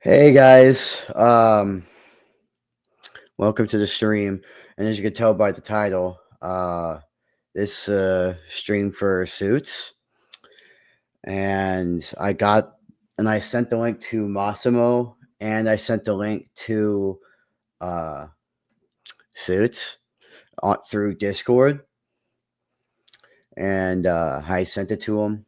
Hey guys, welcome to the stream. And as you can tell by the title, this stream for suits, and I sent the link to Massimo, and I sent the link to uh, suits through Discord, and I sent it to him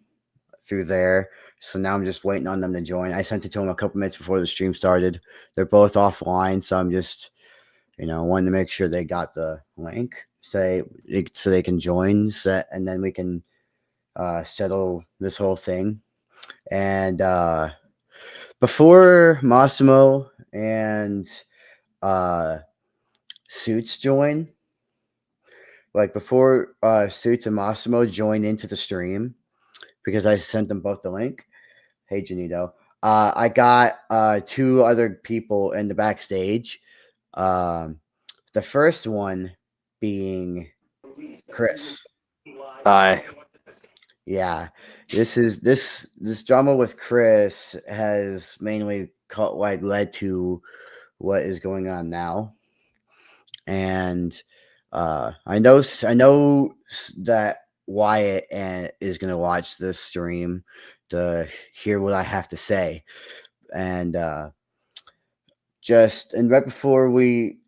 through there. So now I'm just waiting on them to join. I sent it to them a couple minutes before the stream started. They're both offline, so I'm just wanting to make sure they got the link so they can join set, and then we can settle this whole thing. And before Massimo and uh, Suits join, like before Suits and Massimo join into the stream, because I sent them both the link. Hey, Janito. I got two other people in the backstage. Um, the first one being Chris. Hi. Yeah, this drama with Chris has mainly led to what is going on now, and I know that Wyatt is gonna watch this stream to hear what I have to say, and and right before we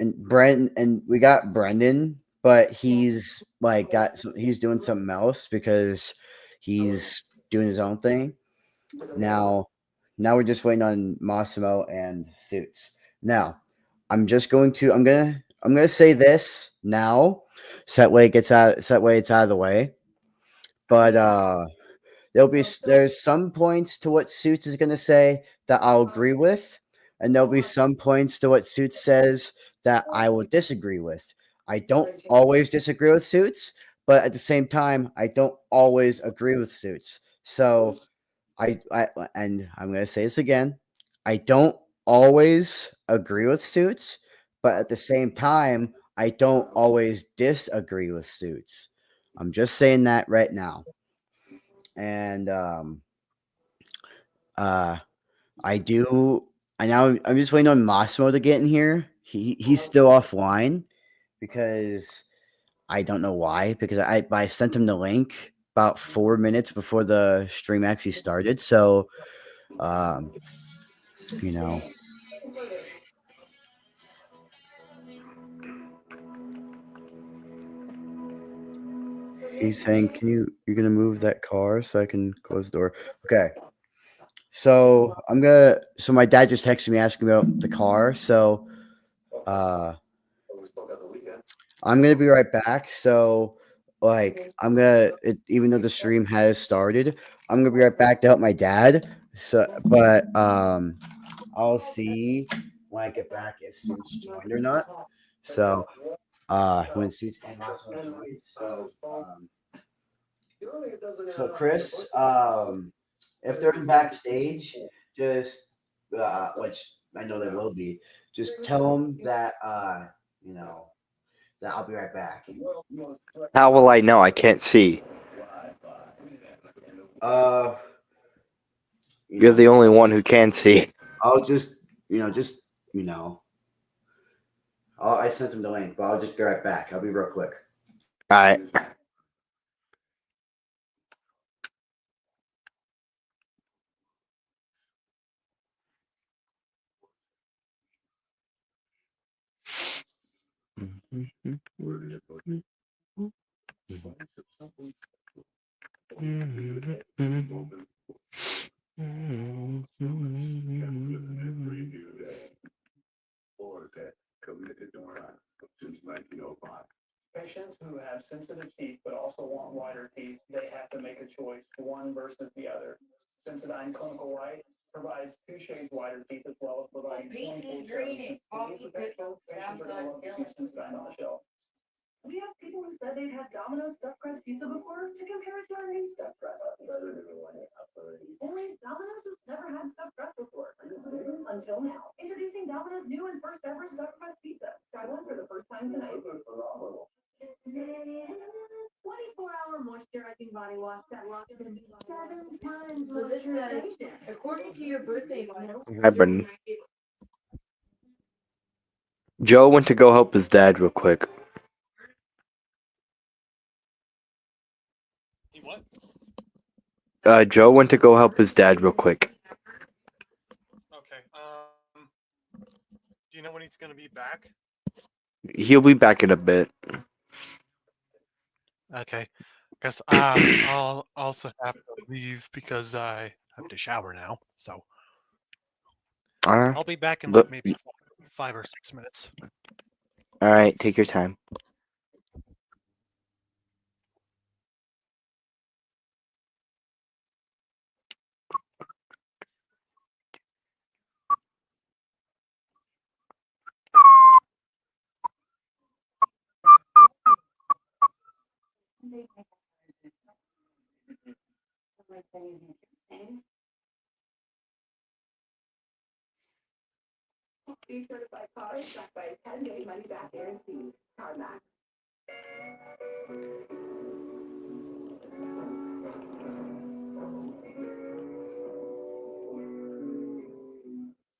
got Brendan, but he's doing something else because he's doing his own thing. Now now we're just waiting on Massimo and Suits. Now, I'm gonna say this now, so that way it's out of the way. But there's some points to what Suits is gonna say that I'll agree with, and there'll be some points to what Suits says that I will disagree with. I don't always disagree with Suits, but at the same time, I don't always agree with Suits. So I and I'm gonna say this again. I don't always agree with Suits, but at the same time, I don't always disagree with Suits. I'm just saying that right now. And uh I do I now I'm just waiting on Massimo to get in here. He's still offline because I don't know why, because I sent him the link about 4 minutes before the stream actually started. So um you know he's saying, you're gonna move that car so I can close the door. Okay. So my dad just texted me asking about the car. So uh I'm gonna be right back. So even though the stream has started, I'm gonna be right back to help my dad. But I'll see when I get back if Suits joined or not. So when Suits and Massimo joined. So Chris, if they're in backstage, just which I know they will be, just tell them that you know that I'll be right back. How will I know? I can't see. Uh, you You're know, the only one who can see. I'll just you know, I sent him the link, but I'll just be right back. I'll be real quick. Alright. Patients who have sensitive teeth but also want whiter teeth, they have to make a choice, one versus the other. Sensodyne Clinical White provides 2 shades whiter teeth as well as providing 24/7 sensitivity protection. Patients are going to love to see Sensodyne on the shelf. We asked people who said they'd had Domino's stuffed crust pizza before to compare it to our new stuffed crust. Only Domino's has never had stuffed crust before. Until now. Introducing Domino's new and first ever stuffed crust pizza. Try one for the first time tonight. 24-hour moisturizing Hi, Brendan. Joe went to go help his dad real quick. He what? Joe went to go help his dad real quick. Okay. Do you know when he's gonna be back? He'll be back in a bit. Okay. Because I'll also have to leave because I have to shower now. So Alright. I'll be back in Look- like maybe 5 or 6 minutes. Alright, take your time.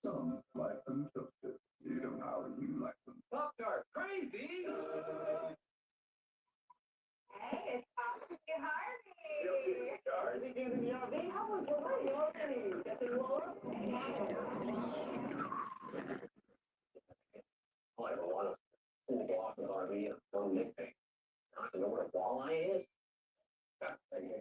Some like them toasted. You don't know how you like them. Pop-Tart, crazy! Hey, it's Oscar Harvey. I have a lot of cool block with RV and no nickname. You know what a walleye is?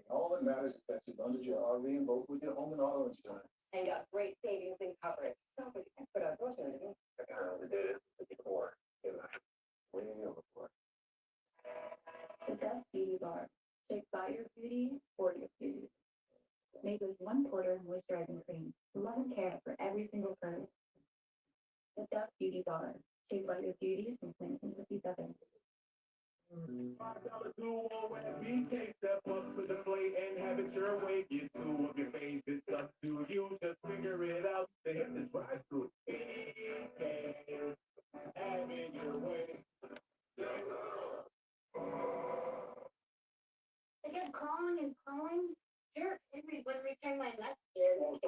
All that matters is that you bundled your RV and boat with your home and auto insurance. And got great savings and coverage. So we can put our groceries in. I kind of did it before. When you know before. The Dove Beauty Bar. Shaped by your beauty, for your beauty. Made with 1/4 moisturizing cream. Love and care for every single curve. The Dove Beauty Bar. Shaped by your beauty since 1957. $5 duo when BK step up to the plate and have it your way. Get two of your face, it's up to you. Just figure it out. They have to drive through it. BK, have it your way. I kept calling and calling. Sure, Henry wouldn't return my messages. I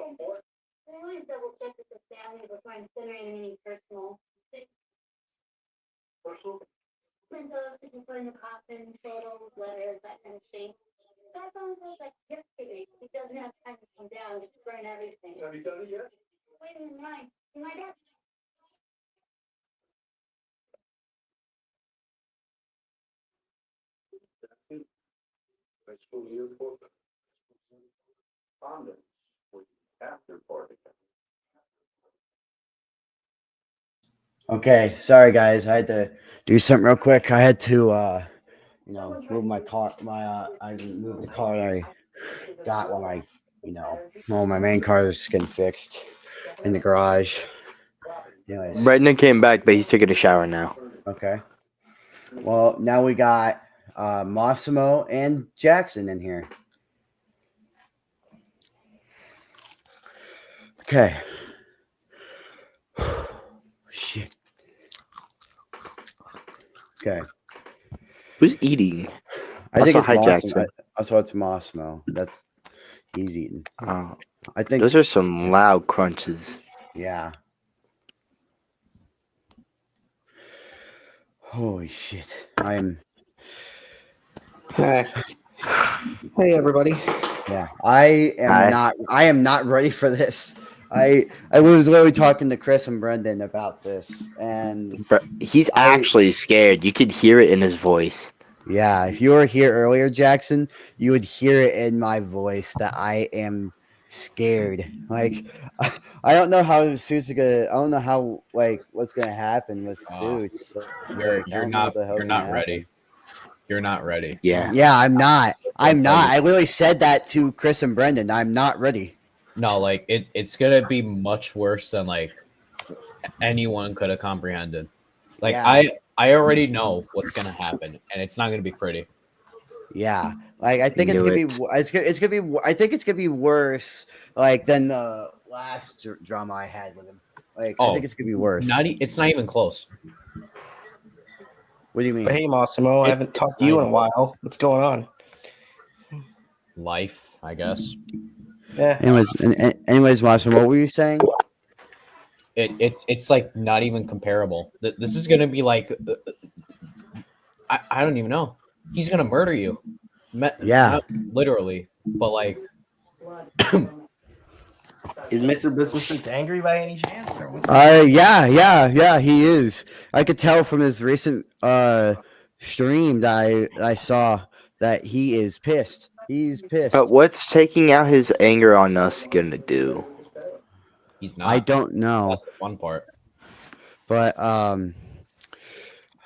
always double check with the family before I'm sending any personal things. Windows to put in the coffin, photos, letters, that kind of thing. That phone was like yesterday. He doesn't have time to come down, just burn everything. Have you done it yet? Waiting in line. My desk. High school yearbook. Correspondence with after party. Okay, sorry guys, I had to do something real quick. I had to move my car. I moved the car I got when my main car is getting fixed in the garage. Anyways, Brendan came back, but he's taking a shower now. okay. Well, now we got Massimo and Jackson in here. Okay. Shit. Okay. Who's eating? I think Also, it's hi, Massimo. Jackson. Also, it's Massimo. That's he's eating. Oh, I think those are some loud crunches. Yeah. Holy shit. Hey. Hey, everybody. Yeah. I am not ready for this. I was literally talking to Chris and Brendan about this, and He's actually scared. You could hear it in his voice. yeah, if you were here earlier, Jackson, you would hear it in my voice that I am scared. Like I don't know how Suits is gonna. I don't know how what's gonna happen with Suits. I don't know what the hell's gonna happen. You're not ready. Yeah. Yeah, I'm not. I'm tell not. you. I literally said that to Chris and Brendan. I'm not ready. No, like it's gonna be much worse than like anyone could have comprehended. Like Yeah. I already know what's gonna happen, and it's not gonna be pretty. Yeah, like I think it's Knew gonna be. it. It's gonna be. I think it's gonna be worse, than the last drama I had with him. I Oh, think it's gonna be worse. It's not even close. What do you mean? Hey, Massimo, I It's- haven't it's talked to you not in a even- while. What's going on? life, I guess. Yeah. Anyways, Master, what were you saying? It's like not even comparable. This is gonna be like I don't even know. He's gonna murder you. Yeah. Not literally, but like Is Mr. Business Suits angry by any chance? Or what's Yeah, he is. I could tell from his recent stream that I saw that he is pissed. He's pissed. But what's taking out his anger on us gonna do? he's not. I don't know, That's the fun part. but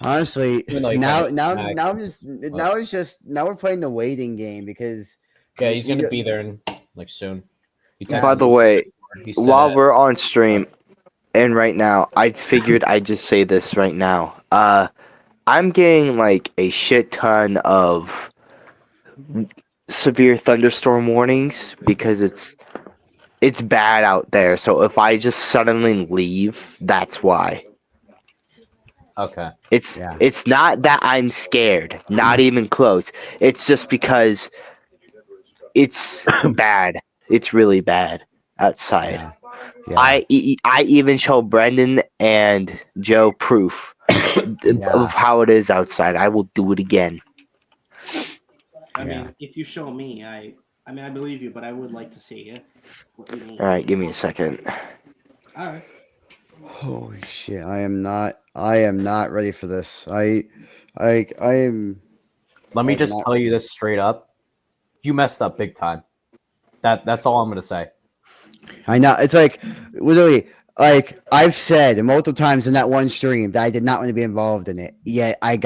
honestly, Even though he now kinda now smacked, now just now it's just now we're playing the waiting game because Yeah, he's gonna you- be there in like soon. He Yeah. By texted the me. way, He said while it. we're on stream, and right now, I figured I'd just say this right now. I'm getting like a shit ton of severe thunderstorm warnings because it's bad out there. So if I just suddenly leave, that's why. Okay. Yeah. It's not that I'm scared, not even close. It's just because it's bad. It's really bad outside. Yeah. Yeah. I even show Brendan and Joe proof of how it is outside. I will do it again. I mean, if you show me, I believe you, but I would like to see it. What you mean? All right, give me a second. All right. Holy shit! I am not ready for this. I am. Let me Like, just not- tell you this straight up. You messed up big time. That's all I'm gonna say. I know. It's like literally, like I've said multiple times in that one stream that I did not want to be involved in it. Yet I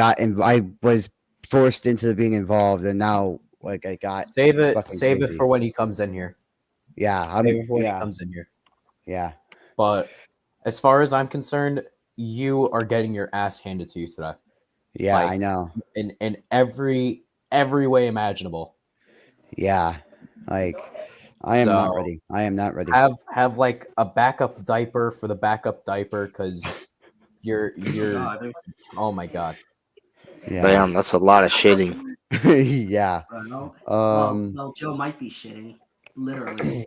was forced into being involved, and now like I got Save it crazy. for when he comes in here. Yeah, Save it for when he comes in here. Yeah. But as far as I'm concerned, you are getting your ass handed to you today. Yeah, Like, I know. In every way imaginable. Yeah, like I am not So, ready. I am not ready. Have like a backup diaper for the backup diaper because you're oh my god. Yeah. Damn, that's a lot of shitting. Yeah. Well, Joe might be shitting, literally.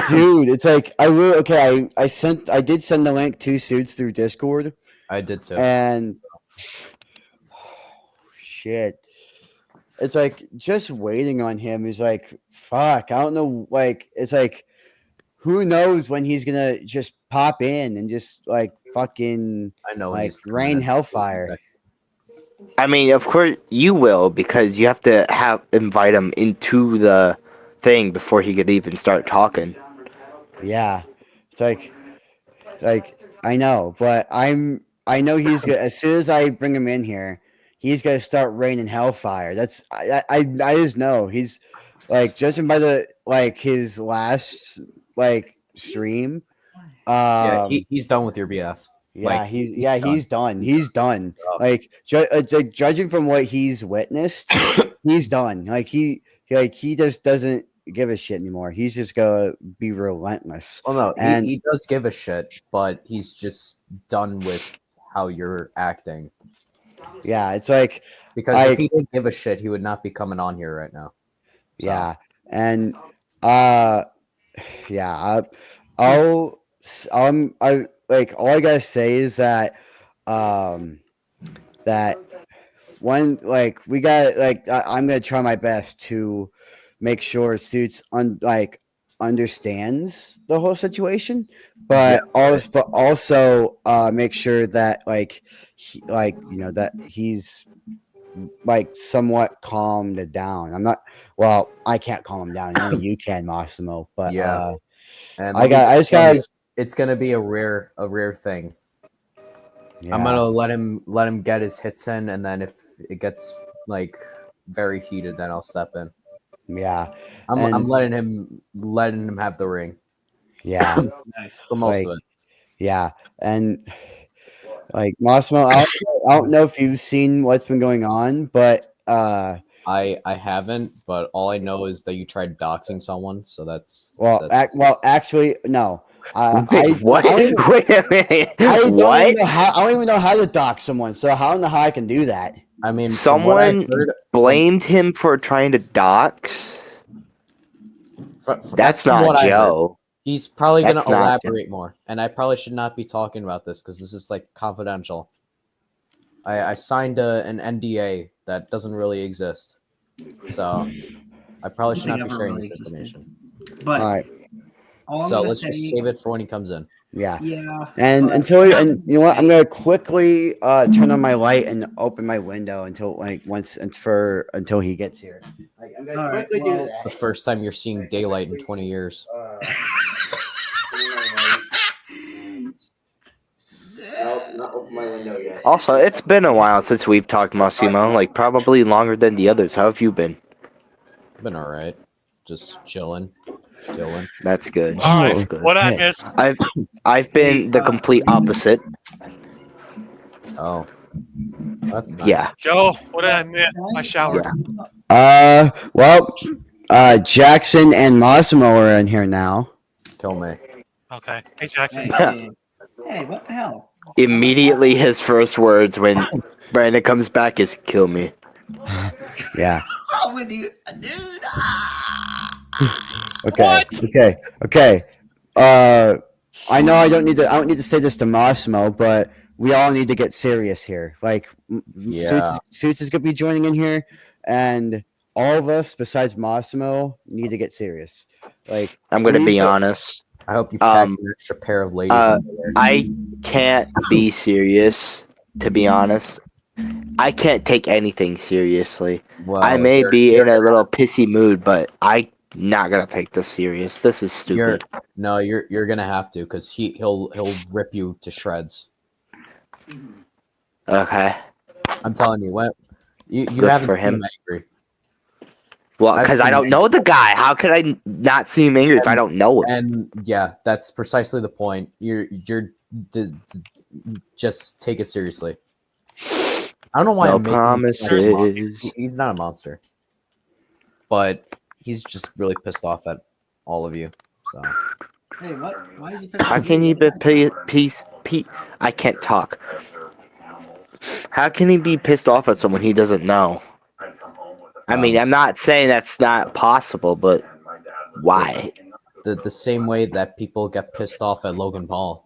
Dude, it's like I did send the link to Suits through Discord. I did too. And shit. It's like just waiting on him is like fuck. I don't know, like it's like who knows when he's gonna just pop in and just like fucking I know when like he's rain coming in. hellfire. I mean, of course you will because you have to invite him into the thing before he could even start talking. Yeah. It's like I know, but I know he's gonna as soon as I bring him in here, he's gonna start raining hellfire. That's I just know he's like judging by the like his last like stream. Yeah, he's done with your BS. Yeah, Like, he's done. He's done. Like judging from what he's witnessed, he's done. Like he just doesn't give a shit anymore. He's just gonna be relentless. Well, no, And he does give a shit, but he's just done with how you're acting. yeah, it's like Because if he didn't give a shit, he would not be coming on here right now. So. yeah, and yeah, I like all I gotta say is that that one like we got like I'm gonna try my best to make sure Suits understands the whole situation, but also make sure that like that he's like somewhat calmed it down. I'm not well, I can't calm him down. Only you can, Massimo. But yeah, and I just got it's gonna be a rare thing. Yeah. I'm gonna let him get his hits in, and then if it gets like very heated, then I'll step in. Yeah, I'm letting him have the ring. Yeah, for most of it. Yeah, and like Massimo, I don't know if you've seen what's been going on, but I haven't, but all I know is that you tried doxing someone, so that's actually no. Wait, what? Wait a minute. I don't What? even know how to dox someone, so I don't know how I can do that. I mean, from what I've Someone heard, blamed him for trying to dox. That's from not what I heard. Joe. He's probably going to That's not elaborate more, and I probably should not be talking about this because this is like confidential. I signed an NDA that doesn't really exist, so I probably should not be Never sharing really this existed. information. But All right. all I'm So gonna let's say, just save it for when he comes in. Yeah. yeah. And but until all I'm and you know what, I'm gonna gonna quickly turn on my light and open my window until until he gets here. Like, I'm gonna All right, quickly well- do The that. first time you're seeing daylight in 20 years. Not open my window yet. Also, it's been a while since we've talked, Massimo. Like, probably longer than the others. How have you been? Been all right, just chilling. That's good. All right. That's good. What I Okay. missed? I've been the complete opposite. Oh, that's nice. Yeah. Joe, what did I miss? I showered. Yeah. Well, Jackson and Massimo are in here now. Kill me. Okay. Hey, Jackson. Hey, what the hell? Immediately, his first words when Brandon comes back is "kill me." Yeah. Oh, with you, dude. Okay. Okay. I know I don't need to say this to Massimo, but we all need to get serious here. Like, Yeah. Suits is gonna be joining in here, and all of us besides Massimo need to get serious. Like, I'm gonna we be need to- honest. I hope you pack an extra pair of ladies underwear. I can't be serious. To be honest, I can't take anything seriously. Well, I may you're- be you're in a gonna- little pissy mood, but I'm not gonna take this serious. This is stupid. You're gonna have to because he'll rip you to shreds. Okay. I'm telling you, what you Good haven't for seen him. him angry. Well, I've because I seen don't him know the guy. How could I not see him angry if I don't know him? And yeah, that's precisely the point. Just take it seriously. I don't know why No I'm making him seem like a monster. promises. He's not a monster, but he's just really pissed off at all of you. So Hey, what? Why is he pissed How off? can he be I can't talk. How can he be pissed off at someone he doesn't know? I mean, I'm not saying that's not possible, but why? the same way that people get pissed off at Logan Paul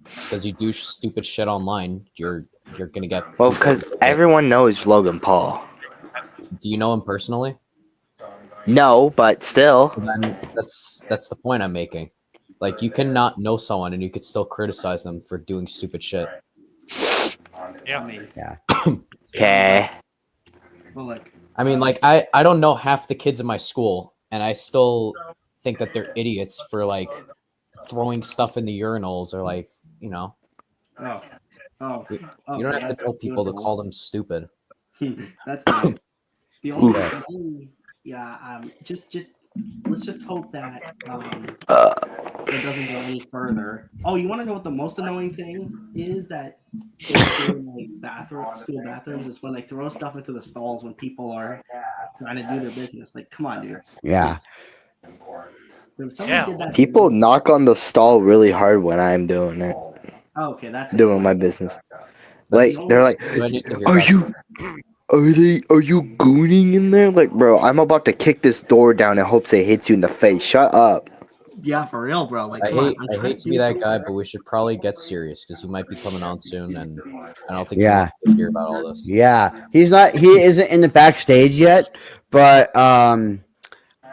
because you do stupid shit online, you're gonna get. Well, because everyone knows Logan Paul. Do you know him personally? No, but still. Then that's the point I'm making. Like, you cannot know someone and you could still criticize them for doing stupid shit. Yeah. Okay. Well, look. I mean, like, I don't know half the kids in my school, and I still think that they're idiots for like throwing stuff in the urinals or like, you know. Oh. You don't have to tell people to call them stupid. That's nice. The only just let's just hope that it doesn't go any further. Oh, you want to know what the most annoying thing is? That in like school bathrooms is when they throw stuff into the stalls when people are trying to do their business. Like, come on, dude. Yeah. If someone did that to People me- knock on the stall really hard when I'm doing it. Oh, okay, that's Doing my business. Like, they're like, I need to hear are that. you gooning in there? Like, bro, I'm about to kick this door down and hopes it hits you in the face. Shut up. Yeah, for real, bro. Like, I come on, hate I'm I trying hate to do be that something. guy, but we should probably get serious because he might be coming on soon, and I don't think Yeah. he wants to hear about all this. Yeah. He isn't in the backstage yet, but oh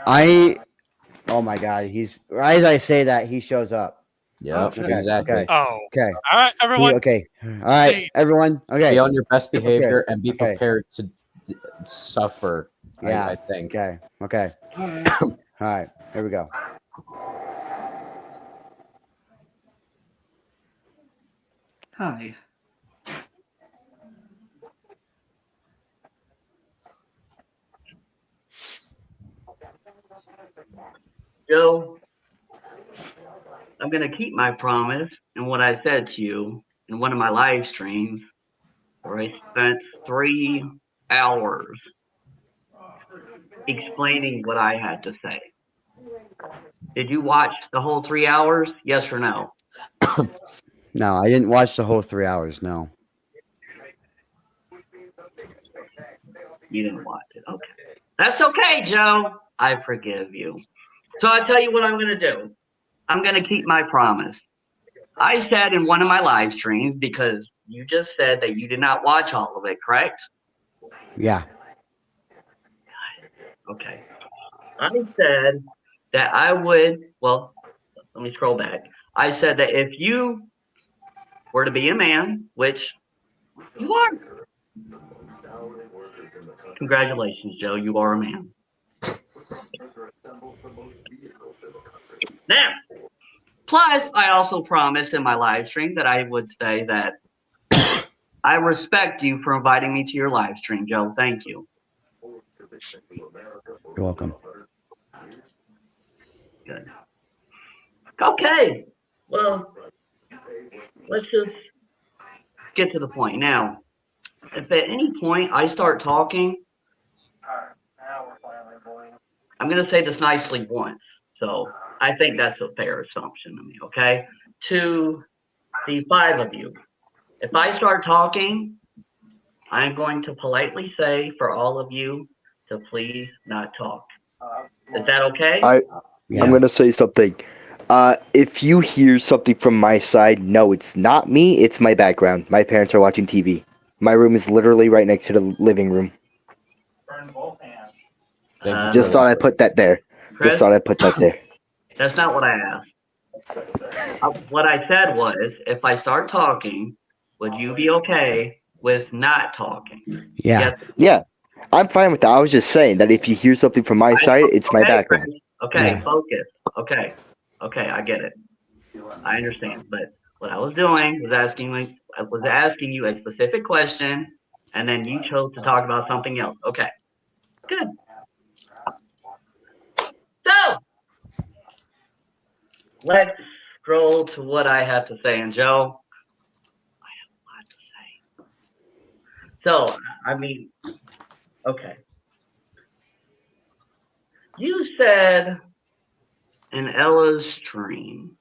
my god, as I say that, he shows up. Yeah, Okay, exactly. okay. Oh. Okay. All right, everyone. Okay. All right, Hey. everyone. Okay. Be on your best behavior and be Okay. prepared to suffer. Yeah. I think. Okay. Okay. All right. All right. Here we go. Hi. Joe, I'm going to keep my promise and what I said to you in one of my live streams where I spent 3 hours explaining what I had to say. Did you watch the whole 3 hours? Yes or no? No, I didn't watch the whole 3 hours. No. You didn't watch it. Okay. That's okay, Joe. I forgive you. So I tell you what I'm going to do. I'm going to keep my promise. I said in one of my live streams, because you just said that you did not watch all of it, correct? Yeah. Okay. I said that I would, well, let me scroll back. I said that if you were to be a man, which you are, congratulations, Joe, you are a man. Now, plus, I also promised in my live stream that I would say that I respect you for inviting me to your live stream, Joe. Thank you. You're welcome. Good. Okay. Well, let's just get to the point. Now, if at any point I start talking, I'm going to say this nicely once. So I think that's a fair assumption of me, okay? To the 5 of you, if I start talking, I'm going to politely say for all of you to please not talk. Is that okay? I'm going to say something. If you hear something from my side, no, it's not me. It's my background. My parents are watching TV. My room is literally right next to the living room. Just thought I'd put that there. Chris, that's not what I asked. What I said was, if I start talking, would you be okay with not talking? Yeah. Yes. Yeah, I'm fine with that. I was just saying that if you hear something from my side, it's my background. Chris, okay, Yeah. focus. Okay, I get it. I understand. But what I was doing was asking you a specific question, and then you chose to talk about something else. Okay, good. So let's scroll to what I have to say. And Joe, I have a lot to say. So, I mean, okay. You said in Ella's stream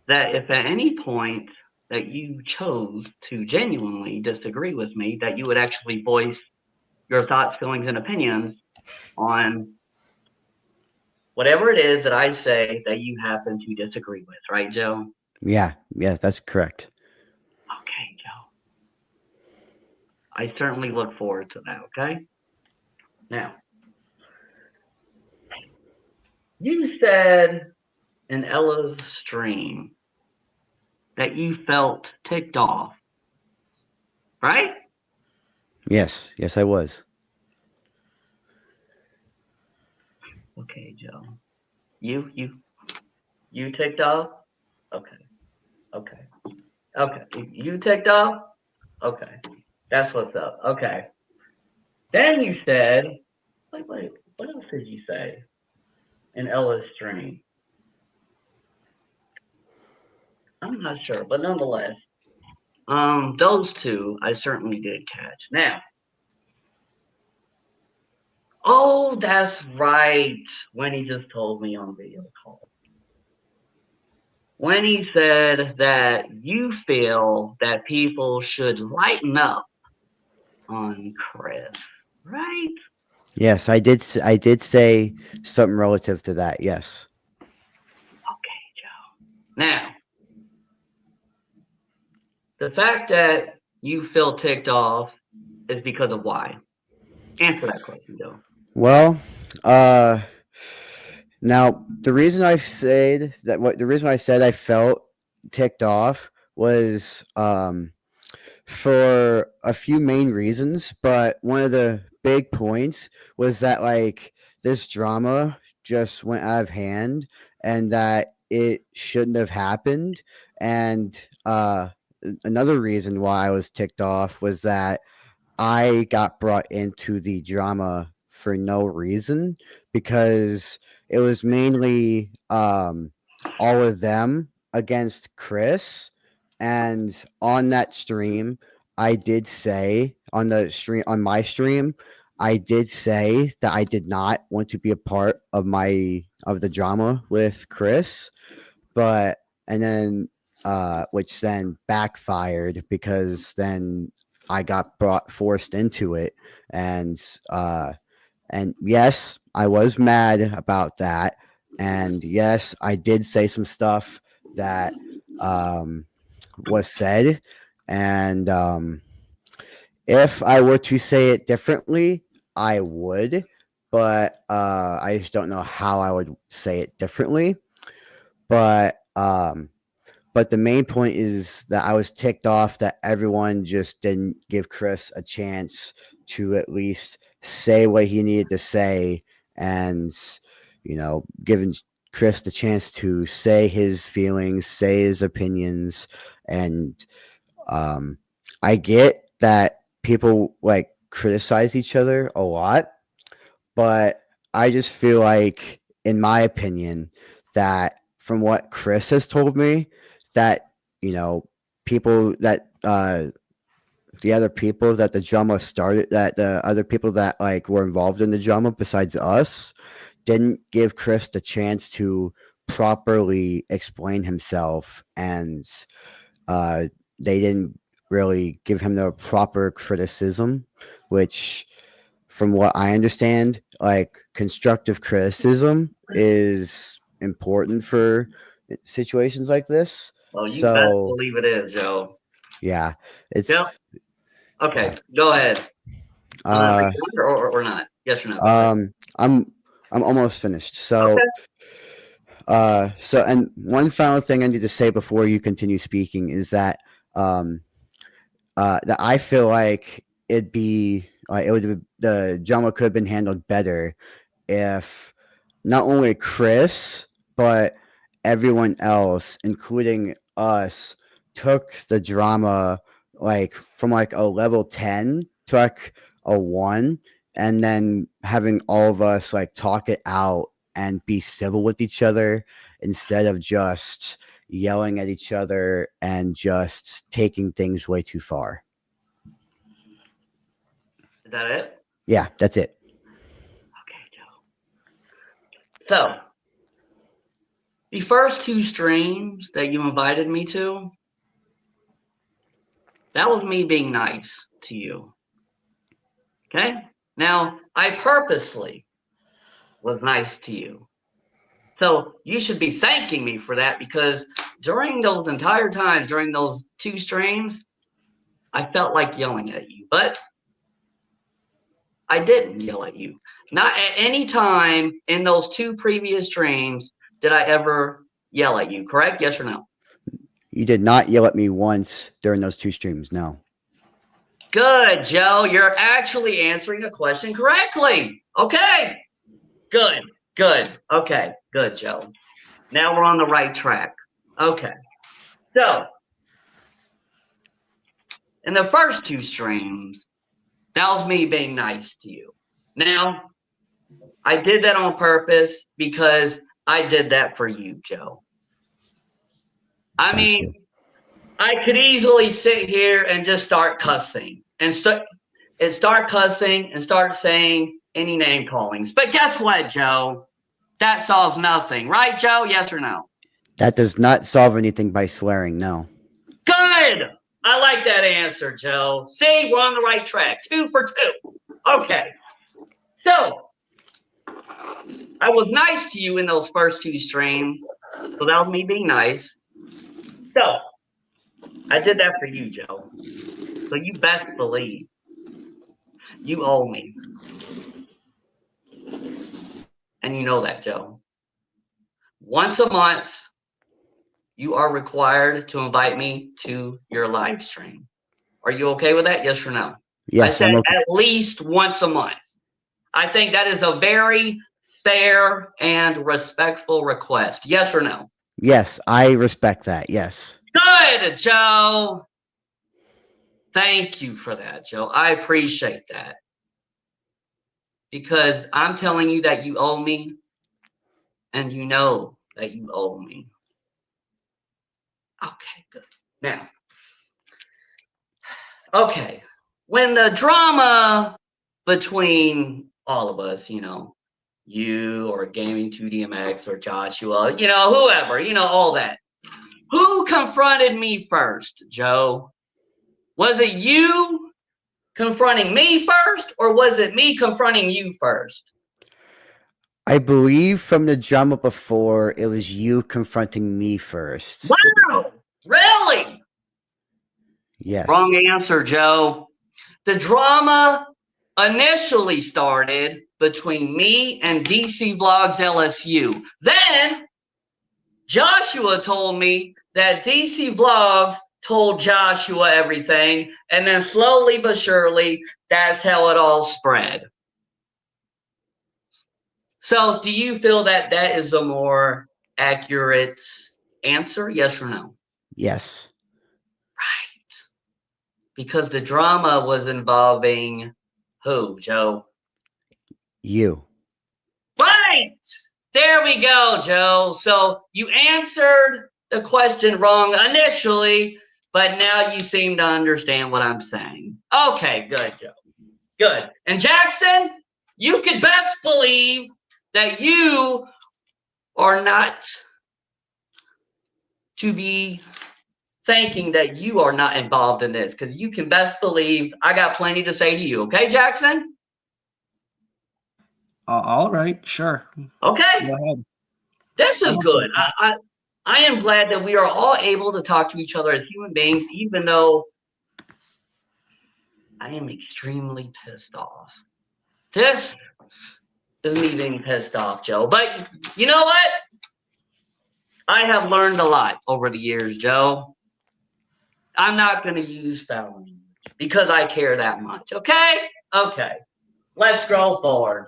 that if at any point that you chose to genuinely disagree with me, that you would actually voice your thoughts, feelings, and opinions on whatever it is that I say that you happen to disagree with, right, Joe? Yeah. Yeah, that's correct. Okay, Joe. I certainly look forward to that, okay? Now, you said in Ella's stream that you felt ticked off, right? Yes. Yes, I was. Okay, Joe. You ticked off? Okay. You ticked off? Okay. That's what's up. Okay. Then you said, wait, what else did you say in Ella's stream? I'm not sure, but nonetheless, those two I certainly did catch. Now, oh, that's right. When he just told me on video call. When he said that you feel that people should lighten up on Chris, right? Yes, I did. I did say something relative to that. Yes. Okay, Joe. Now, the fact that you feel ticked off is because of why? Answer that question, Joe. Well, now the reason I said that the reason I said I felt ticked off was for a few main reasons, but one of the big points was that like this drama just went out of hand and that it shouldn't have happened. And another reason why I was ticked off was that I got brought into the drama for no reason because it was mainly all of them against Chris. And on that stream, I did say on my stream, I did say that I did not want to be a part of the drama with Chris, but and then which then backfired because then I got forced into it, and yes, I was mad about that, and yes, I did say some stuff that was said, and if I were to say it differently, I would, but I just don't know how I would say it differently. But but the main point is that I was ticked off that everyone just didn't give Chris a chance to at least say what he needed to say, and giving Chris the chance to say his feelings, say his opinions, and um, I get that people like criticize each other a lot, but I just feel like, in my opinion, that from what Chris has told me, that people that the other people that the drama started, that the other people that like were involved in the drama besides us, didn't give Chris the chance to properly explain himself, and uh, they didn't really give him the proper criticism, which, from what I understand, like constructive criticism is important for situations like this. Well, you best So believe it is, Joe. yeah, it's Joe? Okay, go ahead. uh Or not? Yes or no? Go ahead. I'm almost finished. So and one final thing I need to say before you continue speaking is that that I feel like the drama could have been handled better if not only Chris but everyone else, including us, took the drama like from like a level 10 to like a 1, and then having all of us like talk it out and be civil with each other instead of just yelling at each other and just taking things way too far. Is that it? Yeah, that's it. Okay, Joe. So, the first 2 streams that you invited me to, that was me being nice to you. Okay? Now, I purposely was nice to you. So you should be thanking me for that, because during those entire times, during those 2 streams, I felt like yelling at you. But I didn't yell at you. Not at any time in those 2 previous streams did I ever yell at you, correct? Yes or no? You did not yell at me once during those 2 streams. No. Good, Joe. You're actually answering a question correctly. Okay. Good. Good. Okay. Good, Joe. Now we're on the right track. Okay. So, in the first 2 streams, that was me being nice to you. Now, I did that on purpose because I did that for you, Joe. I mean, I could easily sit here and just start cussing and start cussing and start saying any name callings. But guess what, Joe? That solves nothing, right, Joe? Yes or no? That does not solve anything by swearing. No. Good. I like that answer, Joe. See, we're on the right track. 2 for 2. Okay. So, I was nice to you in those first 2 streams. So that was me being nice. So, I did that for you, Joe. So you best believe you owe me. And you know that, Joe. Once a month, you are required to invite me to your live stream. Are you okay with that? Yes or no? Yes, I said I'm okay. at least once a month. I think that is a very fair and respectful request. Yes or no? Yes, I respect that. Yes. Good, Joe. Thank you for that, Joe. I appreciate that. Because I'm telling you that you owe me, and you know that you owe me. Okay, good. Now, okay, when the drama between all of us, you or Gaming 2DMX or Joshua, whoever, all that, who confronted me first, Joe? Was it you confronting me first, or was it me confronting you first? I believe from the drama before, it was you confronting me first. Wow! Really? Yes. Wrong answer, Joe. The drama initially started between me and DC Blogs LSU. Then Joshua told me that DC Blogs told Joshua everything, and then slowly but surely, that's how it all spread. So, do you feel that that is a more accurate answer? Yes or no? Yes. Right. Because the drama was involving who, Joe? You. Right. There we go, Joe. So you answered the question wrong initially, but now you seem to understand what I'm saying. Okay, good, Joe. Good. And Jackson, you could best believe that you are not to be thinking that you are not involved in this, because you can best believe I got plenty to say to you. Okay, Jackson? All right, sure. Okay. Go ahead. This is good. I am glad that we are all able to talk to each other as human beings, even though I am extremely pissed off. This is me being pissed off, Joe. But you know what? I have learned a lot over the years, Joe. I'm not going to use foul language because I care that much. Okay? Okay. Let's scroll forward.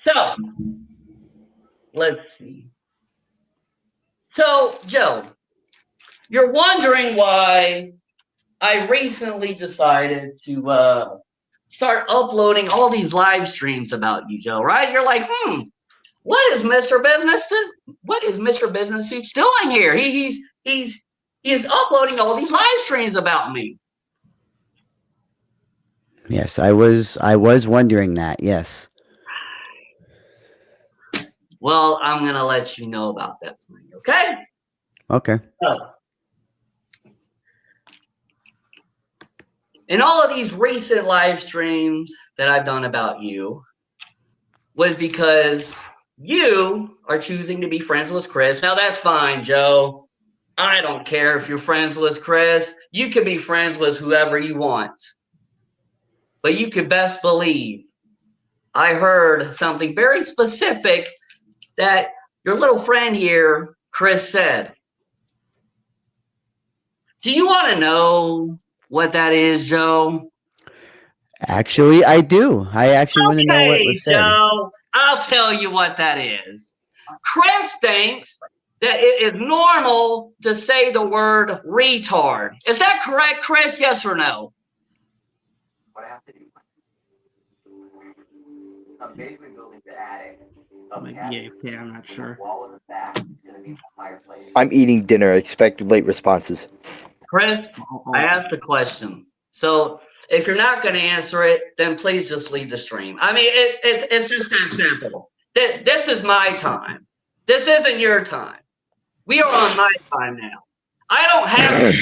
So, let's see. So, Joe, you're wondering why I recently decided to start uploading all these live streams about you, Joe, right? You're like, what is Mr. Business Suits doing here? He is uploading all these live streams about me. Yes, I was wondering that. Yes. Well, I'm gonna let you know about that tonight, okay? Okay. So, in all of these recent live streams that I've done about you was because you are choosing to be friends with Chris. Now that's fine, Joe. I don't care if you're friends with Chris. You can be friends with whoever you want. But you can best believe I heard something very specific that your little friend here, Chris, said. Do you want to know what that is, Joe? Actually, I do. I actually want to know what was said. Joe, I'll tell you what that is. Chris thinks that it is normal to say the word retard. Is that correct, Chris? Yes or no? What I have to do. I'm basically building the attic. Yeah, I'm not sure. Wall in the back is gonna be the fireplace. I'm eating dinner. Expect late responses. Chris, I asked a question. So if you're not going to answer it, then please just leave the stream. I mean, it's just that simple. This is my time. This isn't your time. We are on my time now. I don't have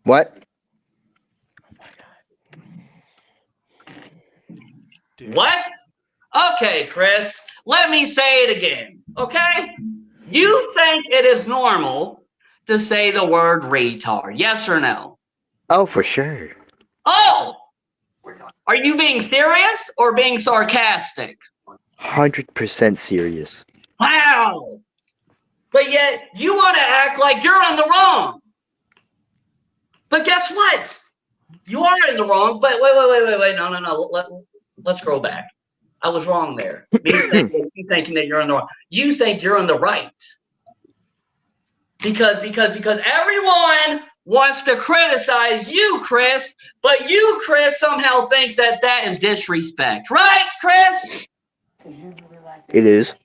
What? What? Okay, Chris, let me say it again, okay? You think it is normal to say the word retard, yes or no? Oh, for sure. Oh! Are you being serious or being sarcastic? 100% serious. Wow! But yet, you want to act like you're in the wrong. But guess what? You are in the wrong, but wait. No. Let's scroll back. I was wrong there. Me thinking that you're in the wrong. You think you're in the right. Because everyone wants to criticize you, Chris, but you, Chris, somehow thinks that that is disrespect. Right, Chris? It is.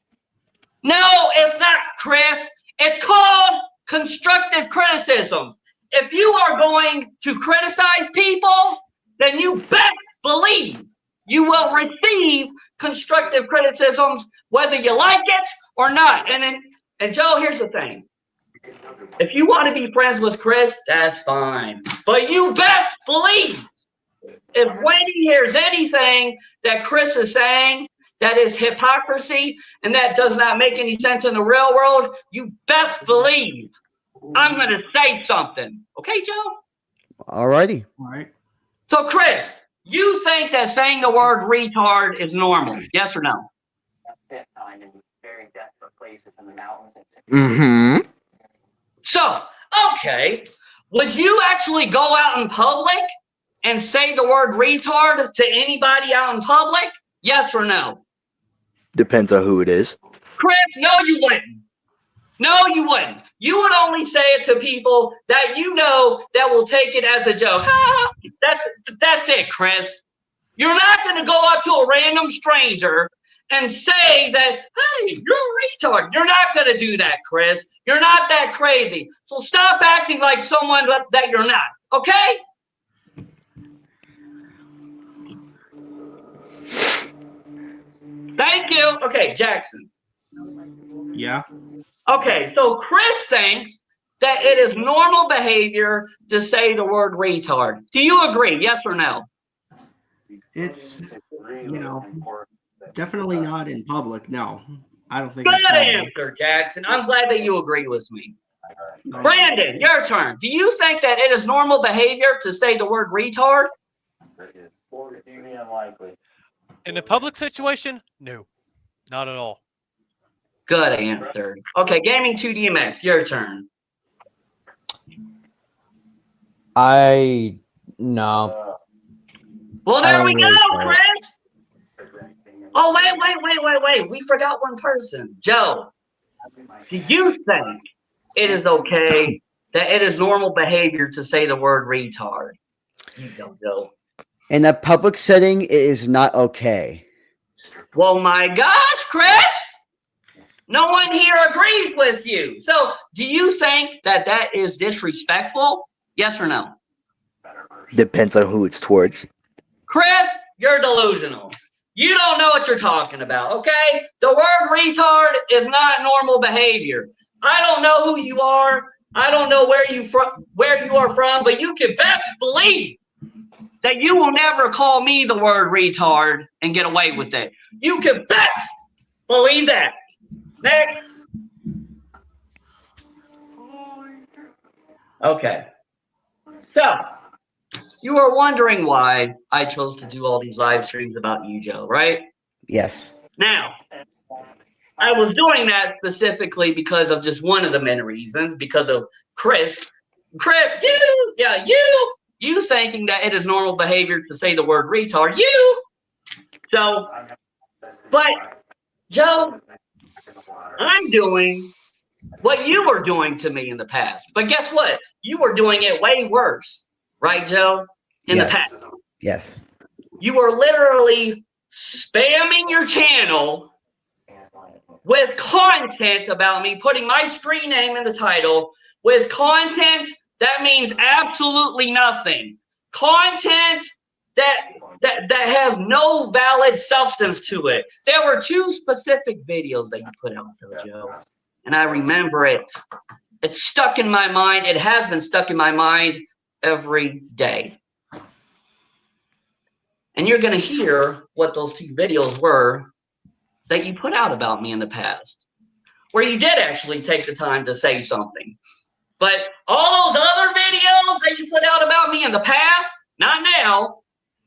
No, it's not, Chris. It's called constructive criticism. If you are going to criticize people, then you best believe you will receive constructive criticisms, whether you like it or not. And Joe, here's the thing. If you want to be friends with Chris, that's fine. But you best believe if Wendy hears anything that Chris is saying that is hypocrisy and that does not make any sense in the real world, you best believe I'm going to say something. Okay, Joe? Alrighty. All right. So, Chris, you think that saying the word retard is normal? Yes or no? Fifth time in very desperate places in the mountains. Mm-hmm. So, okay, would you actually go out in public and say the word retard to anybody out in public? Yes or no? Depends on who it is. Chris, no, you wouldn't. No, you wouldn't. You would only say it to people that you know that will take it as a joke. That's it, Chris. You're not going to go up to a random stranger and say that, hey, you're a retard. You're not going to do that, Chris. You're not that crazy. So stop acting like someone that you're not, okay? Thank you. Okay, Jackson. Yeah. Okay, so Chris thinks that it is normal behavior to say the word retard. Do you agree? Yes or no? It's, definitely not in public. No, I don't think. Good it's normal. answer, Jackson. I'm glad that you agree with me. Brandon, your turn. Do you think that it is normal behavior to say the word retard? In a public situation, no, not at all. Good answer. Okay, Gaming 2DMX, your turn. No. Well, there we go, really Chris. Oh, wait. We forgot one person. Joe, do you think it is okay that it is normal behavior to say the word retard? You don't know. In a public setting, it is not okay. Well, my gosh, Chris. No one here agrees with you. So, do you think that that is disrespectful? Yes or no? Depends on who it's towards. Chris, you're delusional. You don't know what you're talking about, okay? The word retard is not normal behavior. I don't know who you are. I don't know where you are from, but you can best believe that you will never call me the word retard and get away with it. You can best believe that. Next. Okay. So, you are wondering why I chose to do all these live streams about you, Joe, right? Yes. Now, I was doing that specifically because of just one of the many reasons, because of Chris. Chris, you thinking that it is normal behavior to say the word retard, you. So, but, Joe, I'm doing what you were doing to me in the past. But guess what? You were doing it way worse. Right, Joe? In the past. Yes. You were literally spamming your channel with content about me, putting my screen name in the title with content that means absolutely nothing. Content that has no valid substance to it. There were two specific videos that you put out there, Joe. And I remember it. It's stuck in my mind. It has been stuck in my mind every day. And you're going to hear what those two videos were that you put out about me in the past, where you did actually take the time to say something. But all those other videos that you put out about me in the past, not now,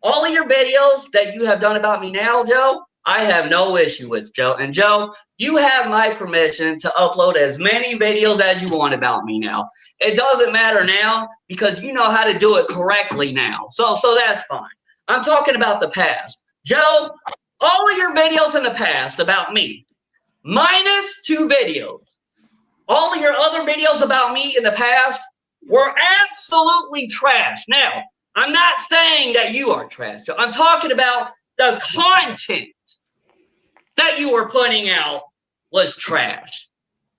all of your videos that you have done about me now, Joe, I have no issue with, Joe. And Joe, you have my permission to upload as many videos as you want about me now. It doesn't matter now because you know how to do it correctly now. So that's fine. I'm talking about the past. Joe, all of your videos in the past about me, minus 2 videos, all of your other videos about me in the past were absolutely trash. Now, I'm not saying that you are trash. Joe. I'm talking about the content that you were putting out was trash.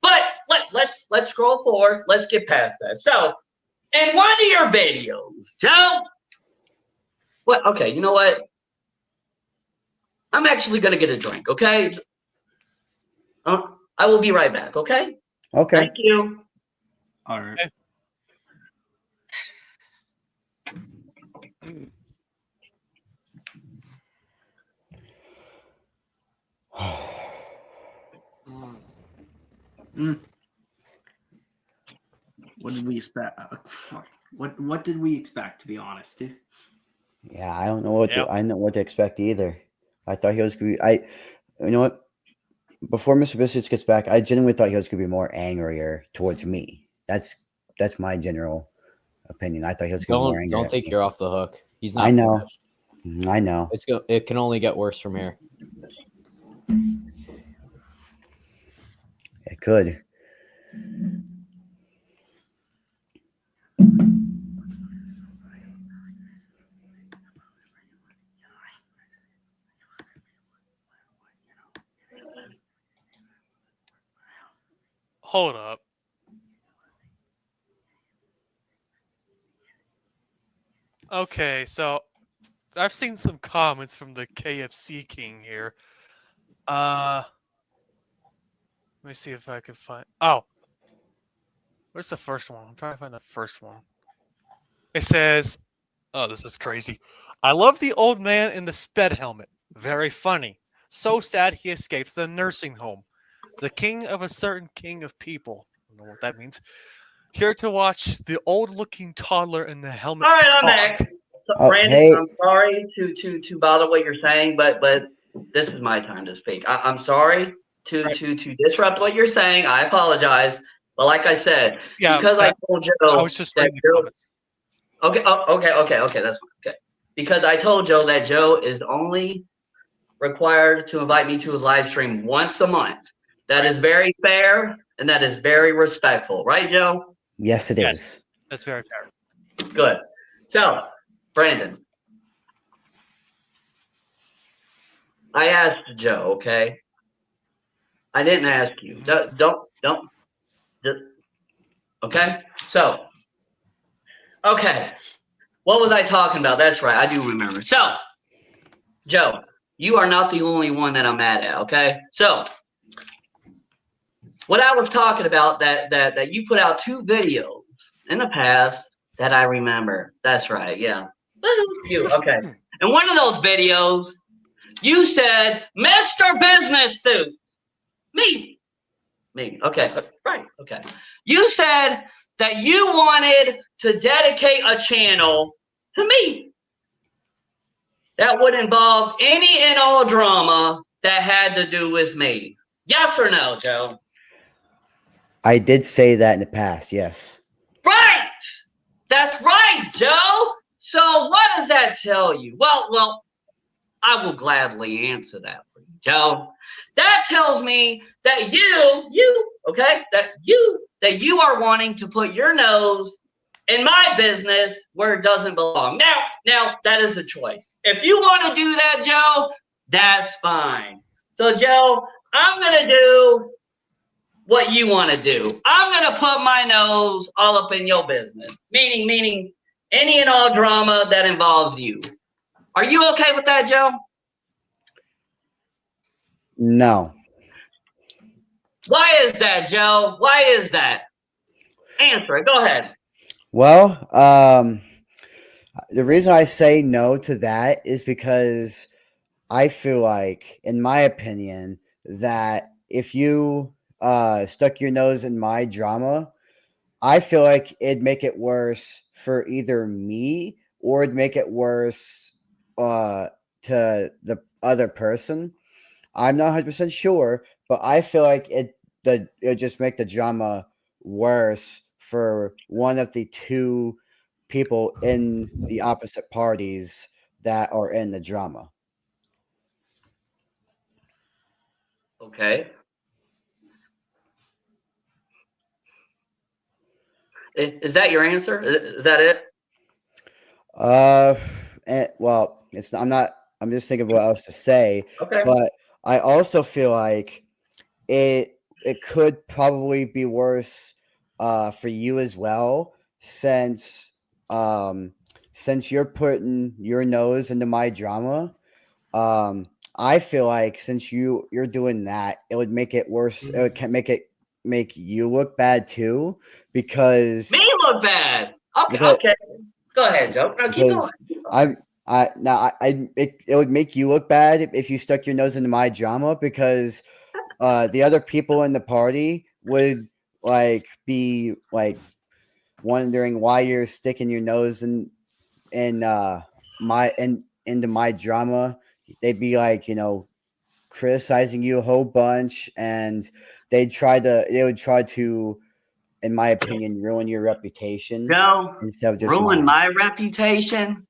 But let's scroll forward. Let's get past that. So, in one of your videos, Joe, what? Okay, you know what? I'm actually gonna get a drink. Okay. I will be right back. Okay. Okay. Thank you. All right. Mm. What did we expect? Fuck. What did we expect? To be honest, dude? Yeah, I don't know what Yep. I don't know what to expect either. I thought he was gonna be. You know what? Before Mr. Biscuits gets back, I genuinely thought he was gonna be more angrier towards me. That's my general opinion. I thought he was gonna be more angry Don't at think me. you're off the hook. He's I not know. finished. I know. It can only get worse from here. It could. Hold up. Okay, so I've seen some comments from the KFC King here. Let me see if I can find. Oh, where's the first one? I'm trying to find the first one. It says, "Oh, this is crazy. I love the old man in the sped helmet. Very funny. So sad he escaped the nursing home. The king of a certain king of people. I don't know what that means. Here to watch the old-looking toddler in the helmet All right, I'm talk." back. So, Oh, Brandon, hey. I'm sorry to bother what you're saying, but this is my time to speak. I'm sorry to Right. to disrupt what you're saying. I apologize. But like I said, Yeah, because I told I Joe was just that reading the Joe. comments. Okay, that's fine. Okay, because I told Joe that Joe is only required to invite me to his live stream once a month. That is very fair and that is very respectful, right, Joe? Yes, it Yes. is. That's very fair. Good. So, Brandon, I asked Joe, okay? I didn't ask you. Don't. Just, okay? So, okay. What was I talking about? That's right. I do remember. So, Joe, you are not the only one that I'm mad at, okay? So, what I was talking about that you put out 2 videos in the past that I remember. That's right. Yeah. You. Okay. In one of those videos, you said, "Mr. Business Suit." Me. Okay. Right. Okay. You said that you wanted to dedicate a channel to me that would involve any and all drama that had to do with me. Yes or no, Joe? I did say that in the past. Yes. Right. That's right, Joe. So what does that tell you? Well, I will gladly answer that for you, Joe. That tells me that you are wanting to put your nose in my business where it doesn't belong. Now that is a choice. If you want to do that, Joe, that's fine. So, Joe, I'm gonna do what you want to do. I'm gonna put my nose all up in your business, meaning any and all drama that involves you. Are you okay with that, Joe? No. Why is that, Joe? Why is that? Answer it. Go ahead. Well, the reason I say no to that is because I feel like, in my opinion, that if you stuck your nose in my drama, I feel like it'd make it worse for either me or it'd make it worse to the other person. I'm not 100% sure, but I feel like it just make the drama worse for one of the 2 people in the opposite parties that are in the drama. Okay. Is that your answer? Is that it? Well, it's I'm not. I'm just thinking of what else to say, Okay. but I also feel like it could probably be worse for you as well, um since you're putting your nose into my drama. I feel like since you're doing that, it would make it worse. It can make it make you look bad too, because Me look bad. Okay, because okay. Go ahead, Joe. No, keep going. because it would make you look bad if you stuck your nose into my drama, because the other people in the party would like be like wondering why you're sticking your nose in into my drama. They'd be like, criticizing you a whole bunch, and they would try to, in my opinion, ruin your reputation Joe, instead of just ruin mine. my reputation.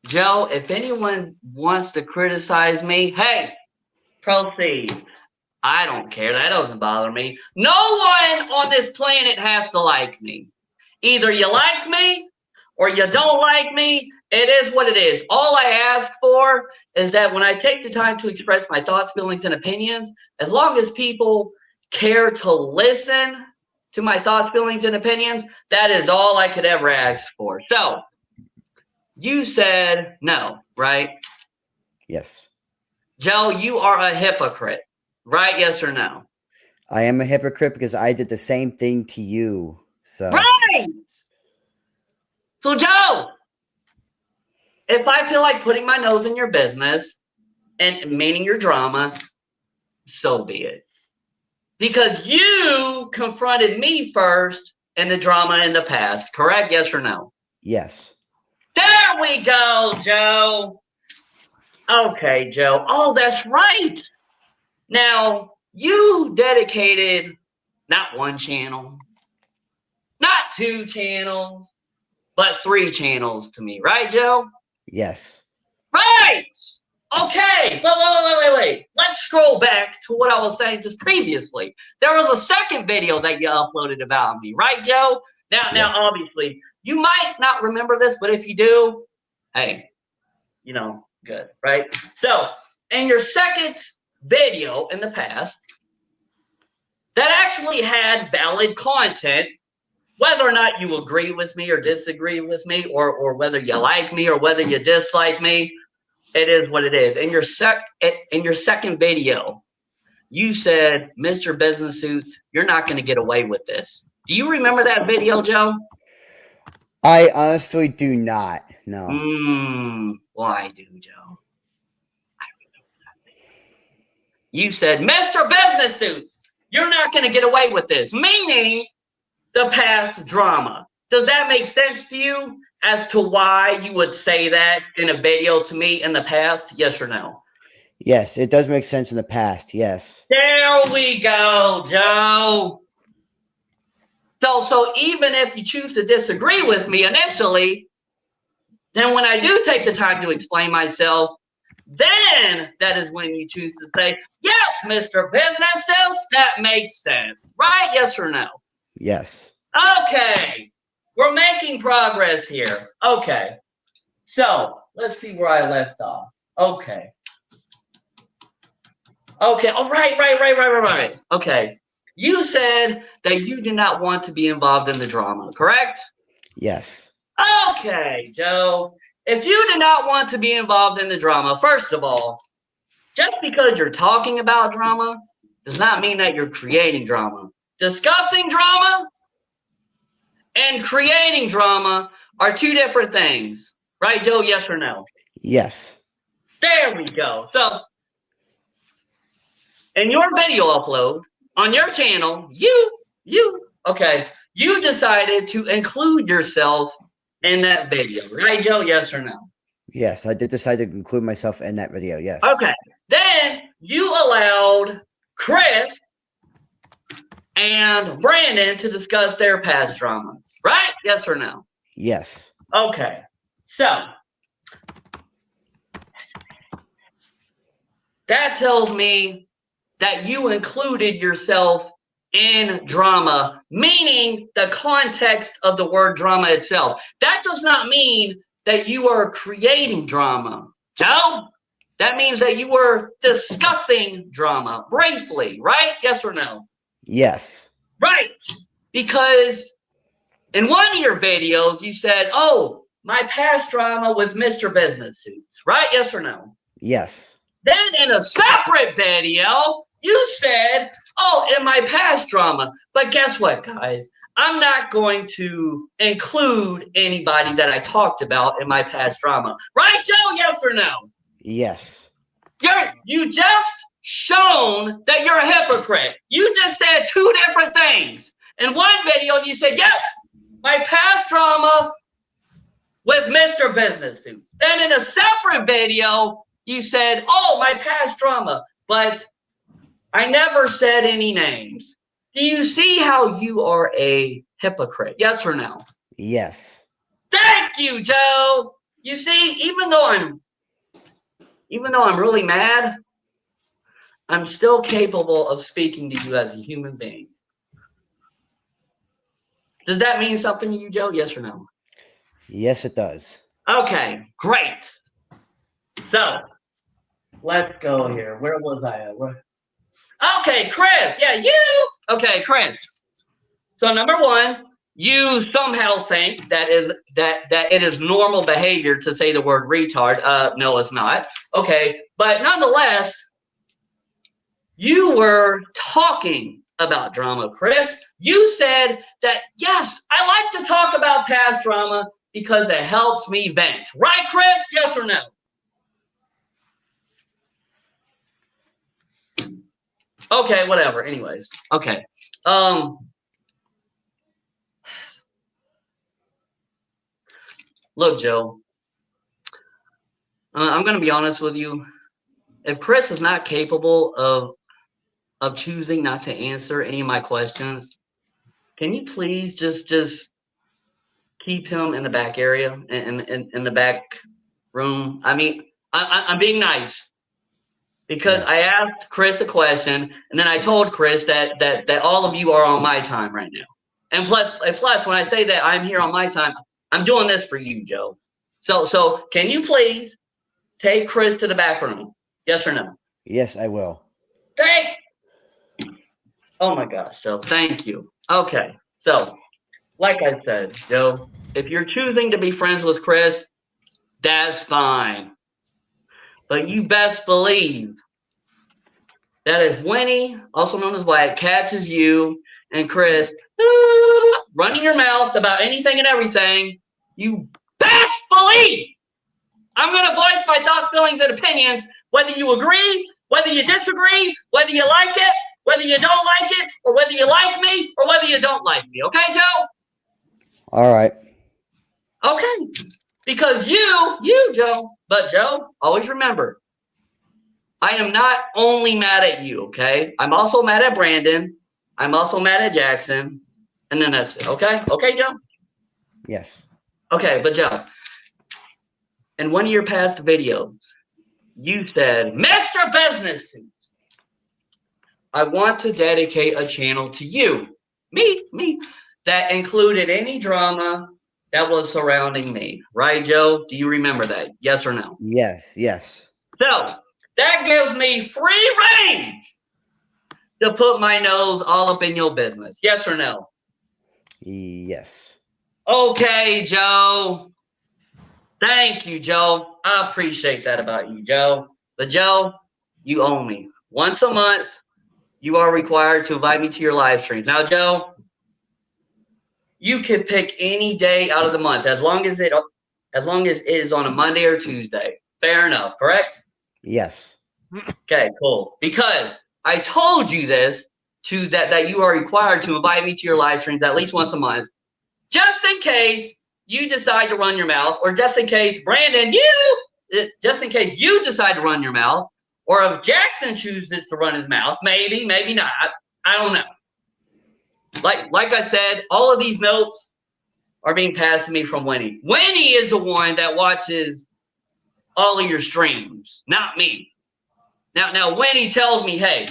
Joe, if anyone wants to criticize me, hey, proceed. I don't care. That doesn't bother me. No one on this planet has to like me. Either you like me or you don't like me. It is what it is. All I ask for is that when I take the time to express my thoughts, feelings, and opinions, as long as people care to listen to my thoughts, feelings, and opinions, that is all I could ever ask for. So, you said no, right? Yes. Joe, you are a hypocrite, right? Yes or no? I am a hypocrite because I did the same thing to you. So Right. So, Joe, if I feel like putting my nose in your business and meaning your drama, so be it. Because you confronted me first in the drama in the past, correct? Yes or no? yes. There we go, Joe. Okay, Joe. Oh, that's right. Now, you dedicated not one channel, not two channels, but 3 channels to me, right, Joe? Yes. Right. Okay. Wait. Let's scroll back to what I was saying just previously. There was a second video that you uploaded about me, right, Joe? Now, Yes. obviously, you might not remember this, but if you do, hey, good, right? So, in your second video in the past, that actually had valid content, whether or not you agree with me or disagree with me, or whether you like me or whether you dislike me, it is what it is. In your second video, you said, "Mr. Business Suits, you're not going to get away with this." Do you remember that video, Joe? I honestly do not. No. Well, I do, Joe. I remember that video. You said, "Mr. Business Suits, you're not going to get away with this," meaning the past drama. Does that make sense to you as to why you would say that in a video to me in the past? Yes or no? Yes, it does make sense in the past. Yes. There we go, Joe. So even if you choose to disagree with me initially, then when I do take the time to explain myself, then that is when you choose to say, "Yes, Mr. Business Sense, that makes sense." Right? Yes or no? Yes. Okay. We're making progress here. Okay. So let's see where I left off. Okay. Oh, right. Okay. You said that you did not want to be involved in the drama, correct? Yes. Okay, Joe. If you did not want to be involved in the drama, first of all, just because you're talking about drama does not mean that you're creating drama. Discussing drama and creating drama are 2 different things. Right, Joe? Yes or no? Yes. There we go. So, in your video upload on your channel, you decided to include yourself in that video. Right, Joe? Yes or no? Yes, I did decide to include myself in that video. Yes. Okay. Then you allowed Chris and Brandon to discuss their past dramas. Right? Yes or no? Yes. Okay. So, that tells me that you included yourself in drama, meaning the context of the word drama itself. That does not mean that you are creating drama, Joe. That means that you were discussing drama briefly, right? Yes or no? Yes. Right. Because in one of your videos, you said, "Oh, my past drama was Mr. Business Suits," right? Yes or no? Yes. Then in a separate video, You said, oh, in my past drama. But guess what, guys? I'm not going to include anybody that I talked about in my past drama. Right, Joe? Yes or no? Yes. You just shown that you're a hypocrite. You just said two different things. In one video, you said, yes, my past drama was Mr. Business Suit. And in a separate video, you said, oh, my past drama. But I never said any names. Do you see how you are a hypocrite? Yes or no? Yes. Thank you, Joe. You see, even though I'm really mad, I'm still capable of speaking to you as a human being. Does that mean something to you, Joe? Yes or no? Yes, it does. Okay, great. So let's go here. Where was I at? Okay, Chris. Yeah, you. Okay, Chris. So number one, you somehow think that it is normal behavior to say the word retard. No, it's not. Okay, but nonetheless, you were talking about drama, Chris. You said that, yes, I like to talk about past drama because it helps me vent. Right, Chris? Yes or no? Okay, whatever. Anyways, okay. Look, Joe, I'm going to be honest with you. If Chris is not capable of choosing not to answer any of my questions, can you please just keep him in the back area, in the back room? I mean, I'm being nice because I asked Chris a question, and then I told Chris that all of you are on my time right now. And plus, when I say that I'm here on my time, I'm doing this for you, Joe. So can you please take Chris to the back room? Yes or no? Yes, I will. Oh my gosh, Joe. Thank you. Okay. So, like I said, Joe, if you're choosing to be friends with Chris, that's fine. But you best believe that if Winnie, also known as White, catches you and Chris running your mouth about anything and everything, you best believe I'm going to voice my thoughts, feelings, and opinions, whether you agree, whether you disagree, whether you like it, whether you don't like it, or whether you like me, or whether you don't like me. Okay, Joe? All right. Okay. Because you, Joe, but Joe, always remember, I am not only mad at you, okay? I'm also mad at Brandon. I'm also mad at Jackson. And then that's it, okay? Okay, Joe? Yes. Okay, but Joe, in one of your past videos, you said, Mr. Business Suits, I want to dedicate a channel to you, me, that included any drama that was surrounding me. Right, Joe? Do you remember that? Yes or no? Yes. Yes. So that gives me free range to put my nose all up in your business. Yes or no? Yes. Okay, Joe. Thank you, Joe. I appreciate that about you, Joe. But Joe, you owe me. Once a month, you are required to invite me to your live streams. Now, Joe, you can pick any day out of the month as long as it is on a Monday or Tuesday. Fair enough, correct? Yes. Okay, cool. Because I told you this that you are required to invite me to your live streams at least once a month, just in case you decide to run your mouth, or just in case Brandon, just in case you decide to run your mouth, or if Jackson chooses to run his mouth, maybe not. I don't know. Like I said, all of these notes are being passed to me from Winnie. Winnie is the one that watches all of your streams, not me. Now Winnie tells me, hey,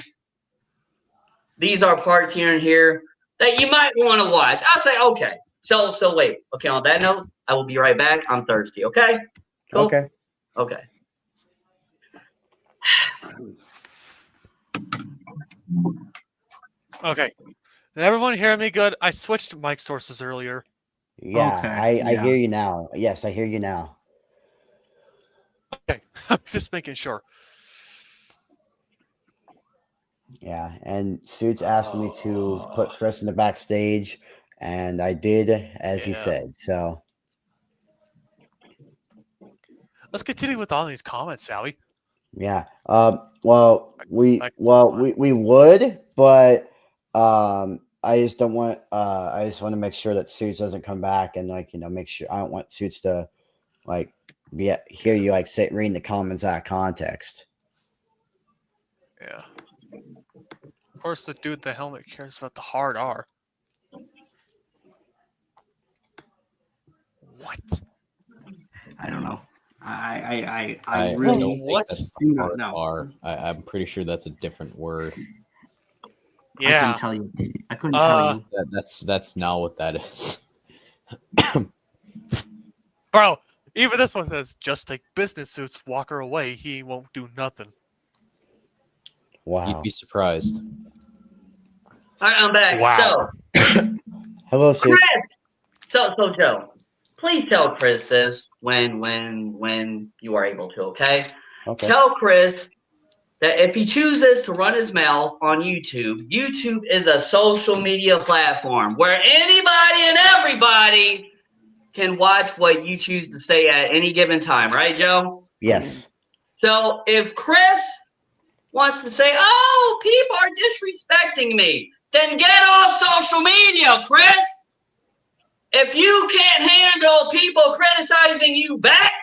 these are parts here and here that you might want to watch. I'll say, okay. So wait. Okay, on that note, I will be right back. I'm thirsty. Okay? Cool? Okay. Okay. Okay. Did everyone hear me good? I switched mic sources earlier. Yeah. Okay, I hear you now. Yes, I hear you now. Okay. I'm just making sure. Yeah, and Suits asked me to put Chris in the backstage, and I did as he Yeah. said. So Let's continue with all these comments, Sally. yeah. Well, Like, we would, but I just don't want. I just want to make sure that Suits doesn't come back and make sure. I don't want Suits to like hear you say reading the comments out of context. yeah. Of course, the dude with the helmet cares about the hard R. What? I don't know. I I really don't think What? that's do the not hard know. R. I'm pretty sure that's a different word. I couldn't Yeah. tell you. I couldn't tell you. That's not what that is. Bro, even this one says, just take business suits, walk her away, he won't do nothing. Wow. You'd be surprised. All right, I'm back. Wow. So, Hello, Chris. Suits. So Joe, please tell Chris this when you are able to. Okay. Okay. Tell Chris that if he chooses to run his mouth on YouTube, YouTube is a social media platform where anybody and everybody can watch what you choose to say at any given time, right, Joe? Yes. So if Chris wants to say, "Oh, people are disrespecting me," then get off social media, Chris. If you can't handle people criticizing you back,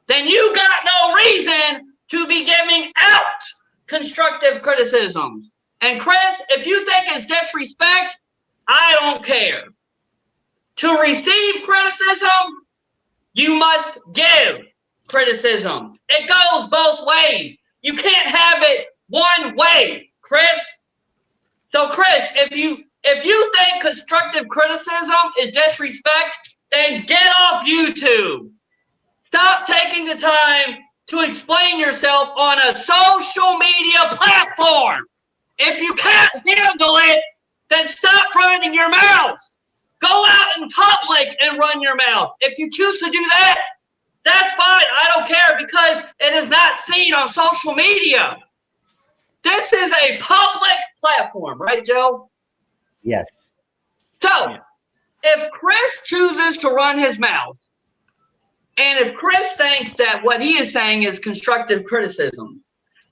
then you got no reason to be giving out constructive criticisms. And Chris, if you think it's disrespect, I don't care. To receive criticism, you must give criticism. It goes both ways. You can't have it one way, Chris. So, Chris, if you think constructive criticism is disrespect, then get off YouTube. Stop taking the time to explain yourself on a social media platform. If you can't handle it, then stop running your mouth. Go out in public and run your mouth. If you choose to do that, that's fine. I don't care because it is not seen on social media. This is a public platform, right, Joe? Yes. So, if Chris chooses to run his mouth, and if Chris thinks that what he is saying is constructive criticism,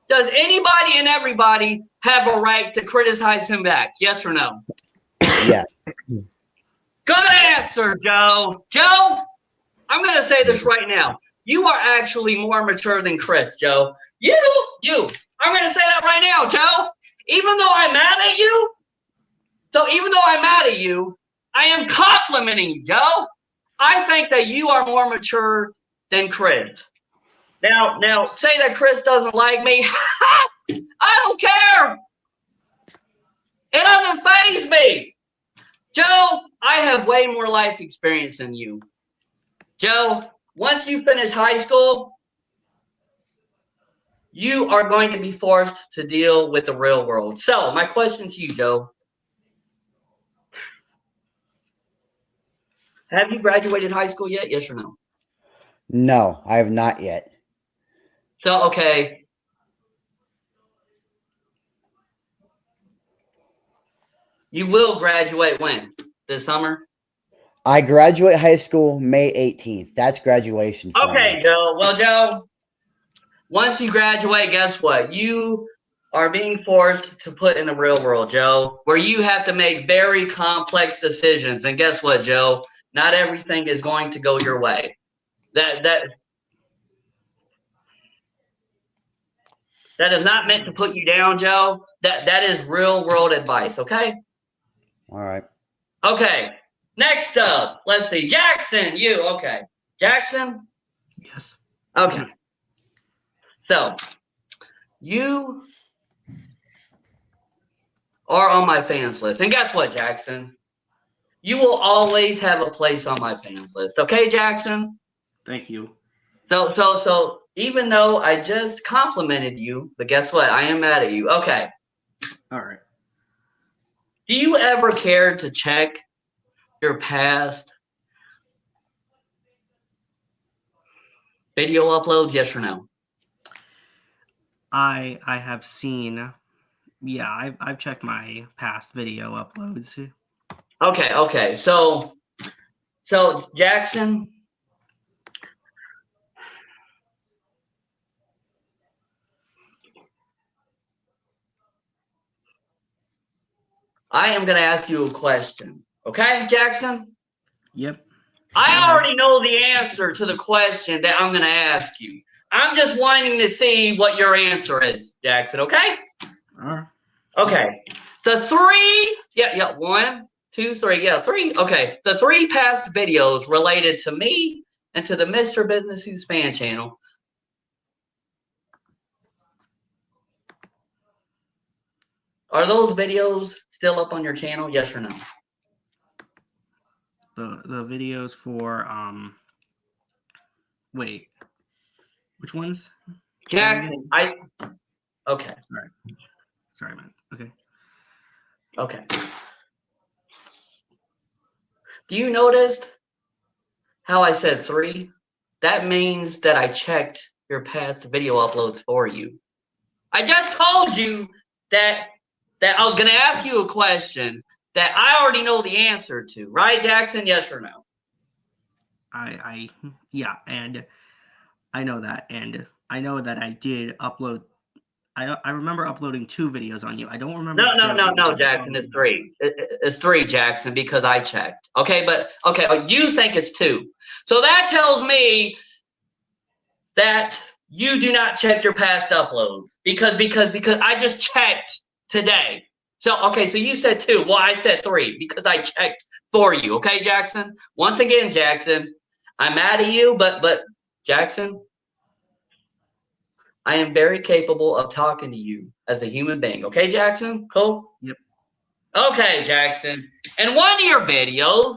does anybody and everybody have a right to criticize him back? Yes or no? Yes. Good answer, Joe. Joe, I'm going to say this right now. You are actually more mature than Chris, Joe. You. I'm going to say that right now, Joe. Even though I'm mad at you, I am complimenting you, Joe. I think that you are more mature than Chris. Now, say that Chris doesn't like me. I don't care. It doesn't faze me. Joe, I have way more life experience than you. Joe, once you finish high school, you are going to be forced to deal with the real world. So, my question to you, Joe. Have you graduated high school yet? Yes or no? No, I have not yet. So, okay. You will graduate when? This summer? I graduate high school May 18th. That's graduation for Okay, me. Joe. Well, Joe, once you graduate, guess what? You are being forced to put in the real world, Joe, where you have to make very complex decisions. And guess what, Joe? Not everything is going to go your way. That is not meant to put you down, Joe. That is real world advice, okay? All right. Okay. Next up, let's see. Jackson, you. Okay. Jackson? Yes. Okay. So, you are on my fans list. And guess what, Jackson? You will always have a place on my fans list. Okay, Jackson? Thank you. So even though I just complimented you, but guess what? I am mad at you. Okay. All right. Do you ever care to check your past video uploads? Yes or no? I have seen Yeah, I've checked my past video uploads. Okay. So Jackson, I am going to ask you a question. Okay, Jackson? Yep. I already know the answer to the question that I'm going to ask you. I'm just wanting to see what your answer is, Jackson, okay? All right. Okay. The three, yeah, 1, 2, 3, yeah, 3. Okay. The 3 past videos related to me and to the Mr. Business Who's fan channel. Are those videos still up on your channel? Yes or no? The videos for wait, which ones? Jack, okay. Sorry, man. Okay. Do you notice how I said 3? That means that I checked your past video uploads for you. I just told you that I was going to ask you a question that I already know the answer to, right, Jackson? Yes or no? Yeah, and I know that, and I know that I did upload. I remember uploading 2 videos on you. I don't remember. No, Jackson. It's 3. It's 3, Jackson, because I checked. Okay, but you think it's 2. So that tells me that you do not check your past uploads because I just checked today. So you said 2. Well, I said 3 because I checked for you. Okay, Jackson. Once again, Jackson, I'm mad at you, but Jackson, I am very capable of talking to you as a human being. Okay, Jackson? Cool? Yep. Okay, Jackson. In one of your videos,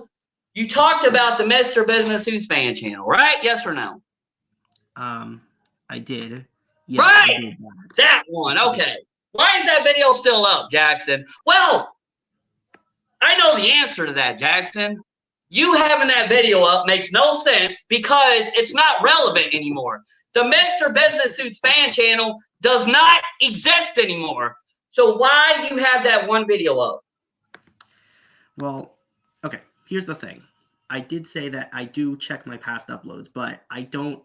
you talked about the Mr. Business Who's fan channel, right? Yes or no? I did. Yes, right! I did that one. Okay. Why is that video still up, Jackson? Well, I know the answer to that, Jackson. You having that video up makes no sense because it's not relevant anymore. The Mr. Business Suits fan channel does not exist anymore. So why do you have that one video up? Well, okay, here's the thing. I did say that I do check my past uploads, but I don't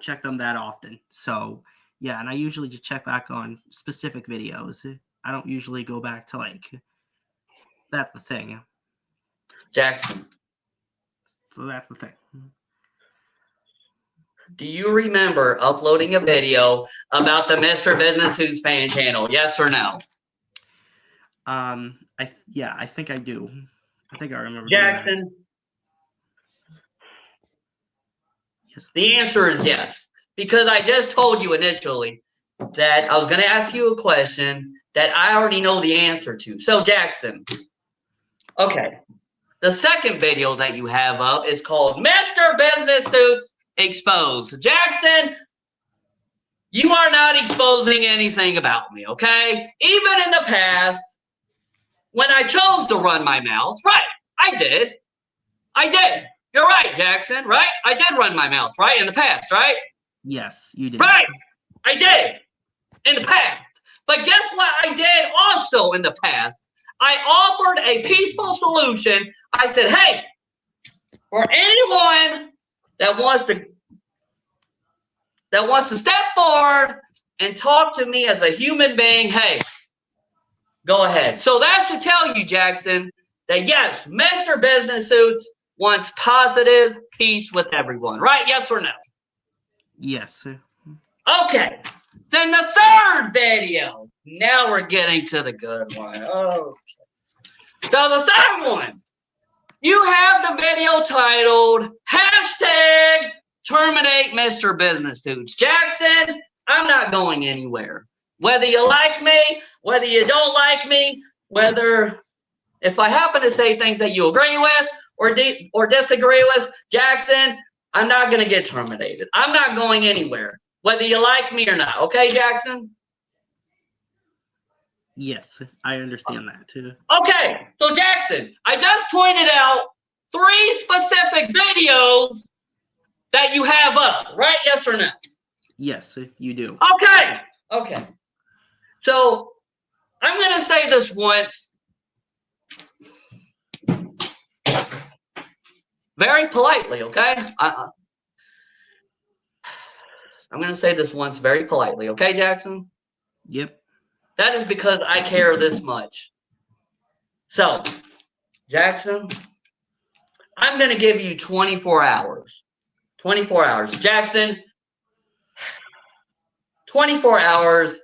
check them that often. So, yeah, and I usually just check back on specific videos. I don't usually go back to that's the thing. Jackson. So that's the thing. Do you remember uploading a video about the Mr. Business Who's fan channel? Yes or no? I think I do. I think I remember. Jackson. Yes. The answer is yes. Because I just told you initially that I was going to ask you a question that I already know the answer to. So, Jackson, okay. The second video that you have up is called Mr. Business Suits Exposed. Jackson, you are not exposing anything about me, okay? Even in the past, when I chose to run my mouth, right, I did. You're right, Jackson, right? I did run my mouth, right, in the past, right? Yes, you did. Right, I did in the past. But guess what I did also in the past? I offered a peaceful solution. I said, hey, for anyone that wants to step forward and talk to me as a human being, hey, go ahead. So that should tell you, Jackson, that yes, Mr. Business Suits wants positive peace with everyone, right? Yes or no? Yes. Okay. Then the third video. Now we're getting to the good one. Okay. So the third one. You have the video titled hashtag terminate Mr. Business Suits. Jackson, I'm not going anywhere. Whether you like me, whether you don't like me, whether if I happen to say things that you agree with or disagree with, Jackson, I'm not going to get terminated. I'm not going anywhere, whether you like me or not. Okay, Jackson? Yes, I understand that too. Okay, so Jackson, I just pointed out 3 specific videos that you have up, right? Yes or no? Yes, you do. Okay. So I'm going to say this once. Very politely, okay? I'm going to say this once very politely, okay, Jackson? Yep. That is because I care this much. So, Jackson, I'm going to give you 24 hours. 24 hours. Jackson, 24 hours.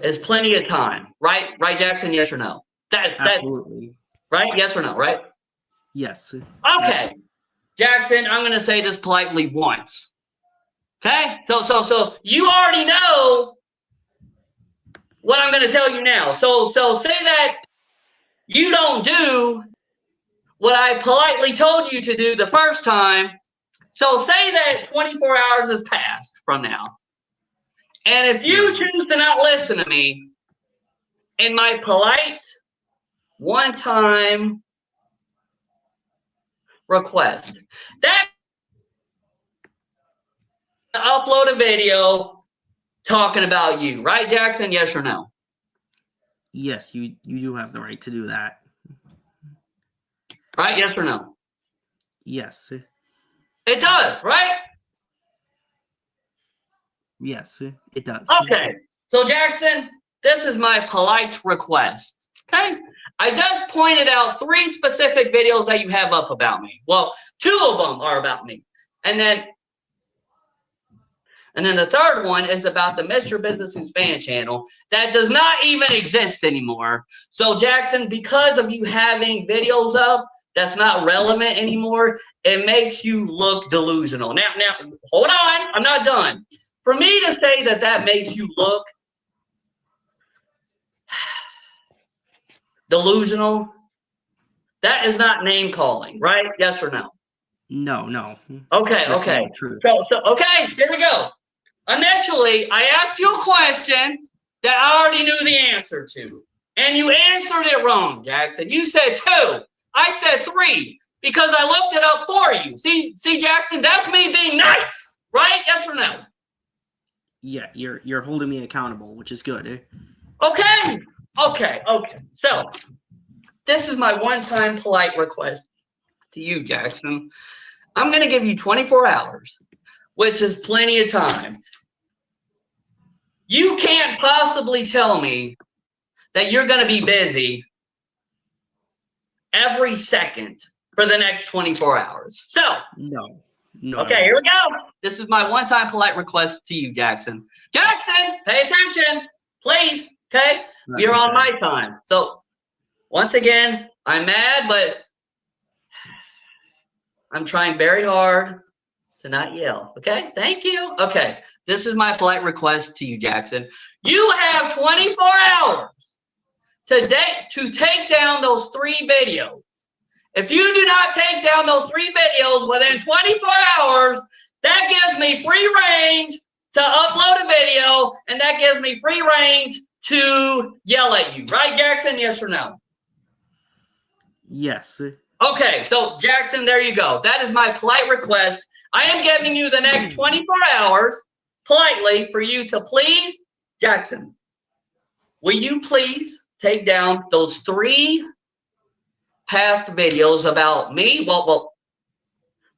Is plenty of time, right? Right, Jackson? Yes or no? That Absolutely. right? Yes or no? Right? Yes. Okay, Jackson. I'm going to say this politely once. Okay, so you already know what I'm going to tell you now. So say that you don't do what I politely told you to do the first time. So say that 24 hours has passed from now. And if you choose to not listen to me in my polite one-time request, that upload a video talking about you, right, Jackson? Yes or no? Yes, you do have the right to do that. Right? Yes or no? Yes. It does, right? Yes, it does. Okay. So, Jackson, this is my polite request. Okay. I just pointed out 3 specific videos that you have up about me. Well, 2 of them are about me. And then the third one is about the Mr. Business and Span channel that does not even exist anymore. So, Jackson, because of you having videos up that's not relevant anymore, it makes you look delusional. Now, hold on. I'm not done. For me to say that makes you look delusional, that is not name calling, right? Yes or no? No. Okay, Just okay. the truth. So okay, here we go. Initially, I asked you a question that I already knew the answer to, and you answered it wrong, Jackson. You said 2. I said 3 because I looked it up for you. See, Jackson, that's me being nice, right? Yes or no? Yeah, you're holding me accountable, which is good. Okay. So this is my one-time polite request to you, Jackson. I'm going to give you 24 hours, which is plenty of time. You can't possibly tell me that you're going to be busy every second for the next 24 hours. So, No. okay, here we go. This is my one-time polite request to you, Jackson. Jackson, pay attention, please. Okay, you're on my time. So, once again, I'm mad, but I'm trying very hard to not yell. Okay, thank you. Okay, this is my polite request to you, Jackson. You have 24 hours today to take down those 3 videos. If you do not take down those 3 videos within 24 hours, that gives me free range to upload a video, and that gives me free range to yell at you. Right, Jackson? Yes or no? Yes. Okay, so Jackson, there you go. That is my polite request. I am giving you the next 24 hours politely for you to please, Jackson, will you please take down those 3 past videos about me? Well,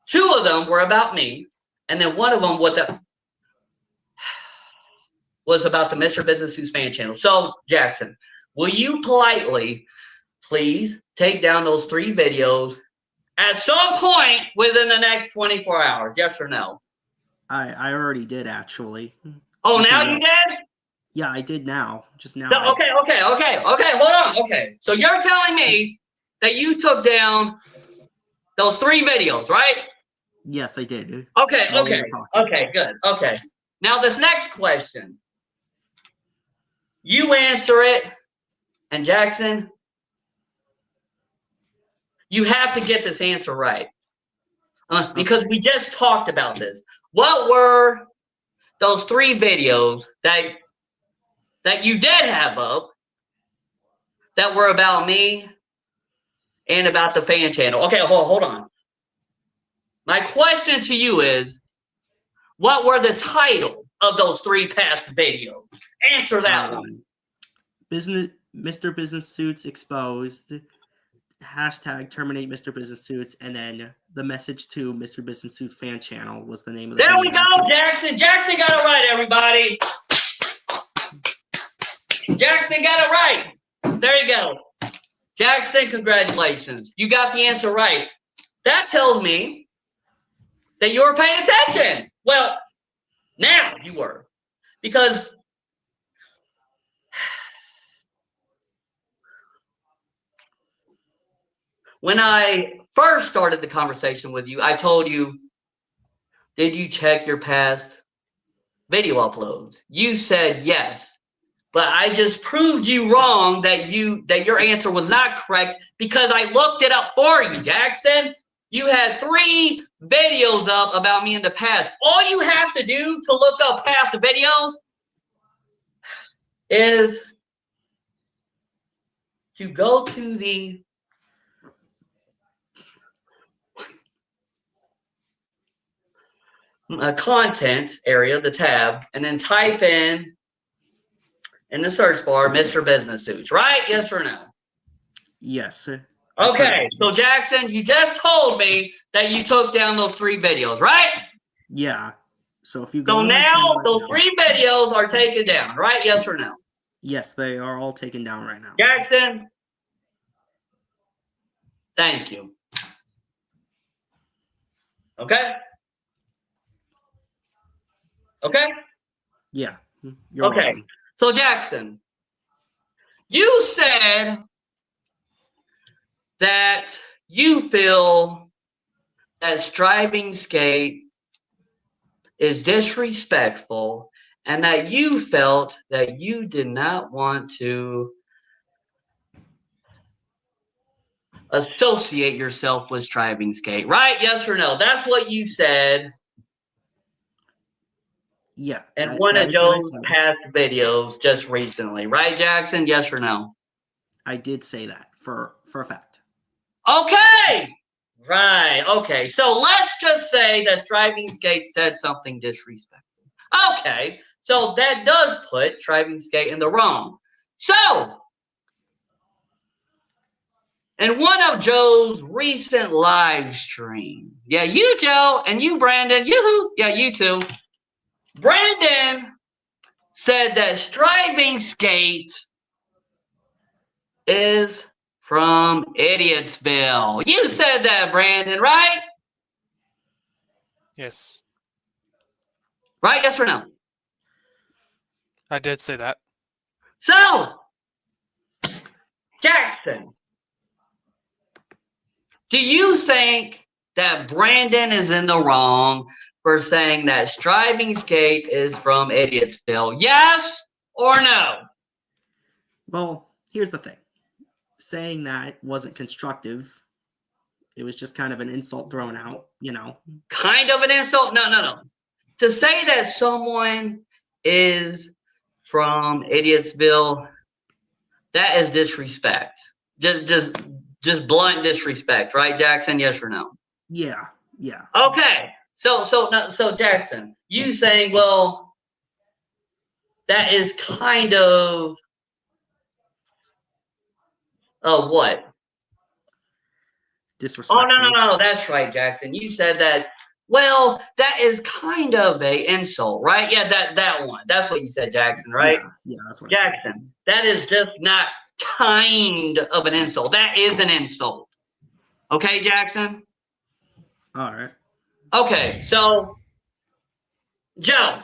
2 of them were about me, and then one of them was about the Mr. Business and Span channel. So, Jackson, will you politely please take down those 3 videos at some point within the next 24 hours? Yes or no? I already did, actually. Oh, now you did? Yeah, I did now. Just now. So, okay. Hold on. Okay. So you're telling me that you took down those 3 videos, right? Yes, I did. Okay. While we were talking. Okay, good. Okay. Now this next question. You answer it, and Jackson, you have to get this answer right. Because we just talked about this. What were those 3 videos that you did have up that were about me and about the fan channel? Okay, hold on. My question to you is, what were the title of those 3 past videos? Answer that one. Mr. Business Suits exposed. Hashtag terminate Mr. Business Suits, and then the message to Mr. Business Suits fan channel was the name of the There we video. go, Jackson. Jackson got it right, everybody. Jackson got it right. There you go. Jackson, congratulations. You got the answer right. That tells me that you were paying attention. Well, now you were. Because when I first started the conversation with you, I told you, did you check your past video uploads? You said yes. But I just proved you wrong that your answer was not correct because I looked it up for you, Jackson. You had 3 videos up about me in the past. All you have to do to look up past videos is to go to the contents area, the tab, and then type in the search bar, Mr. Business Suits, right? Yes or no? Yes. Okay, so Jackson, you just told me that you took down those 3 videos, right? Yeah. So if you go So to my now channel right those now- 3 videos are taken down, right? Yes or no? Yes, they are all taken down right now. Jackson, thank you. Okay? Okay? Yeah. You're Okay. welcome. So Jackson, you said that you feel that striving skate is disrespectful and that you felt that you did not want to associate yourself with striving skate, right? Yes or no? That's what you said Yeah. in one that of is what I Joe's said. past videos just recently, right, Jackson? Yes or no? I did say that for a fact. Okay. Right. Okay. So let's just say that Striving Skate said something disrespectful. Okay. So that does put Striving Skate in the wrong. So, in one of Joe's recent live stream, yeah, you, Joe, and you, Brandon, yoo-hoo, yeah, you too. Brandon said that Striving Skate is from Idiotsville. You said that, Brandon, right? Yes, Right? Yes or no? I did say that. So, Jackson, do you think that Brandon is in the wrong for saying that Striving Skate is from Idiotsville? Yes or no? Well, here's the thing. Saying that wasn't constructive. It was just kind of an insult thrown out, you know. Kind of an insult? No. To say that someone is from Idiotsville, that is disrespect. Just blunt disrespect, right, Jackson? Yes or no? Yeah. Okay. So Jackson, you saying, well, that is kind of what? Disrespectful. Oh no, that's right, Jackson. You said that. Well, that is kind of a insult, right? Yeah, that one. That's what you said, Jackson, right? Yeah, that's what I said. Jackson, that is just not kind of an insult. That is an insult. Okay, Jackson? All right. Okay, so Joe,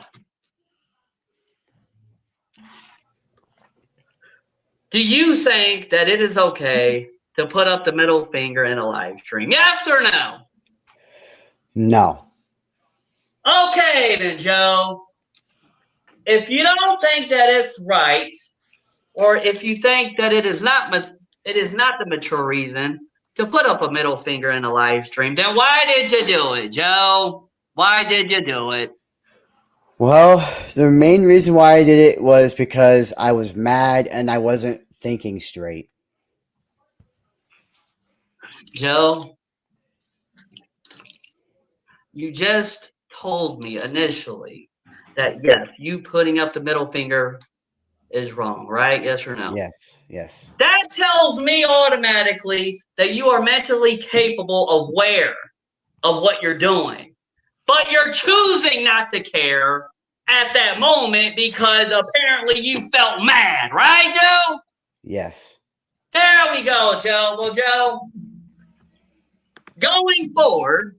do you think that it is okay to put up the middle finger in a live stream? Yes or no? No. Okay, then, Joe. If you don't think that it's right, or if you think that it is not the mature reason to put up a middle finger in a live stream, then why did you do it, Joe? Why did you do it? Well, the main reason why I did it was because I was mad and I wasn't thinking straight. Joe, you just told me initially that yes, you putting up the middle finger is wrong, right? Yes or no? Yes. Yes. That tells me automatically that you are mentally capable, aware of what you're doing. But you're choosing not to care at that moment because apparently you felt mad, right, Joe? Yes. There we go, Joe. Well, Joe, going forward,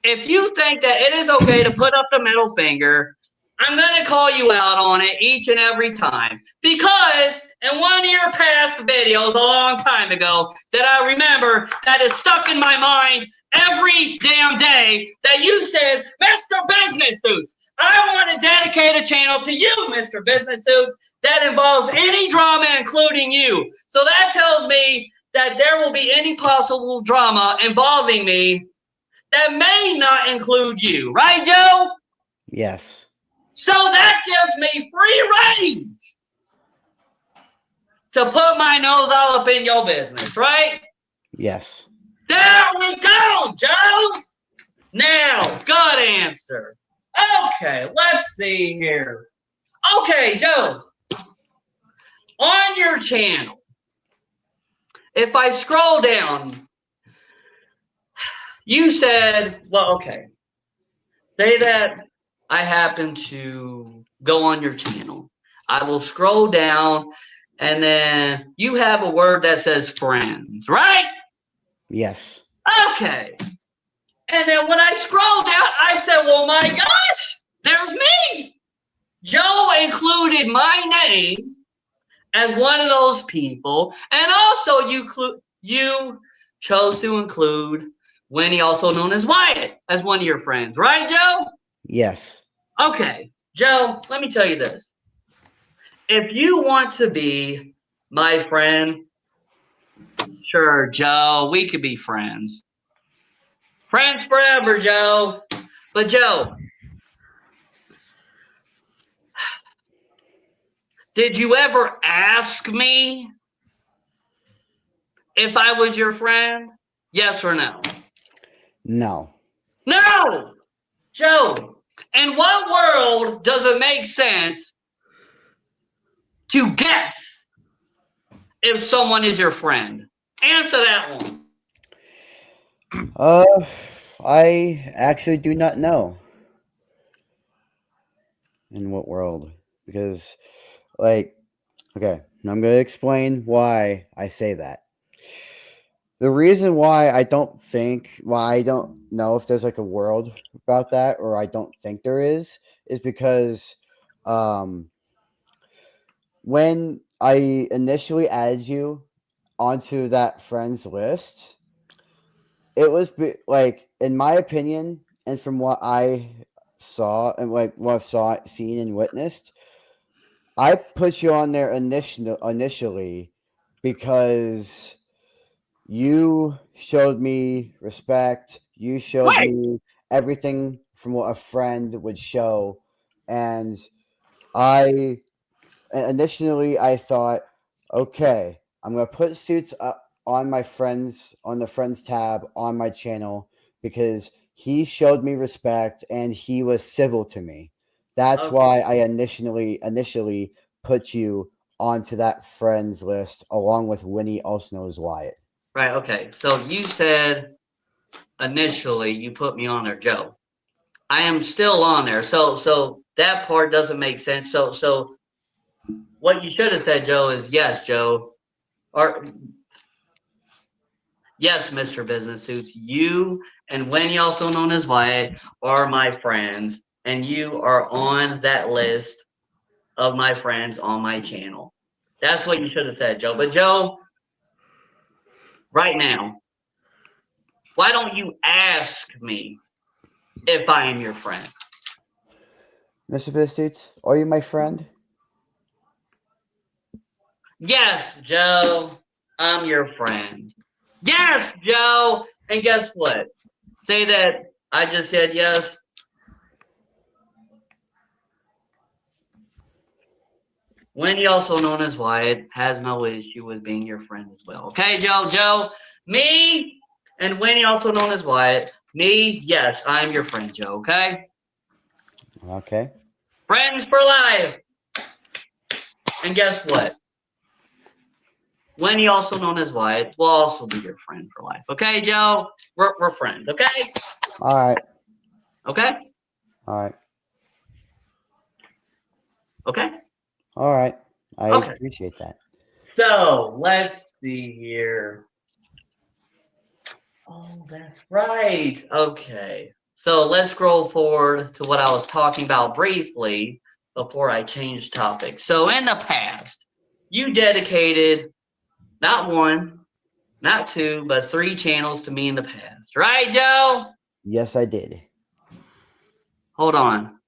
if you think that it is okay to put up the middle finger, I'm going to call you out on it each and every time. Because in one of your past videos a long time ago that I remember that is stuck in my mind every damn day that you said, Mr. Business Suits, I want to dedicate a channel to you, Mr. Business Suits, that involves any drama, including you. So that tells me that there will be any possible drama involving me that may not include you, right, Joe? Yes. So that gives me free reign to put my nose all up in your business, right? Yes. There we go, Joe. Now, good answer. Okay, let's see here. Okay, Joe, on your channel, if I scroll down, you said, well, okay, say that I happen to go on your channel. I will scroll down, and then you have a word that says friends, right? Yes. Okay. And then when I scrolled down, I said, well, my gosh, there's me. Joe included my name as one of those people. And also you chose to include Winnie, also known as Wyatt, as one of your friends, right, Joe? Yes. Okay, Joe, let me tell you this. If you want to be my friend, sure, Joe, we could be friends. Friends forever, Joe. But Joe, did you ever ask me if I was your friend? Yes or no? No. No! Joe, in what world does it make sense to guess if someone is your friend? Answer that one. I actually do not know. In what world? Because, like, okay, I'm going to explain why I say that. The reason why I don't know if there's like a world about that, or I don't think there is because um, when I initially added you onto that friends list, it was like, in my opinion, and from what I saw and like what I've seen and witnessed, I put you on there initially because you showed me respect. You showed Wait, me everything from what a friend would show, and I initially I thought, okay, I'm gonna put suits up on my friends on the friends tab on my channel because he showed me respect and he was civil to me. That's okay. why I initially put you onto that friends list along with Winnie, also known as Wyatt. Right, okay. So you said initially you put me on there, Joe. I am still on there. So that part doesn't make sense. So what you should have said, Joe, is yes, Joe. Or yes, Mr. Business Suits. You and Winnie, also known as Wyatt, are my friends, and you are on that list of my friends on my channel. That's what you should have said, Joe. But Joe, right now, why don't you ask me if I am your friend? Mr. Biscuits, are you my friend? Yes, Joe, I'm your friend. Yes, Joe. And guess what? Say that I just said yes. Wendy, also known as Wyatt, has no issue with being your friend as well. Okay, Joe? Joe, me and Winnie, also known as Wyatt. Me, yes, I'm your friend, Joe, okay? Okay. Friends for life. And guess what? Winnie, also known as Wyatt, will also be your friend for life. Okay, Joe? We're friends, okay? All right. Okay? All right. Okay? All right. I Okay. appreciate that. So, let's see here. Oh, that's right. Okay. So, let's scroll forward to what I was talking about briefly before I change topic. So, in the past, you dedicated not one, not two, but 3 channels to me in the past. Right, Joe? Yes, I did. Hold on.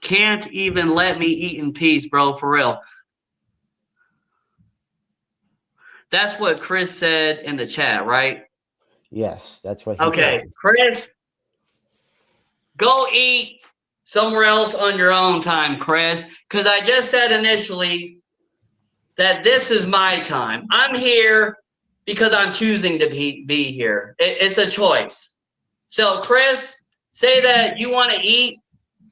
Can't even let me eat in peace, bro, for real. That's what Chris said in the chat, right? Yes, that's what he said. Okay, Chris, go eat somewhere else on your own time, Chris, because I just said initially that this is my time. I'm here because I'm choosing to be here. It's a choice. So, Chris, say that you want to eat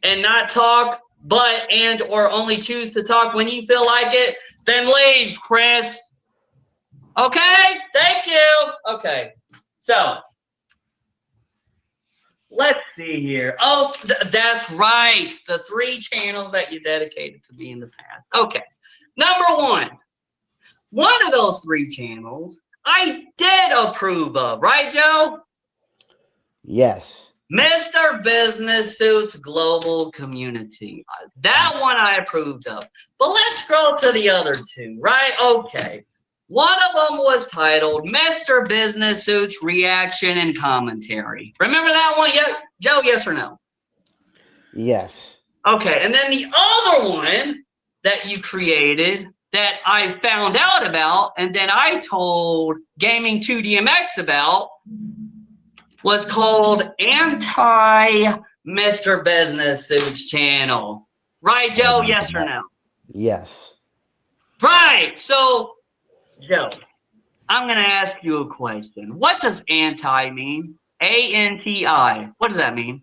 and not talk, but and or only choose to talk when you feel like it, then leave, Chris. Okay? Thank you. Okay. So, let's see here. Oh, that's right. The 3 channels that you dedicated to me in the past. Okay. Number 1. One of those 3 channels I did approve of, right, Joe? Yes. Mr. Business Suits Global Community. That one I approved of. But let's scroll to the other 2, right? Okay. One of them was titled Mr. Business Suits Reaction and Commentary. Remember that one, Joe? Yes or no? Yes. Okay. And then the other one that you created that I found out about and then I told Gaming 2DMX about was called Anti-Mr. Business Suits Channel. Right, Joe? Yes or no? Yes. Right. So, Joe, I'm going to ask you a question. What does anti mean? A-N-T-I. What does that mean?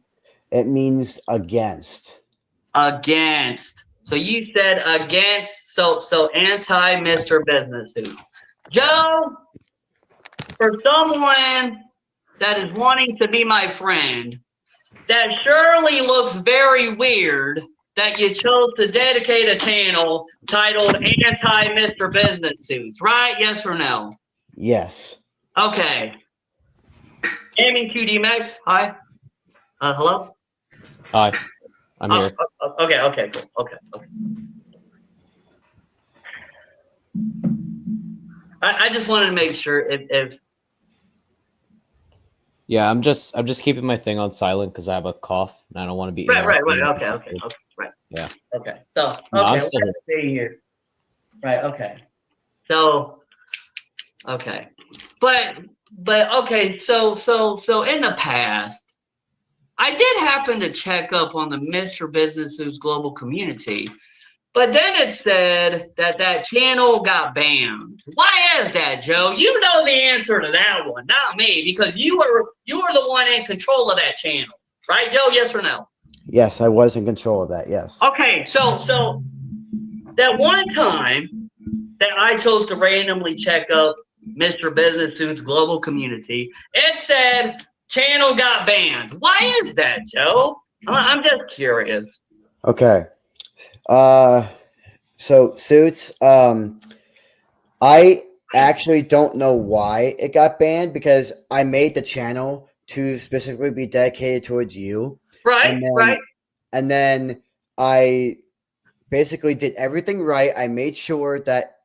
It means against. Against. So you said against. So anti-Mr. Business Suits. Joe, for someone that is wanting to be my friend, that surely looks very weird that you chose to dedicate a channel titled Anti-Mr. Business Suits, right? Yes or no? Yes. Okay. Gaming 2D Max, hi. Hello? Hi, I'm here. Okay, cool. Okay. I just wanted to make sure if Yeah, I'm just keeping my thing on silent because I have a cough and I don't want to be right. interrupted. Okay, right. Yeah. Okay. So No, I'm okay, still let's see here. Right, okay. So okay. But okay, so in the past, I did happen to check up on the Mr. Business's global community, but then it said that channel got banned. Why is that, Joe? You know the answer to that one, not me, because you were the one in control of that channel, right, Joe? Yes or no? Yes, I was in control of that. Yes. Okay, so that one time that I chose to randomly check up Mr. Business Dude's global community, it said channel got banned. Why is that, Joe? I'm just curious. Okay. So Suits, I actually don't know why it got banned because I made the channel to specifically be dedicated towards you. Right. And then I basically did everything right. I made sure that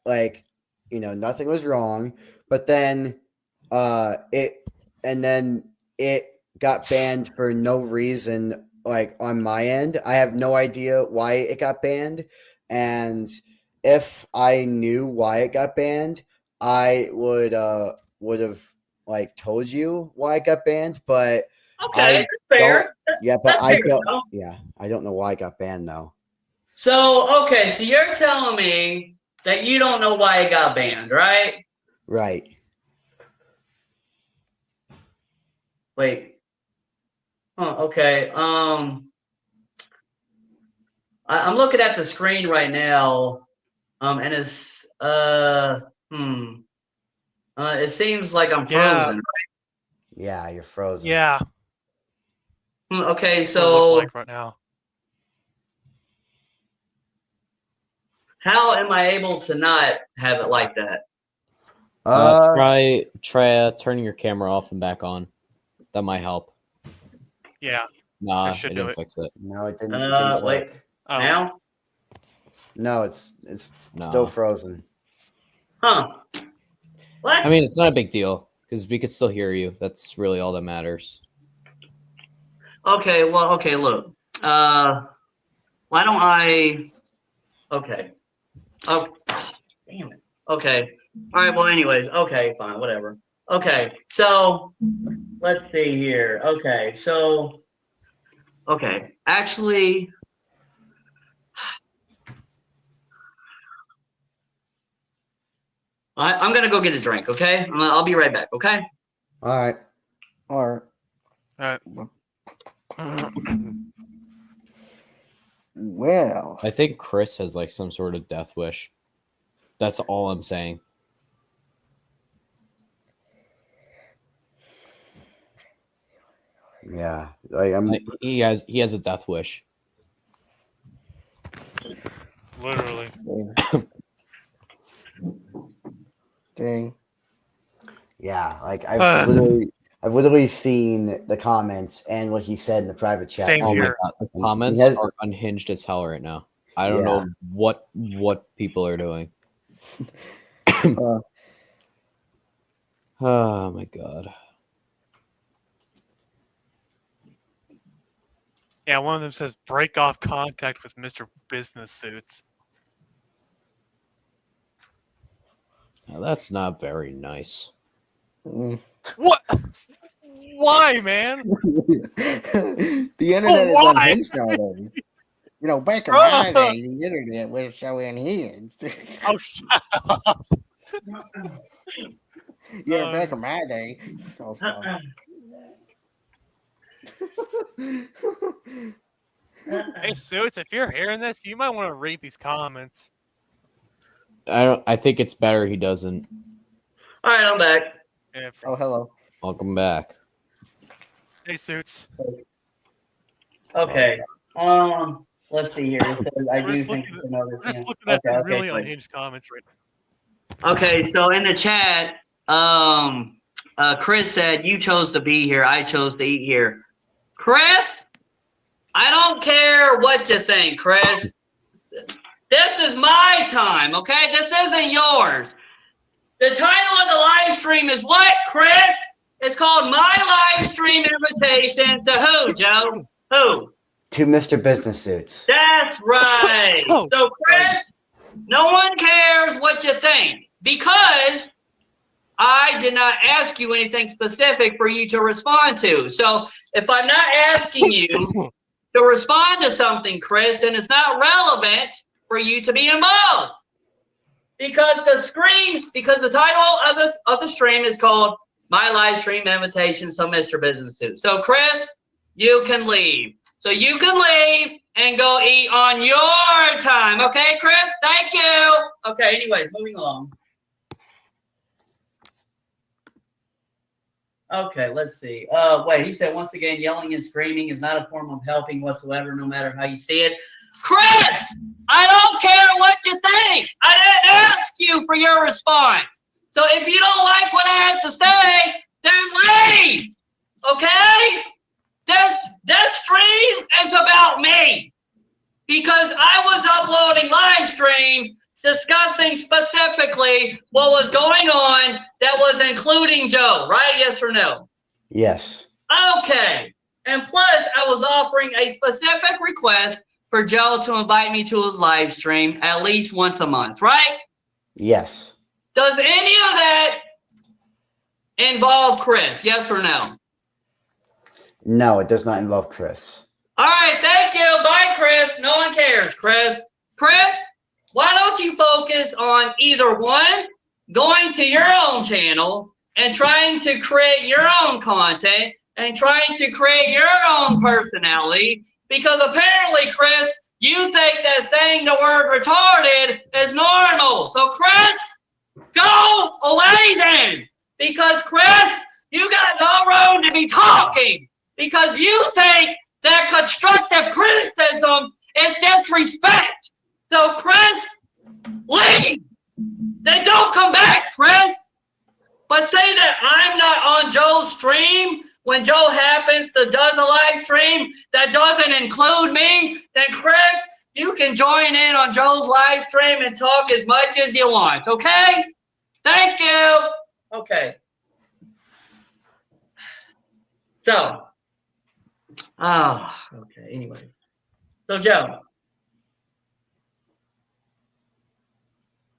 nothing was wrong, but then it got banned for no reason on my end. I have no idea why it got banned, and if I knew why it got banned, I would have told you why it got banned, but Okay, I that's fair. yeah, but That's I fair, don't. Joe. Yeah, I don't know why it got banned though. So you're telling me that you don't know why it got banned, right? Right. Wait. Oh, okay. I'm looking at the screen right now. And it's it seems like I'm Yeah. frozen. Yeah, you're frozen. Yeah. Okay, That's what it looks so like right now. how am I able to not have it like that? Try turning your camera off and back on. That might help. Yeah. Nah, That it should do didn't it. fix it. No, it didn't Wait. work. Oh. Now? No, it's No. still frozen. Huh. What? I mean, it's not a big deal because we could still hear you. That's really all that matters. Okay, well, okay, look. Why don't I... Okay. Oh, damn it. Okay. All right, well, anyways. Okay, fine, whatever. Okay, so let's see here. Okay, so... Okay, actually... I'm going to go get a drink, okay? I'll be right back, okay? All right. Well, I think Chris has like some sort of death wish. That's all I'm saying. Yeah, like He has a death wish. Literally. dang. Yeah, like I've literally seen the comments and what he said in the private chat. Same Oh my here. god, the He comments has- are unhinged as hell right now. I don't Yeah. know what people are doing. Oh my god. Yeah, one of them says break off contact with Mr. Business Suits. Now, that's not very nice. What? Why, man? The internet is why? unhinged nowadays. You know, back in my day, the internet was so unhinged. Oh, shut up. Yeah, back in my day. Oh, stop. Hey, Suits, if you're hearing this, you might want to read these comments. I think it's better he doesn't. All right, I'm back. Yeah, Oh, hello. Welcome back. hey, Suits. Okay. Let's see here. It says, I We're do just think looking it's another We're just chance. looking at Okay, the really good. unhinged comments right now. Okay, so in the chat, Chris said you chose to be here. I chose to eat here. Chris, I don't care what you think, Chris. This is my time, okay? This isn't yours. The title of the live stream is what, Chris? It's called My Live Stream Invitation to who, Joe? Who? To Mr. Business Suits. That's right. So, Chris, no one cares what you think because I did not ask you anything specific for you to respond to. So, if I'm not asking you to respond to something, Chris, then it's not relevant for you to be involved. Because the title of the stream is called My Live Stream Invitation to Mr. Business Suit. So, Chris, you can leave. So you can leave and go eat on your time. Okay, Chris? Thank you. Okay, anyways, moving along. Okay, let's see. Wait, he said, once again, yelling and screaming is not a form of helping whatsoever, no matter how you see it. Chris, I don't care what you think. I didn't ask you for your response. So if you don't like what I have to say, then leave. Okay? This stream is about me because I was uploading live streams discussing specifically what was going on that was including Joe, right? Yes or no? Yes. Okay. And plus, I was offering a specific request for Joe to invite me to his live stream at least once a month, right? Yes. Does any of that involve Chris? Yes or no? No, it does not involve Chris. All right, thank you. Bye, Chris. No one cares, Chris. Chris, why don't you focus on either one, going to your own channel and trying to create your own content, and trying to create your own personality because apparently, Chris, you think that saying the word retarded is normal. So, Chris, go away then. Because, Chris, you got no room to be talking. Because you think that constructive criticism is disrespect. So, Chris, leave. Then don't come back, Chris. But say that I'm not on Joe's stream when Joe happens to does a live stream that doesn't include me, then Chris, you can join in on Joe's live stream and talk as much as you want, okay? Thank you. Okay. So, okay, anyway. So, Joe.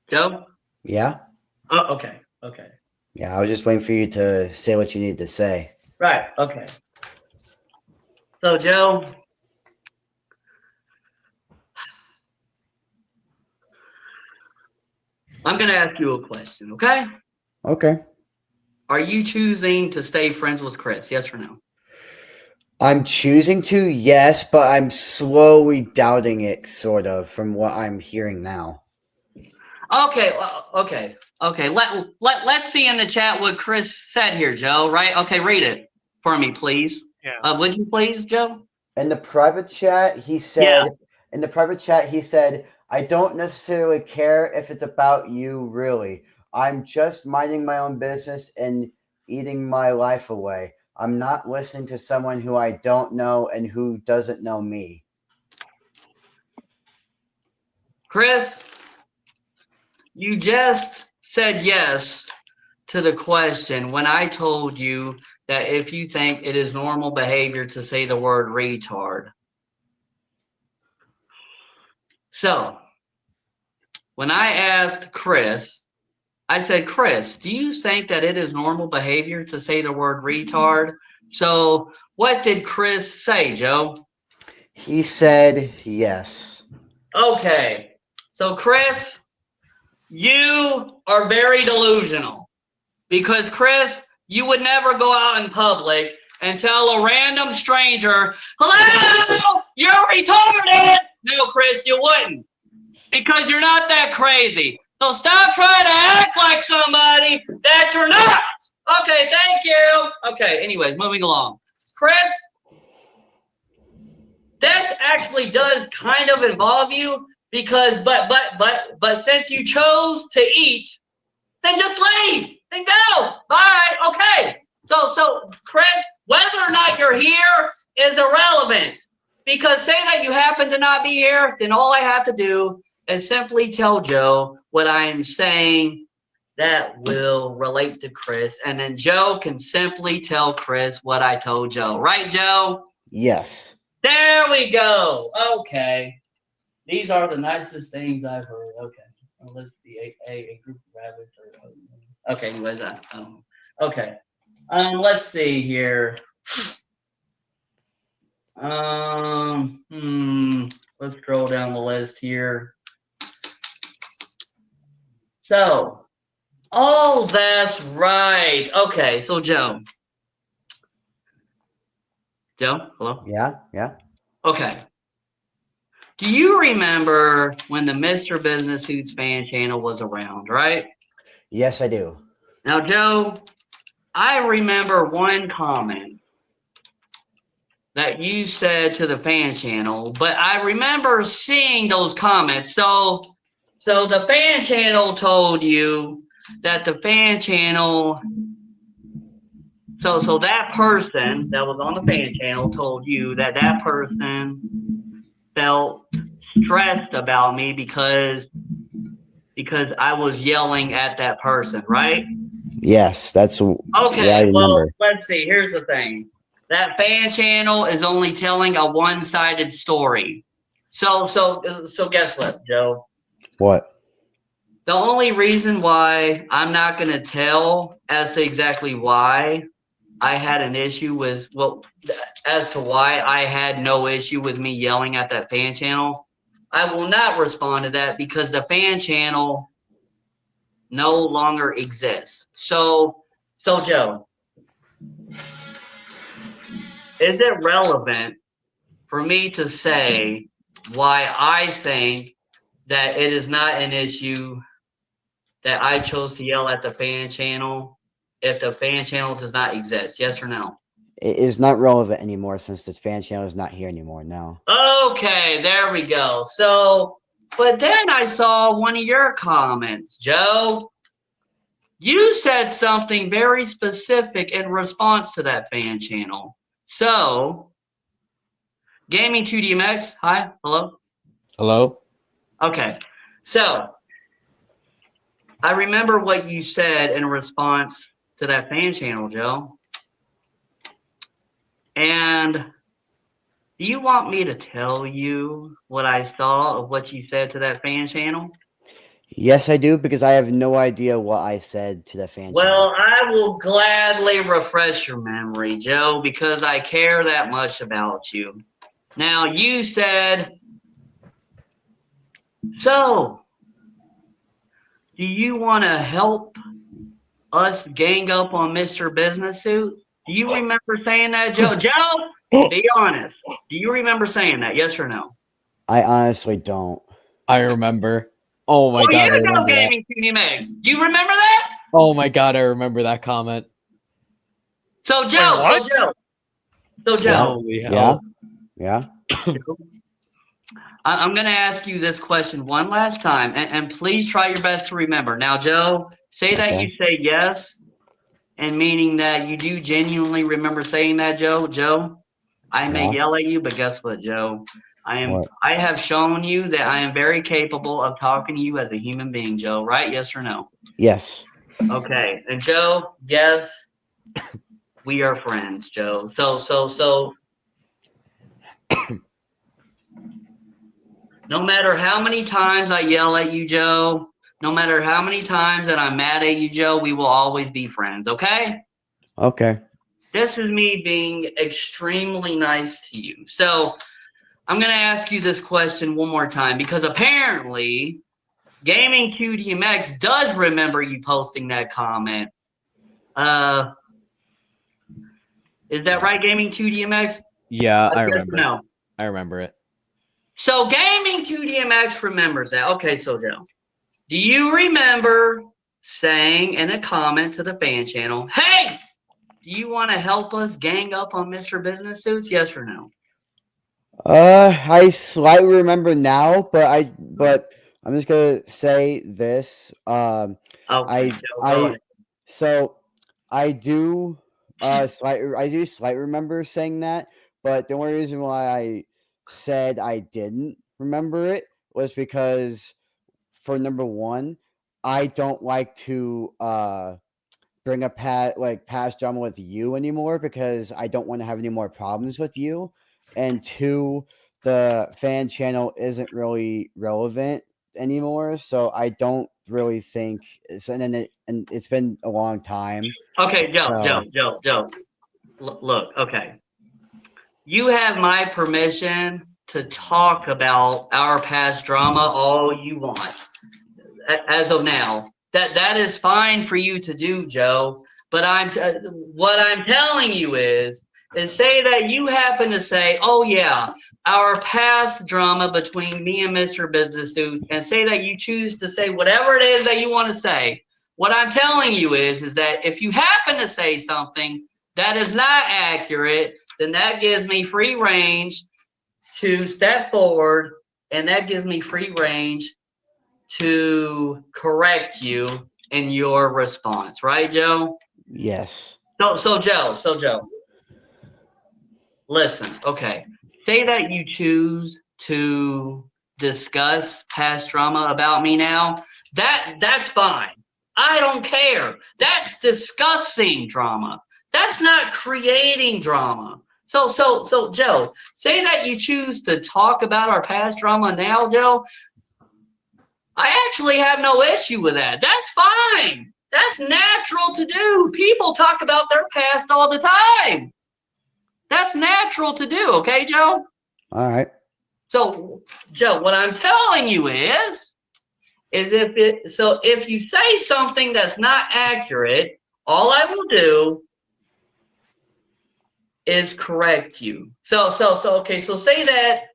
Joe? Yeah? Oh, okay, okay. Yeah, I was just waiting for you to say what you needed to say. Right, okay. So, Joe, I'm going to ask you a question, okay? Okay. Are you choosing to stay friends with Chris, yes or no? I'm choosing to, yes, but I'm slowly doubting it, sort of, from what I'm hearing now. Okay, okay. Let's see in the chat what Chris said here, Joe, right? Okay, read it for me, please. Yeah. Would you please, Joe? In the private chat, he said, I don't necessarily care if it's about you, really. I'm just minding my own business and eating my life away. I'm not listening to someone who I don't know and who doesn't know me. Chris, you just said yes to the question when I told you that if you think it is normal behavior to say the word retard. So, when I asked Chris, I said, Chris, do you think that it is normal behavior to say the word retard? So, what did Chris say, Joe? He said yes. Okay. So, Chris, you are very delusional because, Chris, you would never go out in public and tell a random stranger, hello, you're retarded. No, Chris, you wouldn't because you're not that crazy. So stop trying to act like somebody that you're not. Okay, thank you. Okay, anyways, moving along. Chris, this actually does kind of involve you because, but since you chose to eat, then just leave. Then go. Bye. Okay. So, Chris, whether or not you're here is irrelevant because say that you happen to not be here, then all I have to do is simply tell Joe what I am saying that will relate to Chris, and then Joe can simply tell Chris what I told Joe. Right, Joe? Yes. There we go. Okay. These are the nicest things I've heard. Okay. Let's see. A group of rabbits. Okay. Anyways, okay. Let's see here. Let's scroll down the list here. So, oh, that's right. Okay. So, Joe. Joe, hello? Yeah. Okay. Do you remember when the Mr. Business Suits fan channel was around, right? Yes, I do. Now, Joe, I remember one comment that you said to the fan channel, but I remember seeing those comments. So the fan channel told you that the fan channel, so that person that was on the fan channel told you that that person felt stressed about me because I was yelling at that person, right? Yes, that's what I Okay, well, remember. let's see. Here's the thing. That fan channel is only telling a one-sided story. So guess what, Joe? What? The only reason why I'm not going to tell as to exactly why I had an issue with, well, as to why I had no issue with me yelling at that fan channel, I will not respond to that because the fan channel no longer exists. So Joe, is it relevant for me to say why I think that it is not an issue that I chose to yell at the fan channel if the fan channel does not exist? Yes or no? It is not relevant anymore since this fan channel is not here anymore. No. Okay, there we go. So, but then I saw one of your comments, Joe. You said something very specific in response to that fan channel. So, Gaming 2DMX, hi, hello. Hello? Okay, so I remember what you said in response to that fan channel, Joe. And do you want me to tell you what I saw of what you said to that fan channel? Yes, I do, because I have no idea what I said to the fan channel. Well, I will gladly refresh your memory, Joe, because I care that much about you. Now, you said, so, do you want to help us gang up on Mr. Business Suit? Do you remember saying that, Joe? Joe, be honest. Do you remember saying that? Yes or no? I honestly don't. I remember. Oh my god, I You know remember that. Gaming 2DMX. You remember that? Oh my god, I remember that comment. So, Joe, what? So, Joe. Holy Yeah. hell. Yeah. I'm going to ask you this question one last time, and please try your best to remember. Now, Joe, say that Okay. you say yes, and meaning that you do genuinely remember saying that, Joe. Joe, I may Yeah. yell at you, but guess what, Joe? What? I have shown you that I am very capable of talking to you as a human being, Joe, right? Yes or no? Yes. Okay. And Joe, yes, we are friends, Joe. So no matter how many times I yell at you, Joe, no matter how many times that I'm mad at you, Joe, we will always be friends, okay? Okay. This is me being extremely nice to you. So I'm going to ask you this question one more time because apparently Gaming 2DMX does remember you posting that comment. Is that right, Gaming 2DMX? Yeah, I Yes or remember. no? I remember it. So Gaming 2DMX remembers that. Okay, so Joe, do you remember saying in a comment to the fan channel, hey, do you want to help us gang up on Mr. Business Suits? Yes or no? I slightly remember now, but I'm just gonna say this. Okay, Joe, go ahead. So I do slightly remember saying that, but the only reason why I said I didn't remember it was because, for number one, I don't like to bring up past drama with you anymore because I don't want to have any more problems with you. And two, the fan channel isn't really relevant anymore, so I don't really think it's, and it's been a long time. Okay, Joe, So look, okay. You have my permission to talk about our past drama all you want. As of now, that is fine for you to do, Joe. But what I'm telling you is say that you happen to say, oh yeah, our past drama between me and Mr. Business Suits, and say that you choose to say whatever it is that you want to say. What I'm telling you is that if you happen to say something that is not accurate, then that gives me free range to step forward, and that gives me free range to correct you in your response, right, Joe? yes. So Joe, listen, okay. Say that you choose to discuss past drama about me now. That's fine. I don't care. That's discussing drama. That's not creating drama. So Joe, say that you choose to talk about our past drama now, Joe. I actually have no issue with that. That's fine. That's natural to do. People talk about their past all the time. That's natural to do, okay, Joe? All right. So, Joe, what I'm telling you is if you say something that's not accurate, all I will do is correct you. So okay, so say that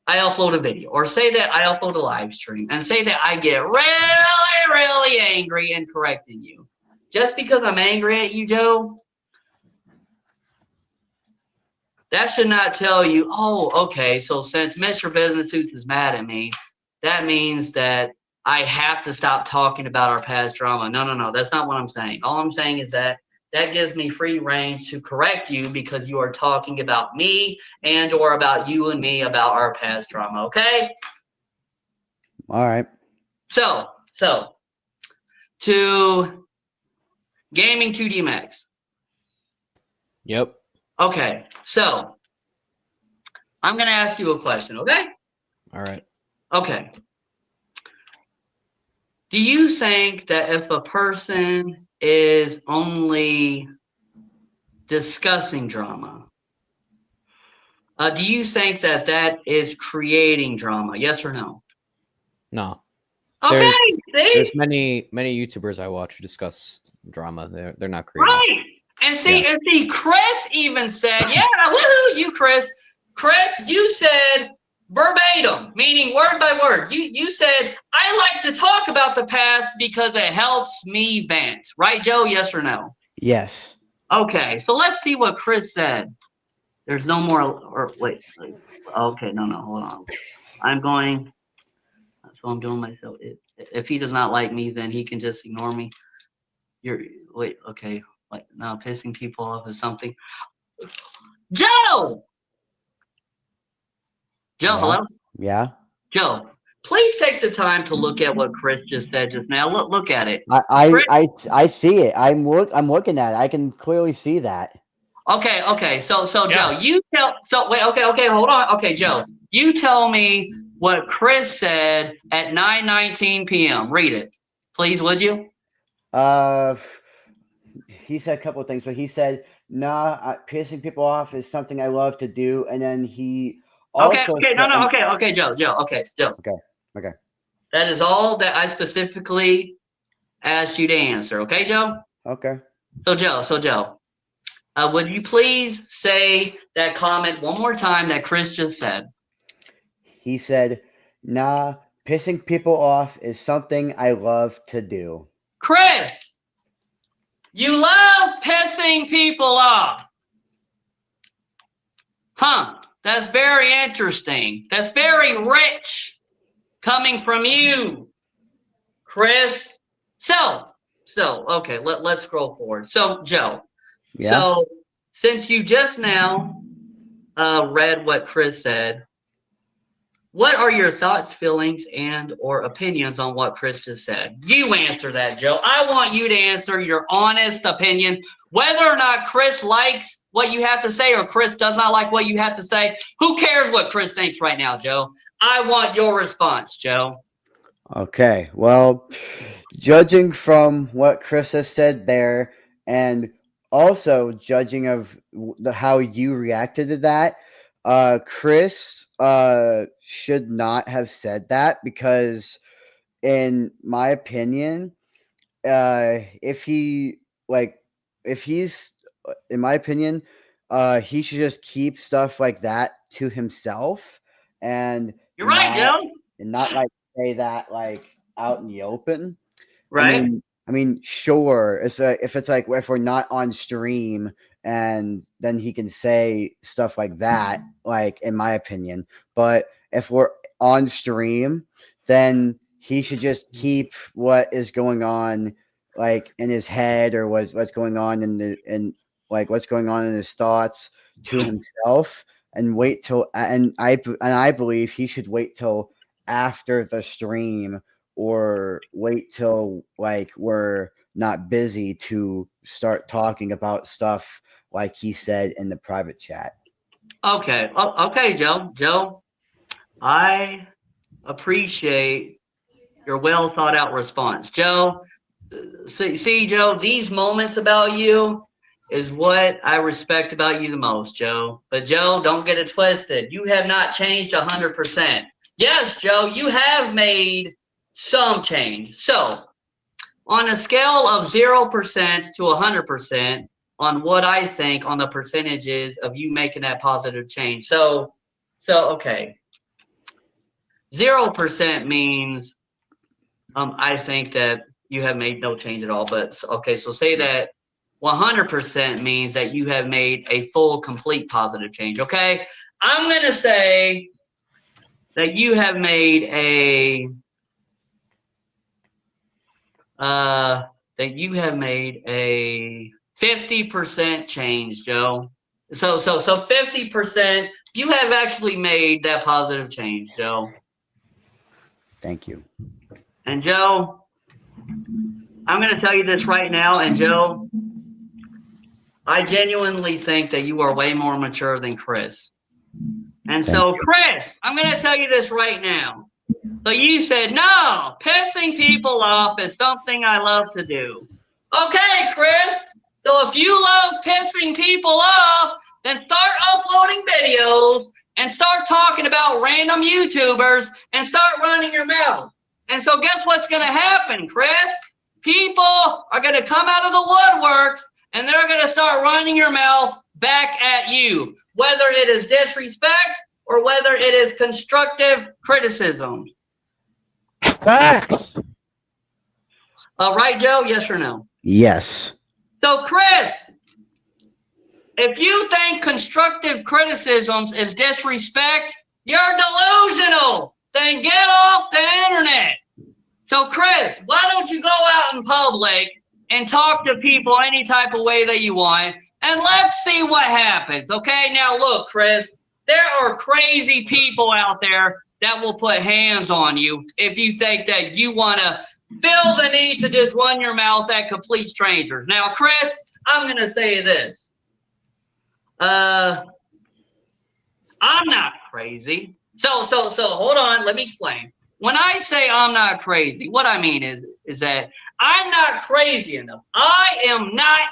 I upload a video, or say that I upload a live stream, and say that I get really, really angry and correcting you. Just because I'm angry at you, Joe, that should not tell you, oh, okay, so since Mr. Business Suits is mad at me, that means that I have to stop talking about our past drama. No, that's not what I'm saying. All I'm saying is that gives me free range to correct you because you are talking about me and or about you and me about our past drama, okay? All right. So to Gaming 2D Max. Yep. Okay, so I'm going to ask you a question, okay? All right. Okay. Do you think that if a person is only discussing drama, do you think that that is creating drama? Yes or no? No. Okay, There's see? many YouTubers I watch who discuss drama. They're not creating. Right. And see, Chris even said, yeah, woohoo, you, Chris. Chris, you said verbatim, meaning word by word. You said, I like to talk about the past because it helps me vent. Right, Joe? Yes or no? Yes. Okay, so let's see what Chris said. There's no more, or wait. Okay, no, hold on. I'm going, so I'm doing myself. If he does not like me, then he can just ignore me. Wait, okay. Like, now pissing people off is something. Joe! Joe, Yeah. hello? Yeah. Joe, please take the time to look at what Chris just said just now. Look at it. I see it. I'm looking at it. I can clearly see that. Okay. So Yeah. Joe, you tell. So wait. Okay. Hold on. Okay, Joe, you tell me what Chris said at 9:19 p.m. Read it, please, would you? He said a couple of things, but he said, "Nah, pissing people off is something I love to do." And then he also Okay. No. Okay, Joe. Okay, Joe. Okay. That is all that I specifically asked you to answer. Okay, Joe. Okay. So Joe, would you please say that comment one more time that Chris just said? He said, "Nah, pissing people off is something I love to do." Chris, you love pissing people off. Huh, that's very interesting. That's very rich coming from you, Chris. So okay, let's scroll forward. So, Joe, Yeah. so since you just now read what Chris said, what are your thoughts, feelings, and or opinions on what Chris just said? You answer that, Joe. I want you to answer your honest opinion, whether or not Chris likes what you have to say or Chris does not like what you have to say. Who cares what Chris thinks right now, Joe? I want your response, Joe. Okay. Well, judging from what Chris has said there, and also judging of how you reacted to that, Chris should not have said that because, in my opinion, if he like if he's in my opinion, he should just keep stuff like that to himself and You're right, Joe. not like say that like out in the open. Right? I mean, sure. If it's like if we're not on stream, and then he can say stuff like that, like in my opinion. But if we're on stream, then he should just keep what is going on, like in his head or what's going on what's going on in his thoughts to himself, and wait till and I believe he should wait till after the stream, or wait till like we're not busy to start talking about stuff like he said in the private chat. Okay. Okay, Joe. Joe, I appreciate your well thought out response. Joe, see, Joe, these moments about you is what I respect about you the most, Joe. But Joe, don't get it twisted. You have not changed 100%. Yes, Joe, you have made some change. So, on a scale of 0% to 100%, on what I think on the percentages of you making that positive change. So okay. 0% means I think that you have made no change at all. But okay, so say that 100% means that you have made a full, complete positive change. Okay, I'm gonna say that you have made a 50% change, Joe. So 50%, you have actually made that positive change, Joe. Thank you. And Joe, I'm going to tell you this right now, and Joe, I genuinely think that you are way more mature than Chris. And so, Chris, I'm going to tell you this right now. So you said, no, pissing people off is something I love to do. Okay, Chris. So if you love pissing people off, then start uploading videos and start talking about random YouTubers and start running your mouth. And so guess what's going to happen, Chris? People are going to come out of the woodworks and they're going to start running your mouth back at you, whether it is disrespect or whether it is constructive criticism. Facts. Right, Joe? Yes or no? Yes. So, Chris, if you think constructive criticisms is disrespect, you're delusional. Then get off the internet. So, Chris, why don't you go out in public and talk to people any type of way that you want, and let's see what happens, okay? Now, look, Chris, there are crazy people out there that will put hands on you if you think that you want to feel the need to just run your mouth at complete strangers. Now, Chris, I'm going to say this. I'm not crazy. So hold on. Let me explain. When I say I'm not crazy, what I mean is that I'm not crazy enough. I am not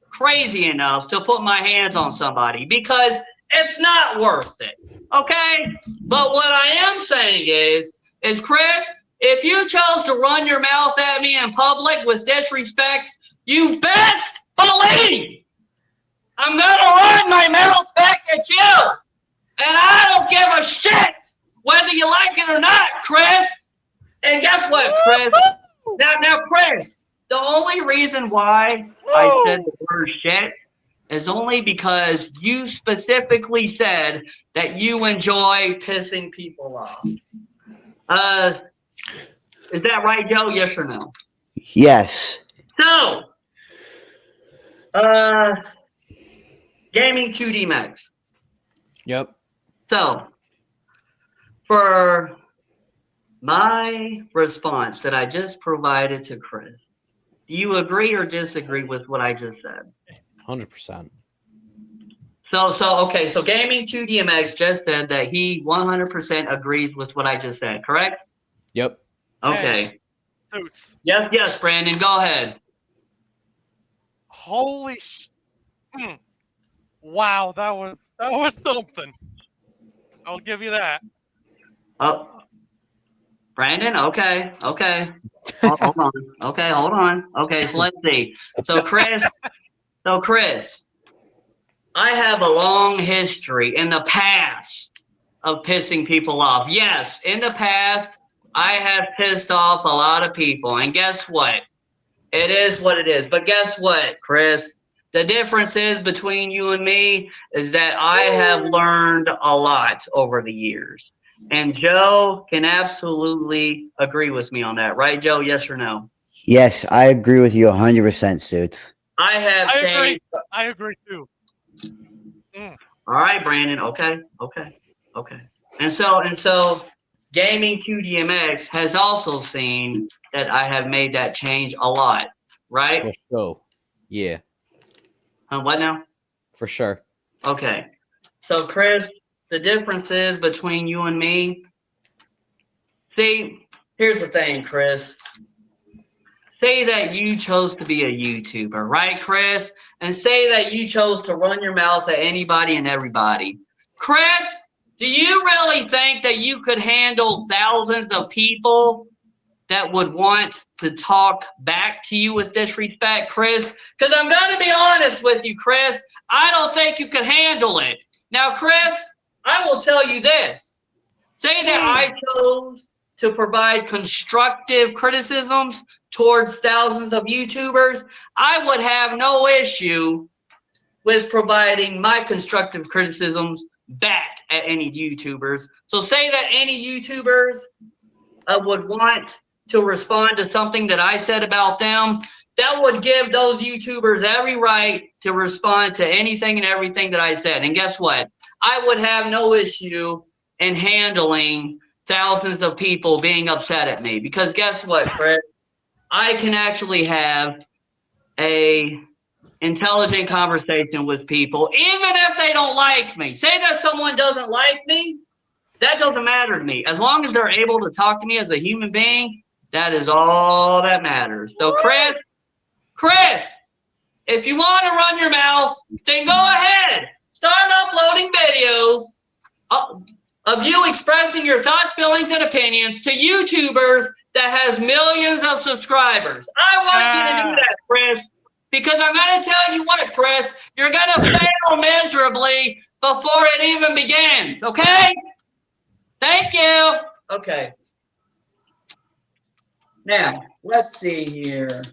crazy enough to put my hands on somebody because it's not worth it. Okay? But what I am saying is Chris, if you chose to run your mouth at me in public with disrespect, you best believe I'm going to run my mouth back at you. And I don't give a shit whether you like it or not, Chris. And guess what, Chris? Now, Chris, the only reason why I said the word shit is only because you specifically said that you enjoy pissing people off. Is that right, Joe? Yes or no? Yes. So, Gaming 2D Max. Yep. So, for my response that I just provided to Chris, do you agree or disagree with what I just said? 100%. Okay, so Gaming 2DMX just said that he 100% agrees with what I just said, correct? Yep. Okay. Hey, Yes, Brandon, go ahead. Holy wow, that was something. I'll give you that. Oh, Brandon, okay. Hold on. Okay, hold on. Okay, so let's see. So Chris, I have a long history in the past of pissing people off. Yes, in the past, I have pissed off a lot of people. And guess what? It is what it is. But guess what, Chris? The difference is between you and me is that I have learned a lot over the years. And Joe can absolutely agree with me on that. Right, Joe? Yes or no? Yes, I agree with you 100%, Suits. I have changed. I agree too. All right, Brandon. Okay. And so Gaming QDMX has also seen that I have made that change a lot, right? For sure. Yeah. What now? For sure. Okay. So, Chris, the difference is between you and me. See, here's the thing, Chris. Say that you chose to be a YouTuber, right, Chris? And say that you chose to run your mouth at anybody and everybody. Chris, do you really think that you could handle thousands of people that would want to talk back to you with disrespect, Chris? Because I'm going to be honest with you, Chris. I don't think you can handle it. Now, Chris, I will tell you this. Say that I chose to provide constructive criticisms towards thousands of YouTubers. I would have no issue with providing my constructive criticisms back at any YouTubers. So say that any YouTubers would want to respond to something that I said about them, that would give those YouTubers every right to respond to anything and everything that I said. And guess what? I would have no issue in handling thousands of people being upset at me. Because guess what, Chris? I can actually have a intelligent conversation with people, even if they don't like me. Say that someone doesn't like me, that doesn't matter to me. As long as they're able to talk to me as a human being, that is all that matters. So, Chris, if you want to run your mouth, then go ahead. Start uploading videos of you expressing your thoughts, feelings, and opinions to YouTubers that has millions of subscribers. I want you to do that, Chris, because I'm going to tell you what, Chris, you're going to fail miserably before it even begins, okay? Thank you. Okay. Now, let's see here.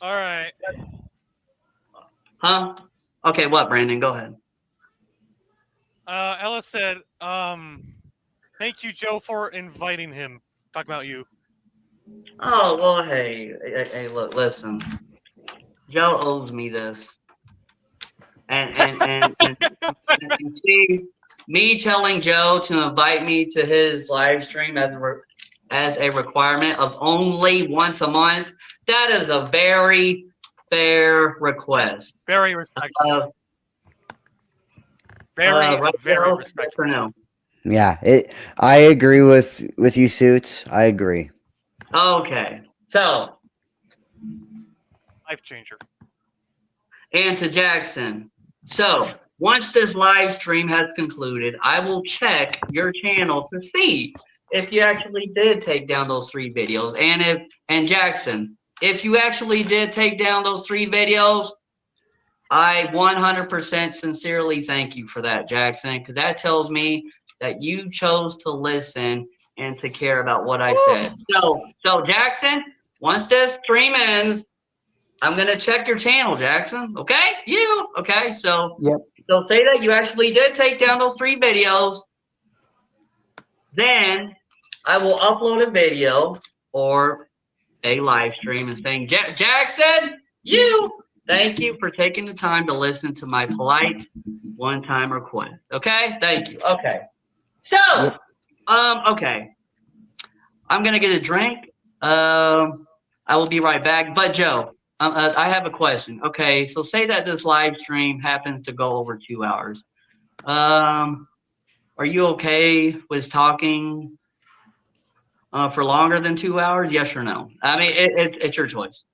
All right. Huh? Okay, what, Brandon? Go ahead. Ella said, thank you, Joe, for inviting him. Talk about you. Oh, well, hey, look, listen. Joe owes me this. And see, me telling Joe to invite me to his live stream as a requirement of only once a month, that is a very fair request. Very respectful. Very respectful. No. Yeah, I agree with you, Suits. I agree. Okay, so Life changer. and to Jackson. So once this live stream has concluded, I will check your channel to see if you actually did take down those 3 videos. And Jackson, if you actually did take down those 3 videos, I 100% sincerely thank you for that, Jackson, because that tells me that you chose to listen and to care about what I said. So Jackson, once this stream ends, I'm gonna check your channel, Jackson. Okay, okay? So yep. So say that you actually did take down those 3 videos. Then I will upload a video or a live stream and saying, Jackson, thank you for taking the time to listen to my polite one-time request. Okay, thank you. Okay, so okay, I'm gonna get a drink. I will be right back. But Joe, I have a question. Okay, so say that this live stream happens to go over 2 hours. Are you okay with talking for longer than 2 hours? Yes or no? I mean, it's your choice.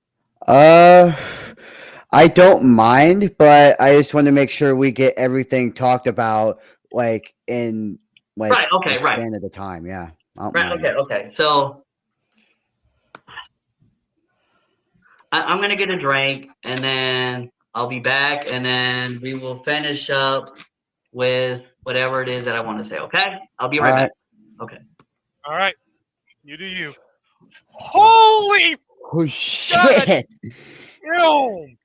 I don't mind, but I just want to make sure we get everything talked about, like in like right. Okay. the span of the time. Yeah. Right. Okay. Okay. So I'm gonna get a drink, and then I'll be back, and then we will finish up with whatever it is that I want to say. Okay. I'll be right back. Okay. All right. You do you. Holy shit! Ew.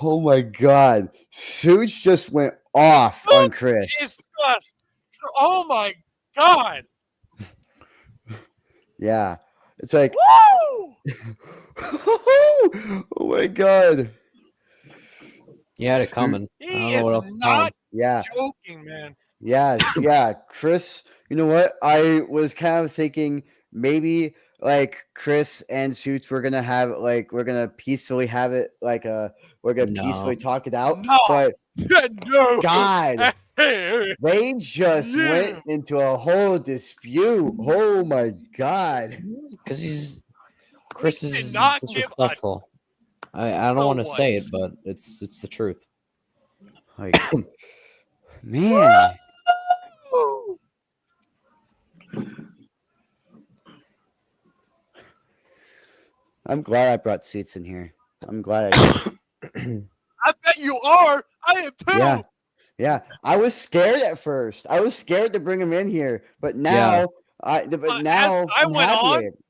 Oh my god, Suits just went off on Chris. Disgust. Oh my god. Yeah, it's like, woo! Oh my god. He had it coming. I don't know what else to tell him. Yeah. Joking, man. Yeah, Chris. You know what? I was kind of thinking maybe like Chris and Suits we're gonna peacefully have it we're gonna peacefully talk it out. No. But no. God, they just went into a whole dispute. Oh my god. Because Chris is not disrespectful. I don't want to say it, but it's the truth. Like, man. I'm glad I brought Suits in here. I'm glad I did. I bet you are. I am too. Yeah. Yeah. I was scared at first. I was scared to bring him in here, but now But now as I I'm went happy on, with it.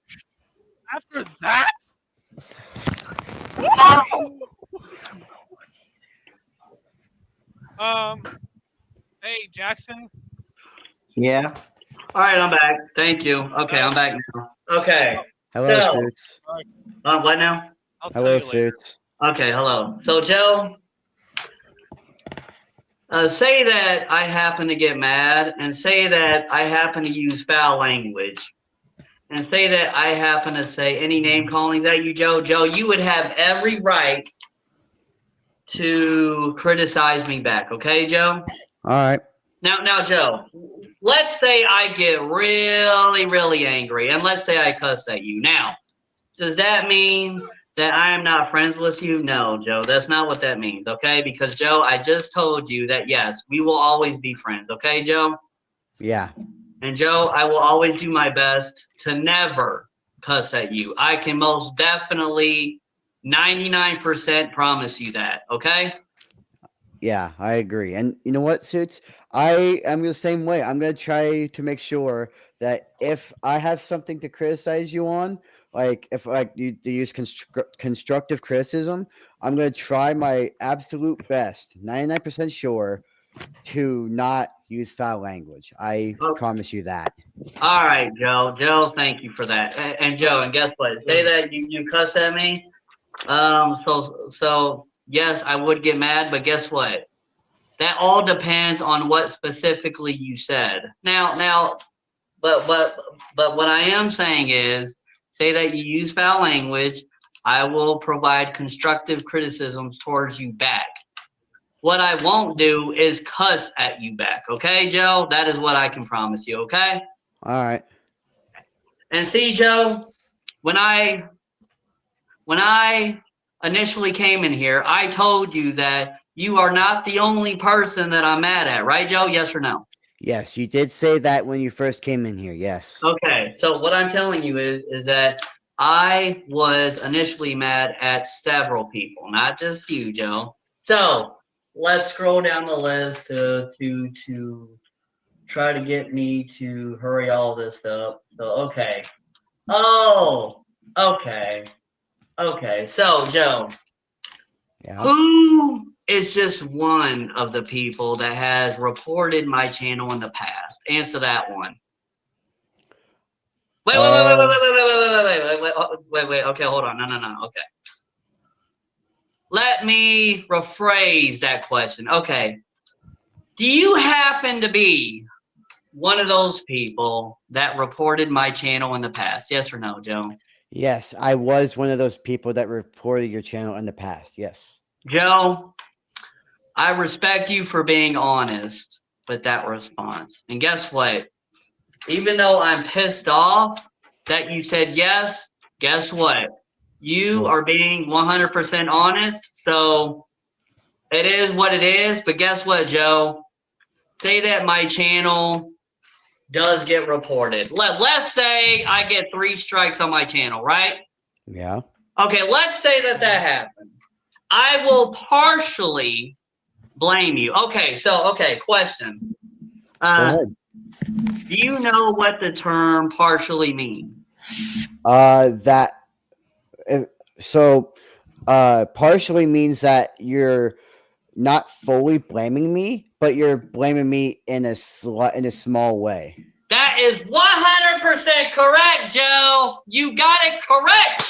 after that, wow! Hey Jackson. Yeah. All right, I'm back. Thank you. Okay, I'm back now. Okay. Hello, So, Suits. what now? I'll tell Hello, you later. Suits. Okay, hello. So, Joe, say that I happen to get mad, and say that I happen to use foul language, and say that I happen to say any name calling that you, Joe. Joe, you would have every right to criticize me back. Okay, Joe? All right. Now, Joe, let's say I get really, really angry, and let's say I cuss at you. Now, does that mean that I am not friends with you? No, Joe, that's not what that means, okay? Because, Joe, I just told you that, yes, we will always be friends, okay, Joe? Yeah. And, Joe, I will always do my best to never cuss at you. I can most definitely 99% promise you that, okay? Yeah, I agree. And you know what, Suits? I am the same way. I'm going to try to make sure that if I have something to criticize you on, like if you to use constructive criticism, I'm going to try my absolute best, 99% sure, to not use foul language. I promise you that. All right, Joe. Joe, thank you for that. And Joe, and guess what? Say that you cuss at me. So yes, I would get mad, but guess what? That all depends on what specifically you said. But what I am saying is, say that you use foul language, I will provide constructive criticisms towards you back. What I won't do is cuss at you back. Okay, Joe? That is what I can promise you. Okay. All right. And see, Joe, when I initially came in here, I told you that you are not the only person that I'm mad at, right, Joe? Yes or no? Yes, you did say that when you first came in here. Yes. Okay, so what I'm telling you is that I was initially mad at several people, not just you, Joe. So let's scroll down the list to try to get me to hurry all this up. So okay. Oh, okay. Okay. So Joe, Yeah. who is just one of the people that has reported my channel in the past? Answer that one. Wait. Okay, hold on. No. Okay. Let me rephrase that question. Okay. Do you happen to be one of those people that reported my channel in the past? Yes or no, Joe? Yes, I was one of those people that reported your channel in the past. Yes. Joe, I respect you for being honest with that response. And guess what? Even though I'm pissed off that you said yes, guess what? You are being 100% honest. So it is what it is. But guess what, Joe? Say that my channel does get reported. Let's say I get 3 strikes on my channel, right? Yeah. Okay, let's say that happened. I will partially blame you. Okay, question. Go ahead. Do you know what the term partially means? That so partially means that you're not fully blaming me, but you're blaming me in a small way. That is 100% correct, Joe. You got it correct.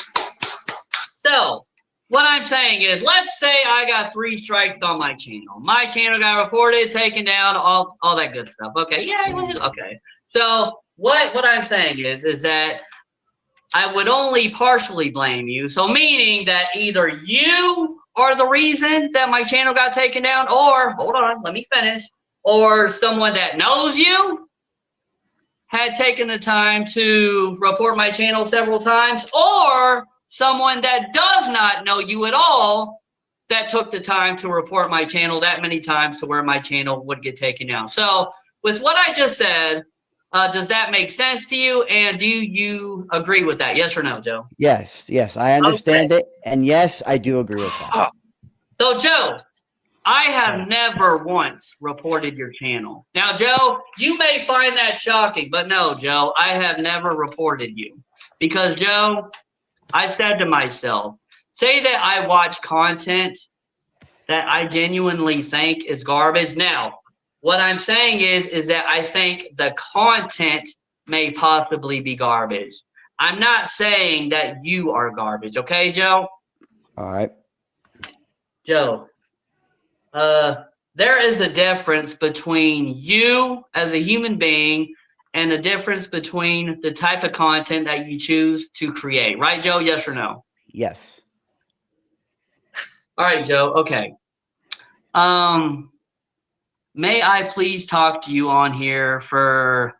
So, what I'm saying is, let's say I got 3 strikes on my channel. My channel got reported, taken down, all that good stuff. Okay, yeah, okay. So, what I'm saying is that I would only partially blame you. So, meaning that either you are the reason that my channel got taken down, or, hold on, let me finish, or someone that knows you had taken the time to report my channel several times, or someone that does not know you at all that took the time to report my channel that many times to where my channel would get taken down. So with what I just said, Does that make sense to you? And do you agree with that? Yes or no, Joe? Yes, yes, I understand it, and yes, I do agree with that. So, Joe, I have never once reported your channel. Now, Joe, you may find that shocking, but no, Joe, I have never reported you. Because, Joe, I said to myself, say that I watch content that I genuinely think is garbage. Now, what I'm saying is that I think the content may possibly be garbage. I'm not saying that you are garbage, okay, Joe? All right. Joe, there is a difference between you as a human being and the difference between the type of content that you choose to create. Right, Joe? Yes or no? Yes. All right, Joe. Okay. May I please talk to you on here for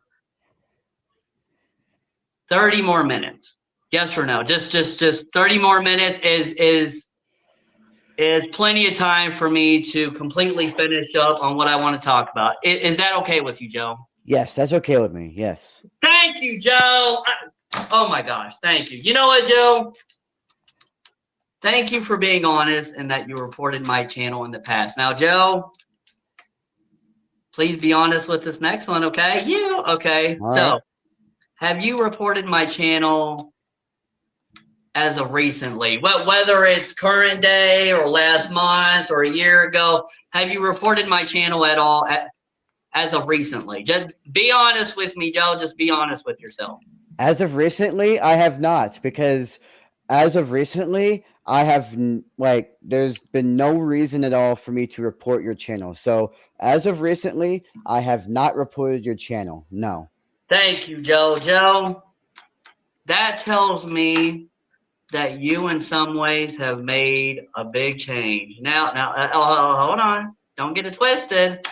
30 more minutes? Yes or no? Just 30 more minutes is plenty of time for me to completely finish up on what I want to talk about. Is that okay with you, Joe? Yes, that's okay with me. Yes. Thank you, Joe. Oh my gosh, thank you. You know what, Joe? Thank you for being honest and that you reported my channel in the past. Now, Joe, please be honest with this next one, okay? You, okay. All So, right. have you reported my channel as of recently? Whether it's current day or last month or a year ago, have you reported my channel at all as of recently? Just be honest with me, Joe. Just be honest with yourself. As of recently, I have not, because as of recently, I have like there's been no reason at all for me to report your channel. So as of recently, I have not reported your channel. No. Thank you, Joe. Joe, that tells me that you in some ways have made a big change. Now, hold on. Don't get it twisted.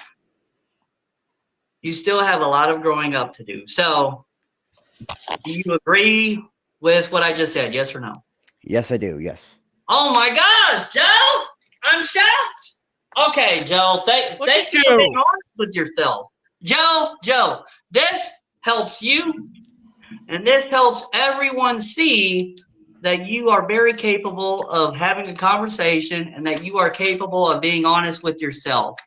You still have a lot of growing up to do. So, do you agree with what I just said? Yes or no? Yes, I do. Yes. Oh my gosh, Joe! I'm shocked. Okay, Joe. Thank you for being honest with yourself. Joe, this helps you, and this helps everyone see that you are very capable of having a conversation and that you are capable of being honest with yourself.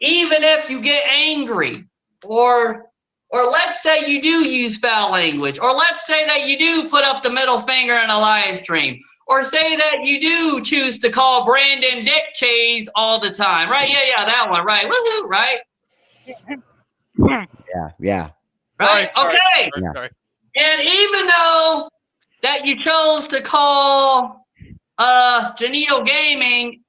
Even if you get angry, or let's say you do use foul language, or let's say that you do put up the middle finger in a live stream, or say that you do choose to call Brandon Dick Cheese all the time, right? Yeah, that one, right? Woohoo, right? Yeah. Right? Okay. Sorry. And even though that you chose to call Janito Gaming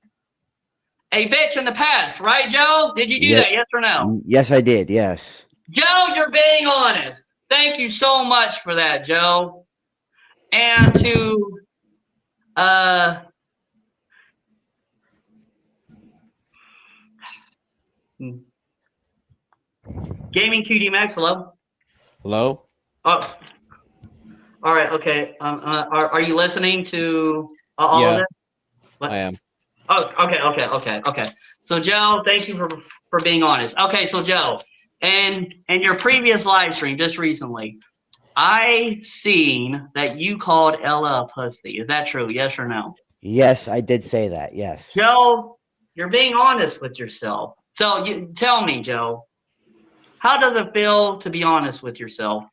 a bitch in the past, right, Joe? Did you do that? Yes or no? Yes, I did. Yes. Joe, you're being honest. Thank you so much for that, Joe. And to Gaming 2D Max, hello. Hello? Oh, all right. Okay. Are you listening to all of Yeah, this? What? I am. Oh, okay. So, Joe, thank you for being honest. Okay, so Joe, and your previous live stream just recently, I seen that you called Ella a pussy. Is that true? Yes or no? Yes, I did say that. Yes. Joe, you're being honest with yourself. So you tell me, Joe, how does it feel to be honest with yourself?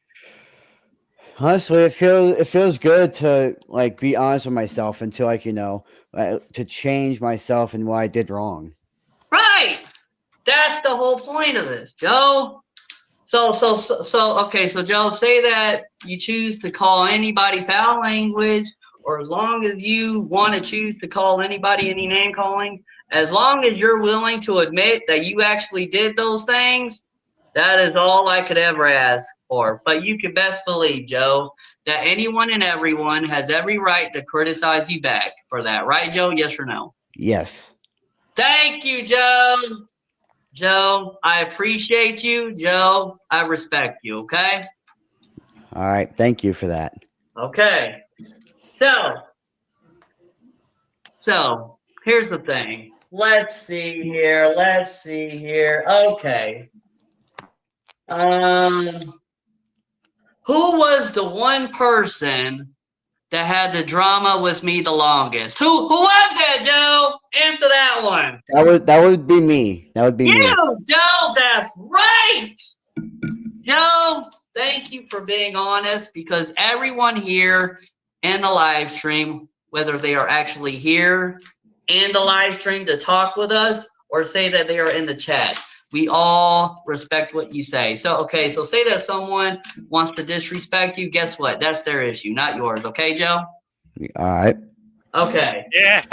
Honestly, it feels good to like be honest with myself and to like to change myself and what I did wrong. Right. That's the whole point of this, Joe. So okay, so Joe, say that you choose to call anybody foul language, or as long as you want to choose to call anybody any name calling, as long as you're willing to admit that you actually did those things, that is all I could ever ask for. But you can best believe, Joe, that anyone and everyone has every right to criticize you back for that. Right, Joe? Yes or no? Yes. Thank you, Joe. Joe, I appreciate you. Joe, I respect you, okay? All right. Thank you for that. Okay. So here's the thing. Let's see here. Okay. Who was the one person that had the drama with me the longest? Who was that, Joe? Answer that one. That would be me. That would be me. You, Joe. That's right. Joe, thank you for being honest, because everyone here in the live stream, whether they are actually here in the live stream to talk with us or say that they are in the chat, we all respect what you say. So, okay, so say that someone wants to disrespect you. Guess what? That's their issue, not yours. Okay, Joe? All right. Okay. Yeah.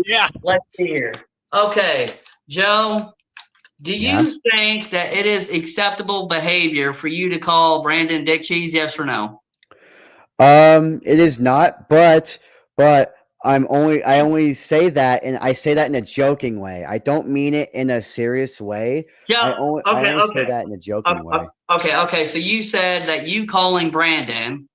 Yeah. Let's see here. Okay, Joe, do Yeah. you think that it is acceptable behavior for you to call Brandon Dick Cheese? Yes or no? It is not, but I only say that, and I say that in a joking way. I don't mean it in a serious way. Yeah. I only say that in a joking way. Okay. So you said that you calling Brandon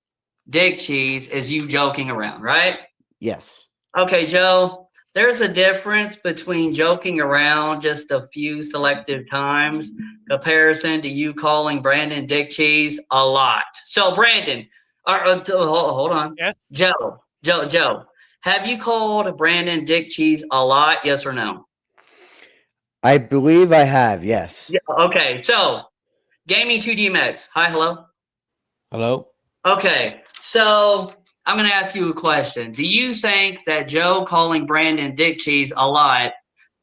Dick Cheese is you joking around, right? Yes. Okay, Joe. There's a difference between joking around just a few selective times comparison to you calling Brandon Dick Cheese a lot. So Brandon, hold on. Yes. Joe. Have you called Brandon Dick Cheese a lot? Yes or no? I believe I have. Yes. Yeah. Okay. So Gaming 2D Max. Hi. Hello. Hello? Okay. So I'm going to ask you a question. Do you think that Joe calling Brandon Dick Cheese a lot,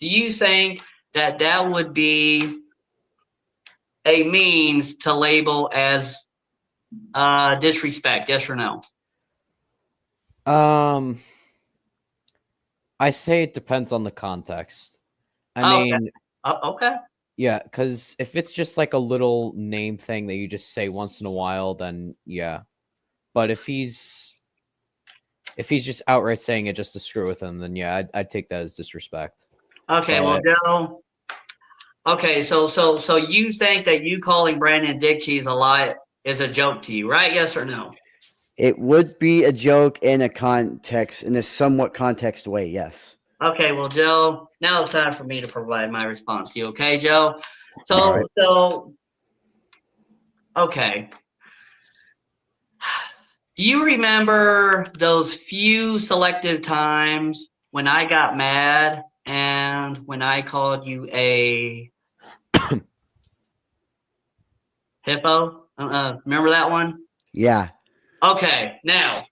do you think that that would be a means to label as disrespect? Yes or no? I say it depends on the context. I Okay. mean, Okay. yeah, because if it's just like a little name thing that you just say once in a while, then yeah. But if he's just outright saying it just to screw with him, then yeah, I'd take that as disrespect. Okay. Well, But Joe. Okay. So you think that you calling Brandon Dick Cheese a lot is a joke to you, right? Yes or no? It would be a joke in a somewhat context way. Yes. Okay, well, Joe, now it's time for me to provide my response to you. Okay, Joe? All right. Okay. Do you remember those few selective times when I got mad and when I called you a hippo? Remember that one? Yeah. Okay, now,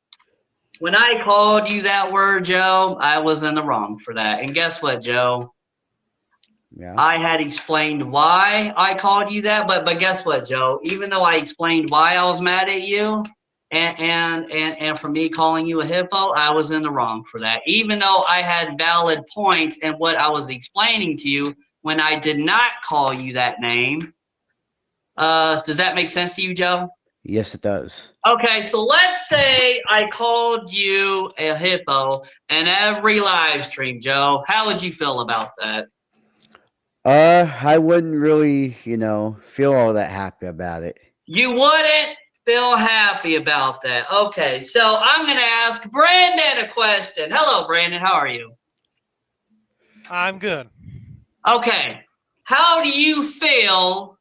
when I called you that word, Joe, I was in the wrong for that. And guess what, Joe? Yeah. I had explained why I called you that, but guess what, Joe? Even though I explained why I was mad at you, and for me calling you a hippo, I was in the wrong for that. Even though I had valid points in what I was explaining to you when I did not call you that name. Does that make sense to you, Joe? Yes, it does. Okay, so let's say I called you a hippo in every live stream, Joe. How would you feel about that? I wouldn't really, feel all that happy about it. You wouldn't feel happy about that. Okay, so I'm going to ask Brandon a question. Hello, Brandon. How are you? I'm good. Okay. How do you feel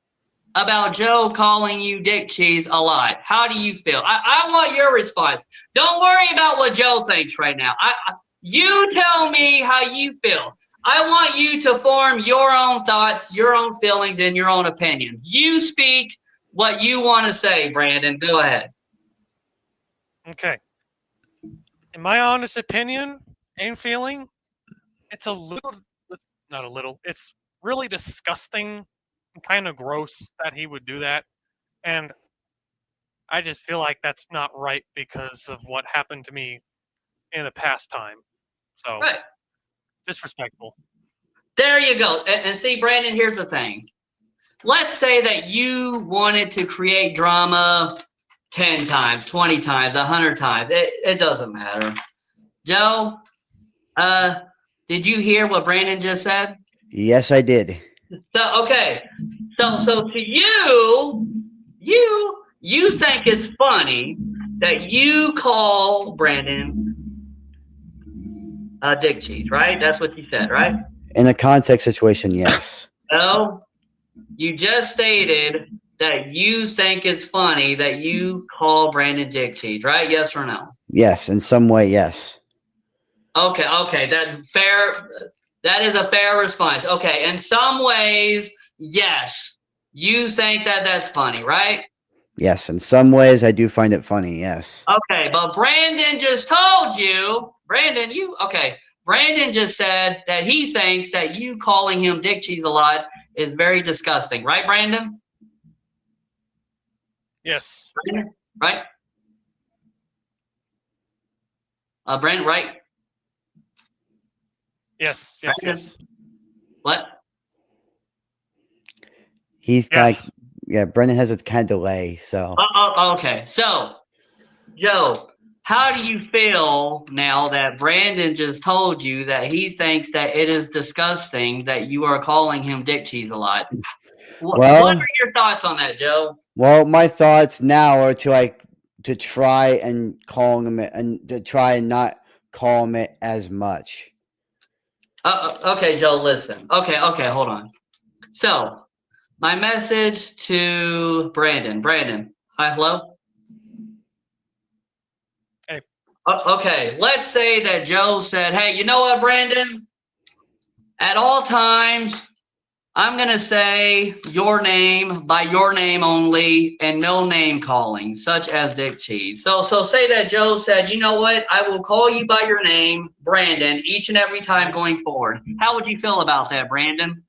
about Joe calling you Dick Cheese a lot? How do you feel? I want your response. Don't worry about what Joe thinks right now. You tell me how you feel. I want you to form your own thoughts, your own feelings, and your own opinion. You speak what you want to say, Brandon. Go ahead. Okay. In my honest opinion and feeling, it's not a little, it's really disgusting and kind of gross that he would do that. And I just feel like that's not right because of what happened to me in a past time. So, Right. Disrespectful. There you go. And see, Brandon, here's the thing. Let's say that you wanted to create drama 10 times, 20 times, 100 times. It doesn't matter. Joe, did you hear what Brandon just said? Yes, I did. So, okay. So to you think it's funny that you call Brandon Dick Cheese, right? That's what you said, right? In a context situation, yes. No, you just stated that you think it's funny that you call Brandon dick cheese, right? Yes or no? Yes, in some way, yes. Okay, that is a fair response. Okay, in some ways, yes. You think that that's funny, right? Yes, in some ways, I do find it funny. Yes. Okay, but Brandon just told you, Brandon just said that he thinks that you calling him dick cheese a lot is very disgusting, right, Brandon? Yes. Brandon? Right? Brandon, right? Yes. Yes. Brandon? Yes. What? He's kind Yes. of, yeah, Brendan has a kind of delay, so. Okay. So, Joe, how do you feel now that Brandon just told you that he thinks that it is disgusting that you are calling him dick cheese a lot? What Well, are your thoughts on that, Joe? well, my thoughts now are to try and call him it and to try and not call him it as much. Okay, Joe, listen. Okay, hold on. So, my message to Brandon. Brandon, hi, hello? Hey. Okay, let's say that Joe said, hey, you know what, Brandon? At all times, I'm going to say your name by your name only and no name calling, such as Dick Cheese. So say that Joe said, you know what? I will call you by your name, Brandon, each and every time going forward. How would you feel about that, Brandon?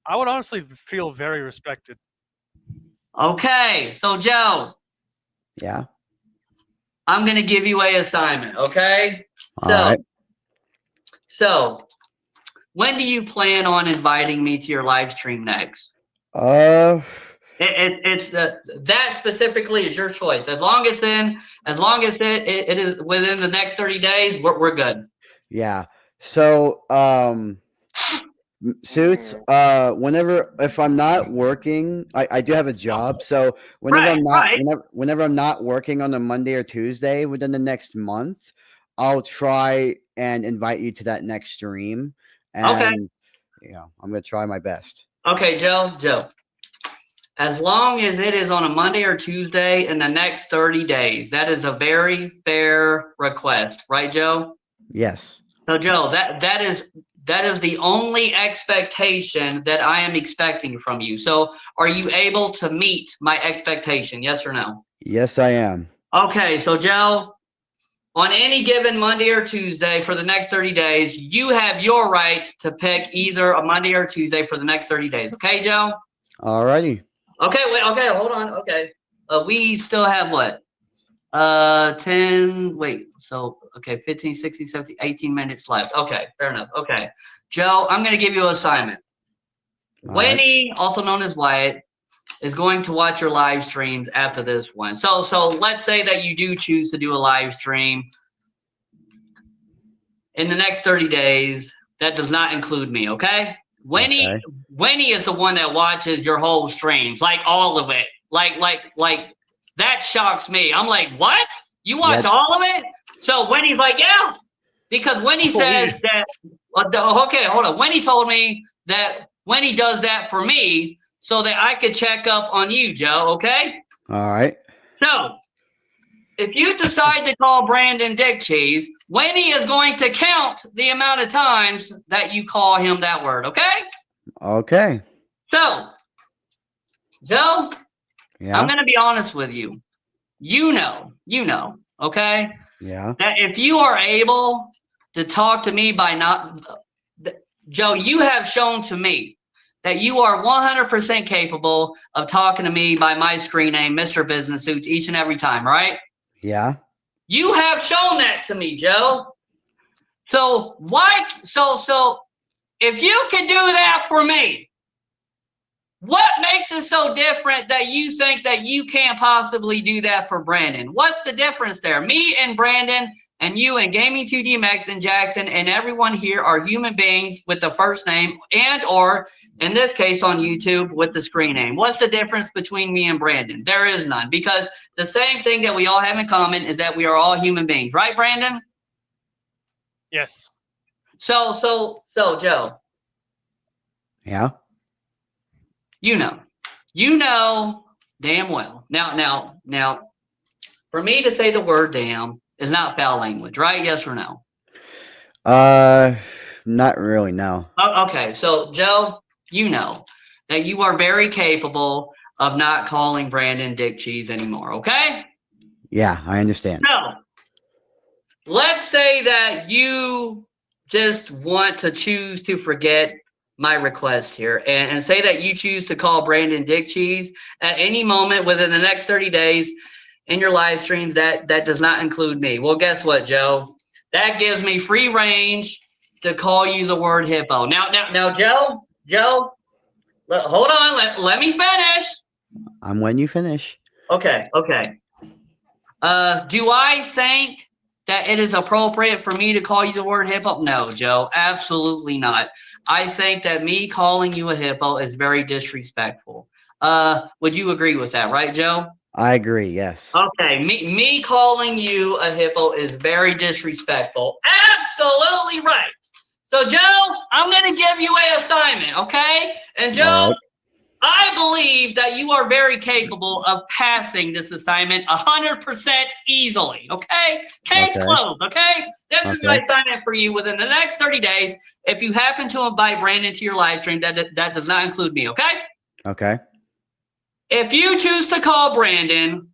I would honestly feel very respected. Okay, so Joe. Yeah. I'm going to give you a assignment, okay? All right. So, when do you plan on inviting me to your live stream next? It's that specifically is your choice. As long as it is within the next 30 days, we're good. Yeah. So, Suits, whenever if I'm not working, I do have a job. So whenever I'm not working on a Monday or Tuesday within the next month, I'll try and invite you to that next stream. And I'm gonna try my best. Okay, Joe. As long as it is on a Monday or Tuesday in the next 30 days, that is a very fair request, right, Joe? Yes. So, Joe, that is the only expectation that I am expecting from you. So, are you able to meet my expectation? Yes or no? Yes, I am. Okay, so Joe, on any given Monday or Tuesday for the next 30 days, you have your right to pick either a Monday or Tuesday for the next 30 days. Okay, Joe? Alrighty. Okay, wait, okay, hold on. Okay. We still have what? 10, wait, so, okay, 15, 16, 17, 18 minutes left. Okay, fair enough. Okay. Joe, I'm going to give you an assignment. Winnie, also known as Wyatt, is going to watch your live streams after this one. So let's say that you do choose to do a live stream in the next 30 days. That does not include me, okay? Winnie is the one that watches your whole streams, like all of it. Like that shocks me. I'm like, what? You watch all of it? So Winnie's like, yeah, because Winnie says that. Okay, hold on. Winnie told me that Winnie does that for me so that I could check up on you, Joe. Okay. All right. So, if you decide to call Brandon Dick Cheese, Winnie is going to count the amount of times that you call him that word. Okay. Okay. So, Joe, Yeah. I'm going to be honest with you. You know, okay? Yeah. That if you are able to talk to me by not, Joe, you have shown to me that you are 100% capable of talking to me by my screen name, Mr. Business Suits, each and every time, right? Yeah. You have shown that to me, Joe. So why? So if you can do that for me, what makes it so different that you think that you can't possibly do that for Brandon? What's the difference there? Me and Brandon and you and Gaming 2D Max and Jackson and everyone here are human beings with the first name and or in this case on YouTube with the screen name. What's the difference between me and Brandon? There is none, because the same thing that we all have in common is that we are all human beings, right, Brandon? Yes. So Joe. Yeah. You know damn well. Now, for me to say the word damn is not foul language, right? Yes or no? Not really. No. Okay, so Joe, you know that you are very capable of not calling Brandon Dick Cheese anymore, okay? Yeah, I understand. So, let's say that you just want to choose to forget my request here and say that you choose to call Brandon Dick Cheese at any moment within the next 30 days in your live streams. That does not include me. Well, guess what, Joe? That gives me free range to call you the word hippo. Now, Joe, hold on. Let me finish. I'm when you finish. Okay. Do I think that it is appropriate for me to call you the word hippo? No, Joe, absolutely not. I think that me calling you a hippo is very disrespectful. Would you agree with that, right, Joe? I agree. Yes. Okay, me calling you a hippo is very disrespectful. Absolutely right. So, Joe, I'm going to give you an assignment, okay? And Joe, All right. I believe that you are very capable of passing this assignment 100% easily, okay? Case Okay. closed, okay? This is my Okay. assignment for you within the next 30 days. If you happen to invite Brandon to your live stream, that does not include me, okay? Okay. If you choose to call Brandon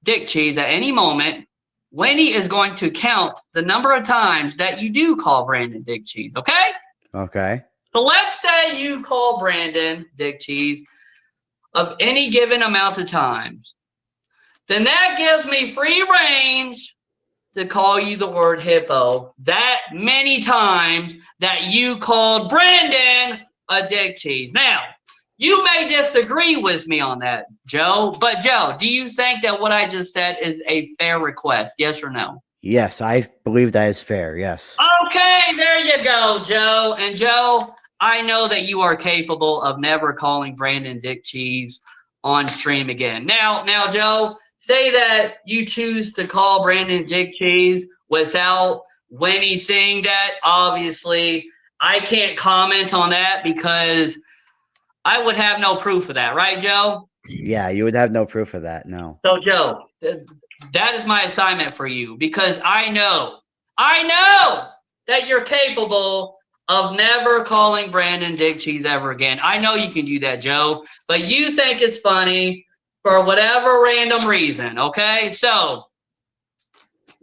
Dick Cheese at any moment, Winnie is going to count the number of times that you do call Brandon Dick Cheese, okay? Okay. So let's say you call Brandon Dick Cheese of any given amount of times. Then that gives me free range to call you the word hippo that many times that you called Brandon a Dick Cheese. Now, you may disagree with me on that, Joe, but Joe, do you think that what I just said is a fair request? Yes or no? Yes, I believe that is fair. Yes. Okay, there you go, Joe. And Joe, I know that you are capable of never calling Brandon Dick Cheese on stream again. Now, Joe, say that you choose to call Brandon Dick Cheese without Winnie seeing that. Obviously, I can't comment on that because I would have no proof of that, right, Joe? Yeah, you would have no proof of that. No. So, Joe, that is my assignment for you because I know that you're capable of never calling Brandon Dick Cheese ever again. I know you can do that, Joe, but you think it's funny for whatever random reason, okay? So,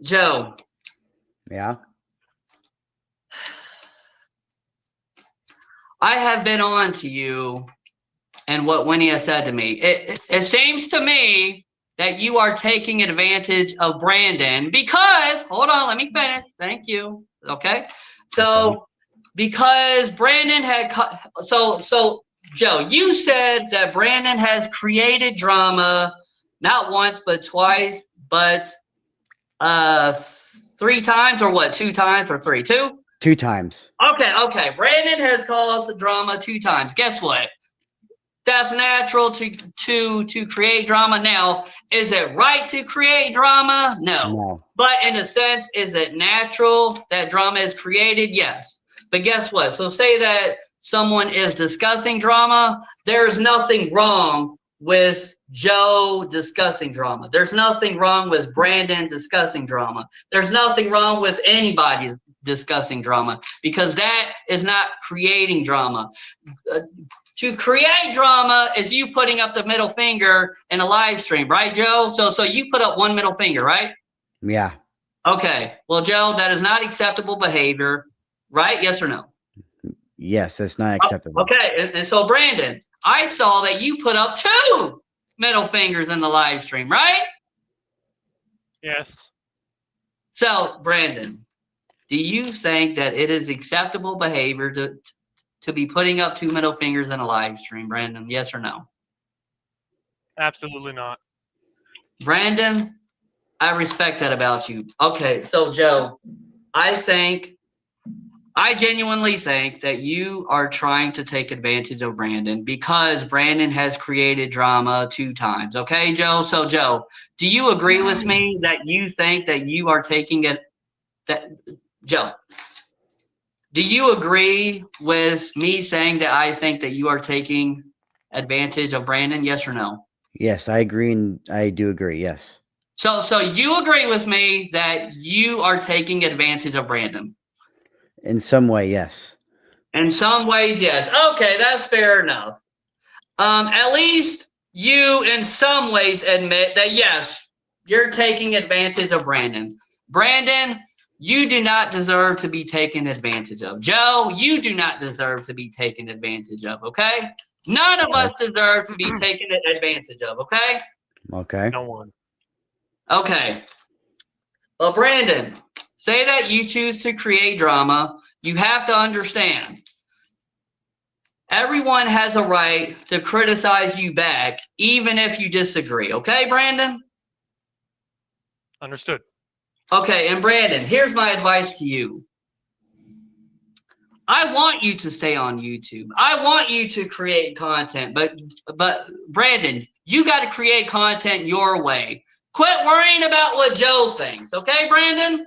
Joe. Yeah. I have been on to you and what Winnie has said to me. It seems to me that you are taking advantage of Brandon because, hold on, let me finish. Thank you. Okay. So, because Brandon had, so Joe, you said that Brandon has created drama, not once, but twice, but 3 times or what? 2 times or three? 2? 2 times. Okay. Brandon has caused drama 2 times. Guess what? That's natural to create drama. Now, is it right to create drama? No. But in a sense, is it natural that drama is created? Yes. But guess what? So say that someone is discussing drama. There's nothing wrong with Joe discussing drama. There's nothing wrong with Brandon discussing drama. There's nothing wrong with anybody discussing drama because that is not creating drama. To create drama is you putting up the middle finger in a live stream, right, Joe? So you put up one middle finger, right? Yeah. Okay. Well, Joe, that is not acceptable behavior, right? Yes or no? Yes, that's not acceptable. Okay. And so, Brandon, I saw that you put up 2 middle fingers in the live stream, right? Yes. So, Brandon, do you think that it is acceptable behavior to be putting up 2 middle fingers in a live stream, Brandon? Yes or no? Absolutely not. Brandon, I respect that about you. Okay, so Joe, I genuinely think that you are trying to take advantage of Brandon because Brandon has created drama 2 times. Okay, Joe? So, Joe, do you agree with me that you think that you are taking it? Joe, do you agree with me saying that I think that you are taking advantage of Brandon? Yes or no? Yes, I agree, and I do agree. Yes. So you agree with me that you are taking advantage of Brandon? In some way, yes. In some ways, yes. Okay, that's fair enough. At least you, in some ways, admit that yes, you're taking advantage of Brandon. Brandon, you do not deserve to be taken advantage of. Joe, you do not deserve to be taken advantage of. Okay, none of us deserve to be taken advantage of. Okay. Okay. No one. Okay. Well, Brandon, say that you choose to create drama. You have to understand. Everyone has a right to criticize you back, even if you disagree. Okay, Brandon? Understood. Okay, and Brandon, here's my advice to you. I want you to stay on YouTube. I want you to create content, but Brandon, you got to create content your way. Quit worrying about what Joe thinks. Okay, Brandon?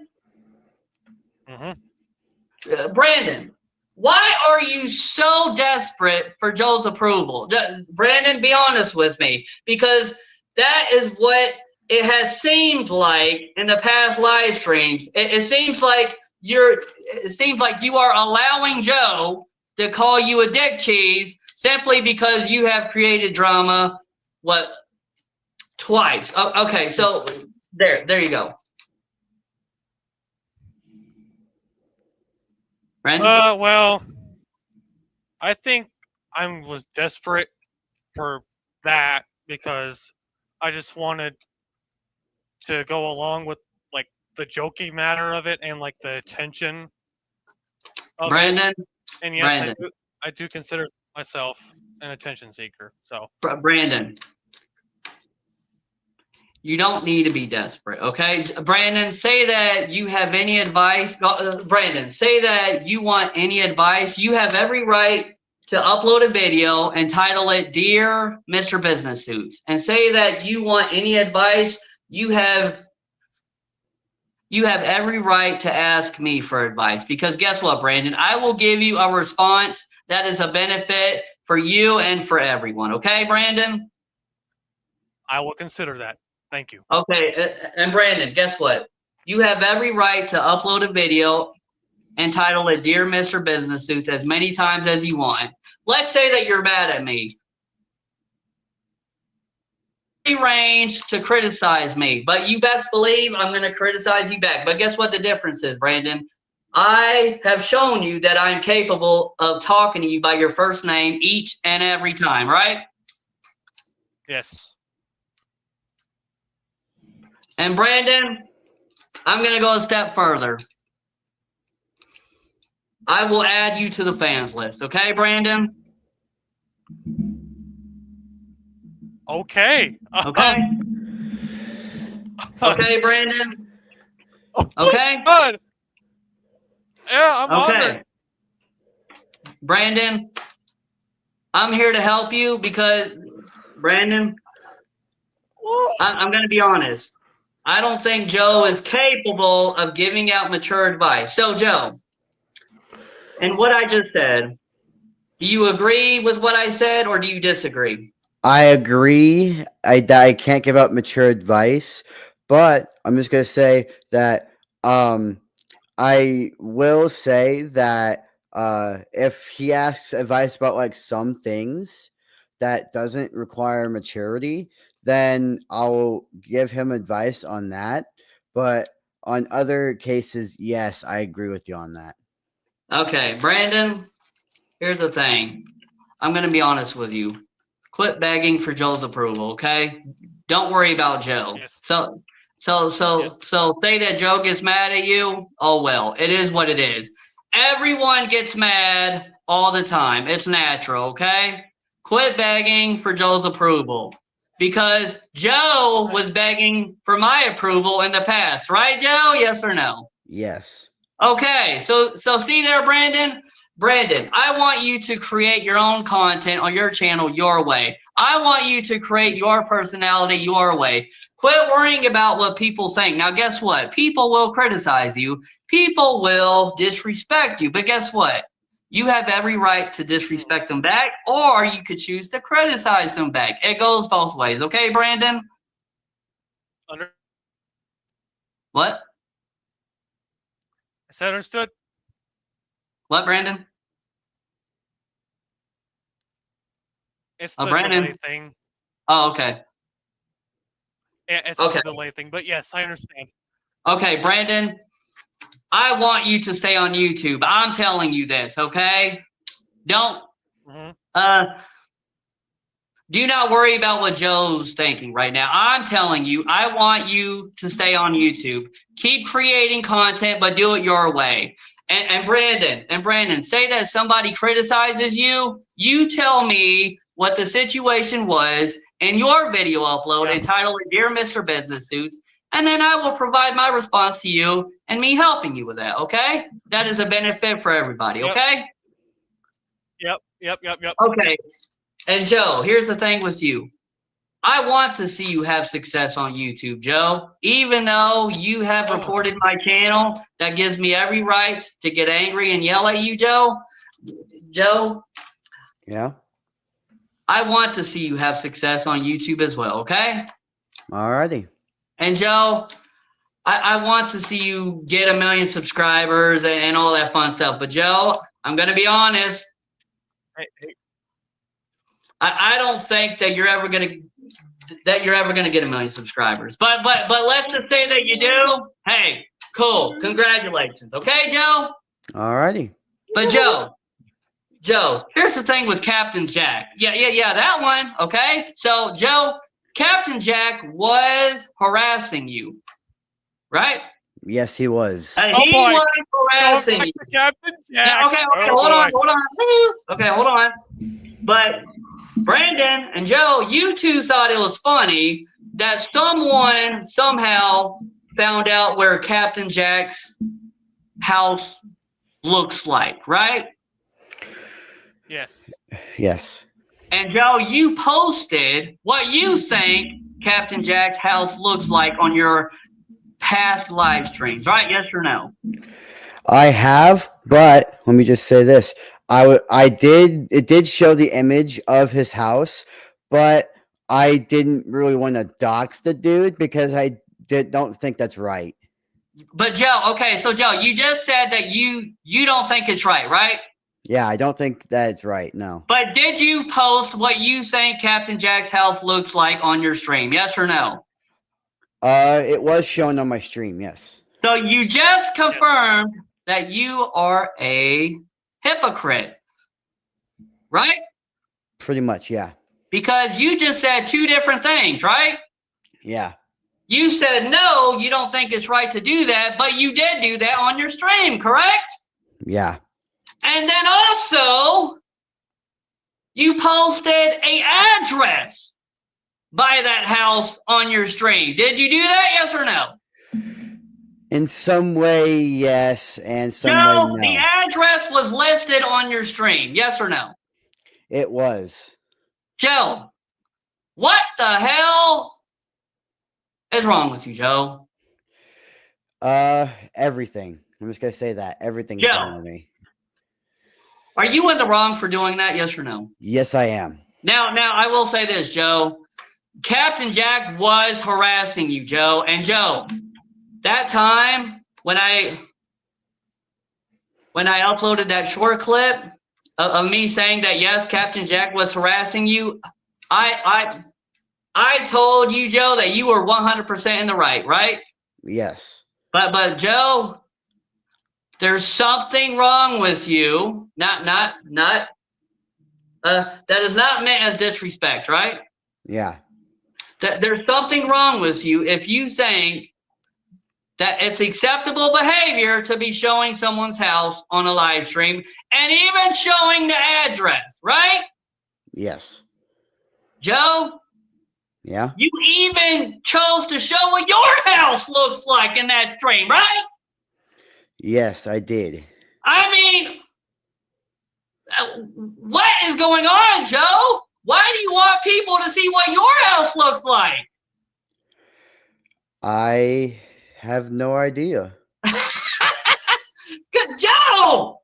Brandon, why are you so desperate for Joe's approval? Brandon, be honest with me, because that is what it has seemed like in the past live streams. It seems like you are allowing Joe to call you a dick cheese simply because you have created drama. What? Twice? Okay, so there you go. Brandon? Well, I think I was desperate for that because I just wanted to go along with like the jokey matter of it and like the attention of Brandon? it. And yes, Brandon. I do consider myself an attention seeker. So Brandon, you don't need to be desperate, okay? Brandon, say that you have any advice. Brandon, say that you want any advice. You have every right to upload a video and title it Dear Mr. Business Suits, and say that you want any advice. You have every right to ask me for advice, because guess what, Brandon? I will give you a response that is a benefit for you and for everyone, okay, Brandon? I will consider that. Thank you. Okay, and Brandon, guess what? You have every right to upload a video entitled it Dear Mr. Business Suits as many times as you want. Let's say that you're mad at me. Free range to criticize me, but you best believe I'm going to criticize you back. But guess what the difference is, Brandon? I have shown you that I'm capable of talking to you by your first name each and every time, right? Yes. And Brandon, I'm going to go a step further. I will add you to the fans list. Okay, Brandon? Okay. Okay. Okay, Brandon? Okay? Good. Yeah, I'm Okay. honored. Brandon, I'm here to help you because, Brandon, I'm going to be honest. I don't think Joe is capable of giving out mature advice. So, Joe, and what I just said, do you agree with what I said or do you disagree? I agree. I can't give out mature advice, but I'm just gonna say that I will say that if he asks advice about like some things that doesn't require maturity, then I'll give him advice on that. But on other cases, yes, I agree with you on that. Okay, Brandon, here's the thing. I'm going to be honest with you. Quit begging for Joe's approval, okay? Don't worry about Joe. Yes. So say that Joe gets mad at you. Oh well, it is what it is. Everyone gets mad all the time. It's natural, okay? Quit begging for Joe's approval because Joe was begging for my approval in the past, right, Joe? Yes or no? Yes. Okay, so see there, Brandon? Brandon, I want you to create your own content on your channel your way. I want you to create your personality your way. Quit worrying about what people think. Now, guess what? People will criticize you. People will disrespect you. But guess what? you have every right to disrespect them back, or you could choose to criticize them back. It goes both ways. Okay, Brandon? Under- What? Is that understood? What, Brandon? It's Oh, the Brandon? delay thing. Oh, okay. Yeah, it's Okay. the delay thing. But yes, I understand. Okay, Brandon, I want you to stay on YouTube. I'm telling you this, okay? Don't do not worry about what Joe's thinking right now. I'm telling you, I want you to stay on YouTube. Keep creating content, but do it your way. And Brandon, say that somebody criticizes you. You tell me what the situation was in your video upload entitled "Dear Mr. Business Suits," and then I will provide my response to you and me helping you with that. Okay? That is a benefit for everybody. Yep. Okay? Yep. Okay. And Joe, here's the thing with you. I want to see you have success on YouTube, Joe. Even though you have reported my channel, that gives me every right to get angry and yell at you, Joe. Joe, Yeah. I want to see you have success on YouTube as well, okay? Alrighty. And Joe, I want to see you get 1 million subscribers and all that fun stuff. But Joe, I'm gonna be honest. Hey. I don't think that you're ever gonna get 1 million subscribers. But let's just say that you do. Hey, cool. Congratulations. Okay, Joe? Alrighty. But Joe, here's the thing with Captain Jack. Yeah, that one. Okay. So Joe, Captain Jack was harassing you, right? Yes, he was. He was harassing you. Captain Jack. Yeah, okay, hold on. Okay, hold on. But Brandon and Joe, you two thought it was funny that someone somehow found out where Captain Jack's house looks like, right? Yes. Yes. And Joe, you posted what you think Captain Jack's house looks like on your past live streams, right? Yes or no? I have, but let me just say this. It did show the image of his house, but I didn't really want to dox the dude because I don't think that's right. But Joe, okay, so Joe, you just said that you don't think it's right? Yeah, I don't think that's right. No. But did you post what you think Captain Jack's house looks like on your stream? Yes or no? It was shown on my stream. Yes. So you just confirmed that you are a hypocrite, right? Pretty much, yeah. Because you just said two different things, right? Yeah. You said, no, you don't think it's right to do that, but you did do that on your stream, correct? Yeah. And then also, you posted an address by that house on your stream. Did you do that, yes or no? In some way, yes, and some way, No, no. the address was listed on your stream, yes or no? It was. Joe, what the hell is wrong with you, Joe? Everything. I'm just gonna say that everything is Joe. wrong with me. Are you in the wrong for doing that, yes or no? Yes, I am. Now, I will say this, Joe. Captain Jack was harassing you, Joe. And Joe, that time when I uploaded that short clip of me saying that yes, Captain Jack was harassing you, I told you, Joe, that you were 100% in the right? Yes. But Joe, there's something wrong with you. That is not meant as disrespect, right? Yeah. There's something wrong with you if you think that it's acceptable behavior to be showing someone's house on a live stream and even showing the address, right? Yes. Joe? Yeah. You even chose to show what your house looks like in that stream, right? Yes, I did. I mean, what is going on, Joe? Why do you want people to see what your house looks like? I have no idea. Joe!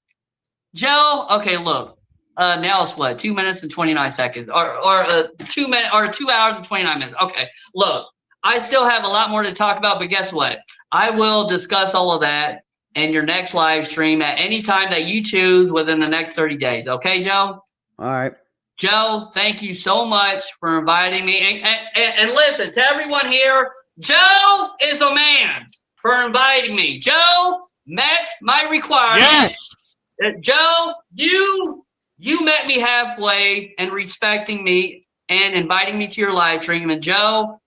Joe. Okay, look. Now it's what 2 minutes and 29 seconds, or 2 minutes or 2 hours and 29 minutes. Okay, look. I still have a lot more to talk about, but guess what? I will discuss all of that in your next live stream at any time that you choose within the next 30 days. Okay, Joe? All right. Joe, thank you so much for inviting me. And listen, to everyone here, Joe is a man for inviting me. Joe met my requirements. Yes. Joe, you met me halfway and respecting me and inviting me to your live stream. And Joe,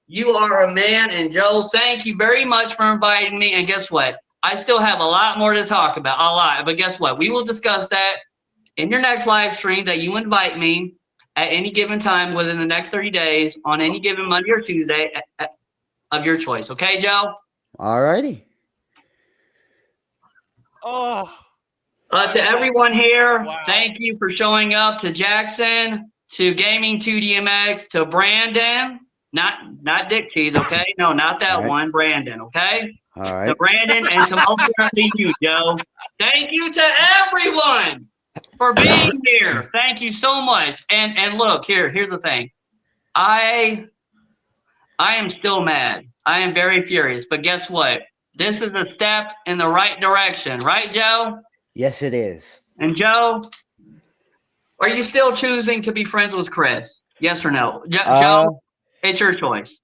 you are a man. And Joe, thank you very much for inviting me. And guess what? I still have a lot more to talk about, a lot. But guess what? We will discuss that in your next live stream that you invite me at any given time within the next 30 days on any given Monday or Tuesday of your choice. Okay, Joe? All righty. Oh. To everyone here, Wow. thank you for showing up. To Jackson, to Gaming 2DMX, to Brandon, not Dick Cheese, okay? No, not that All right. one, Brandon, okay? All To right. Brandon and to most certainly you, Joe. Thank you to everyone for being here. Thank you so much. And look, here's the thing. I am still mad. I am very furious. But guess what? This is a step in the right direction, right, Joe? Yes, it is. And Joe, are you still choosing to be friends with Chris? Yes or no? Joe, it's your choice.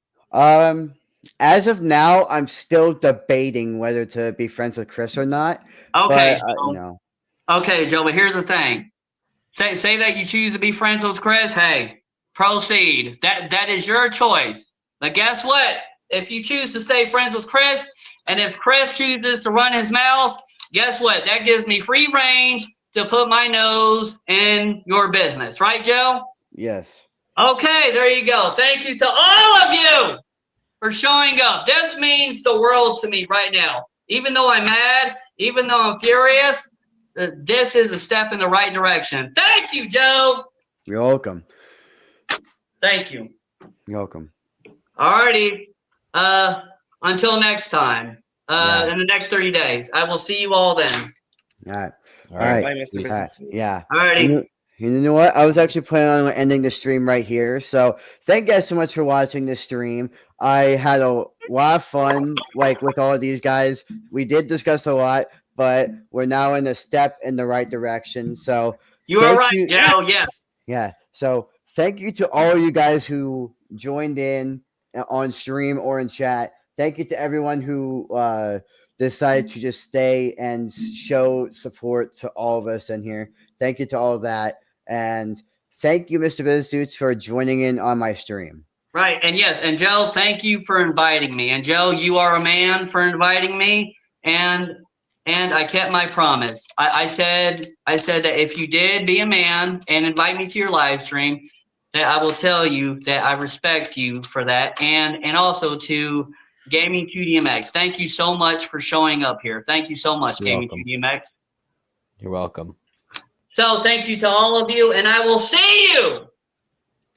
As of now, I'm still debating whether to be friends with Chris or not. Okay, But, Joe. you know. Okay, Joe, but here's the thing. Say that you choose to be friends with Chris. Hey, proceed. That is your choice. But guess what? If you choose to stay friends with Chris, and if Chris chooses to run his mouth, guess what? That gives me free range to put my nose in your business. Right, Joe? Yes. Okay, there you go. Thank you to all of you for showing up. This means the world to me right now. Even though I'm mad, even though I'm furious, this is a step in the right direction. Thank you, Joe. You're welcome. Thank you. You're welcome. Alrighty. Until next time. In the next 30 days. I will see you all then. All right. All right. Bye, Mr. All right. Business. Yeah. Alrighty. You know what? I was actually planning on ending the stream right here. So thank you guys so much for watching this stream. I had a lot of fun, like with all of these guys. We did discuss a lot, but we're now in a step in the right direction. So You are thank right, you. Joe. Yeah. Yeah. So thank you to all of you guys who joined in on stream or in chat. Thank you to everyone who decided to just stay and show support to all of us in here. Thank you to all of that. And thank you, Mr. BuzzSuits, for joining in on my stream. Right. And yes, and Joe, thank you for inviting me. And Joe, you are a man for inviting me. And I kept my promise. I said that if you did be a man and invite me to your live stream, that I will tell you that I respect you for that. And also to Gaming 2DMX. Thank you so much for showing up here. Thank you so much, You're Gaming welcome. 2DMX. You're welcome. So thank you to all of you, and I will see you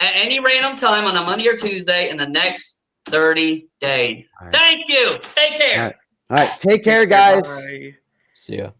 at any random time on a Monday or Tuesday in the next 30 days. All right. Thank you. Take care. All right. Take care, guys. Bye. See ya.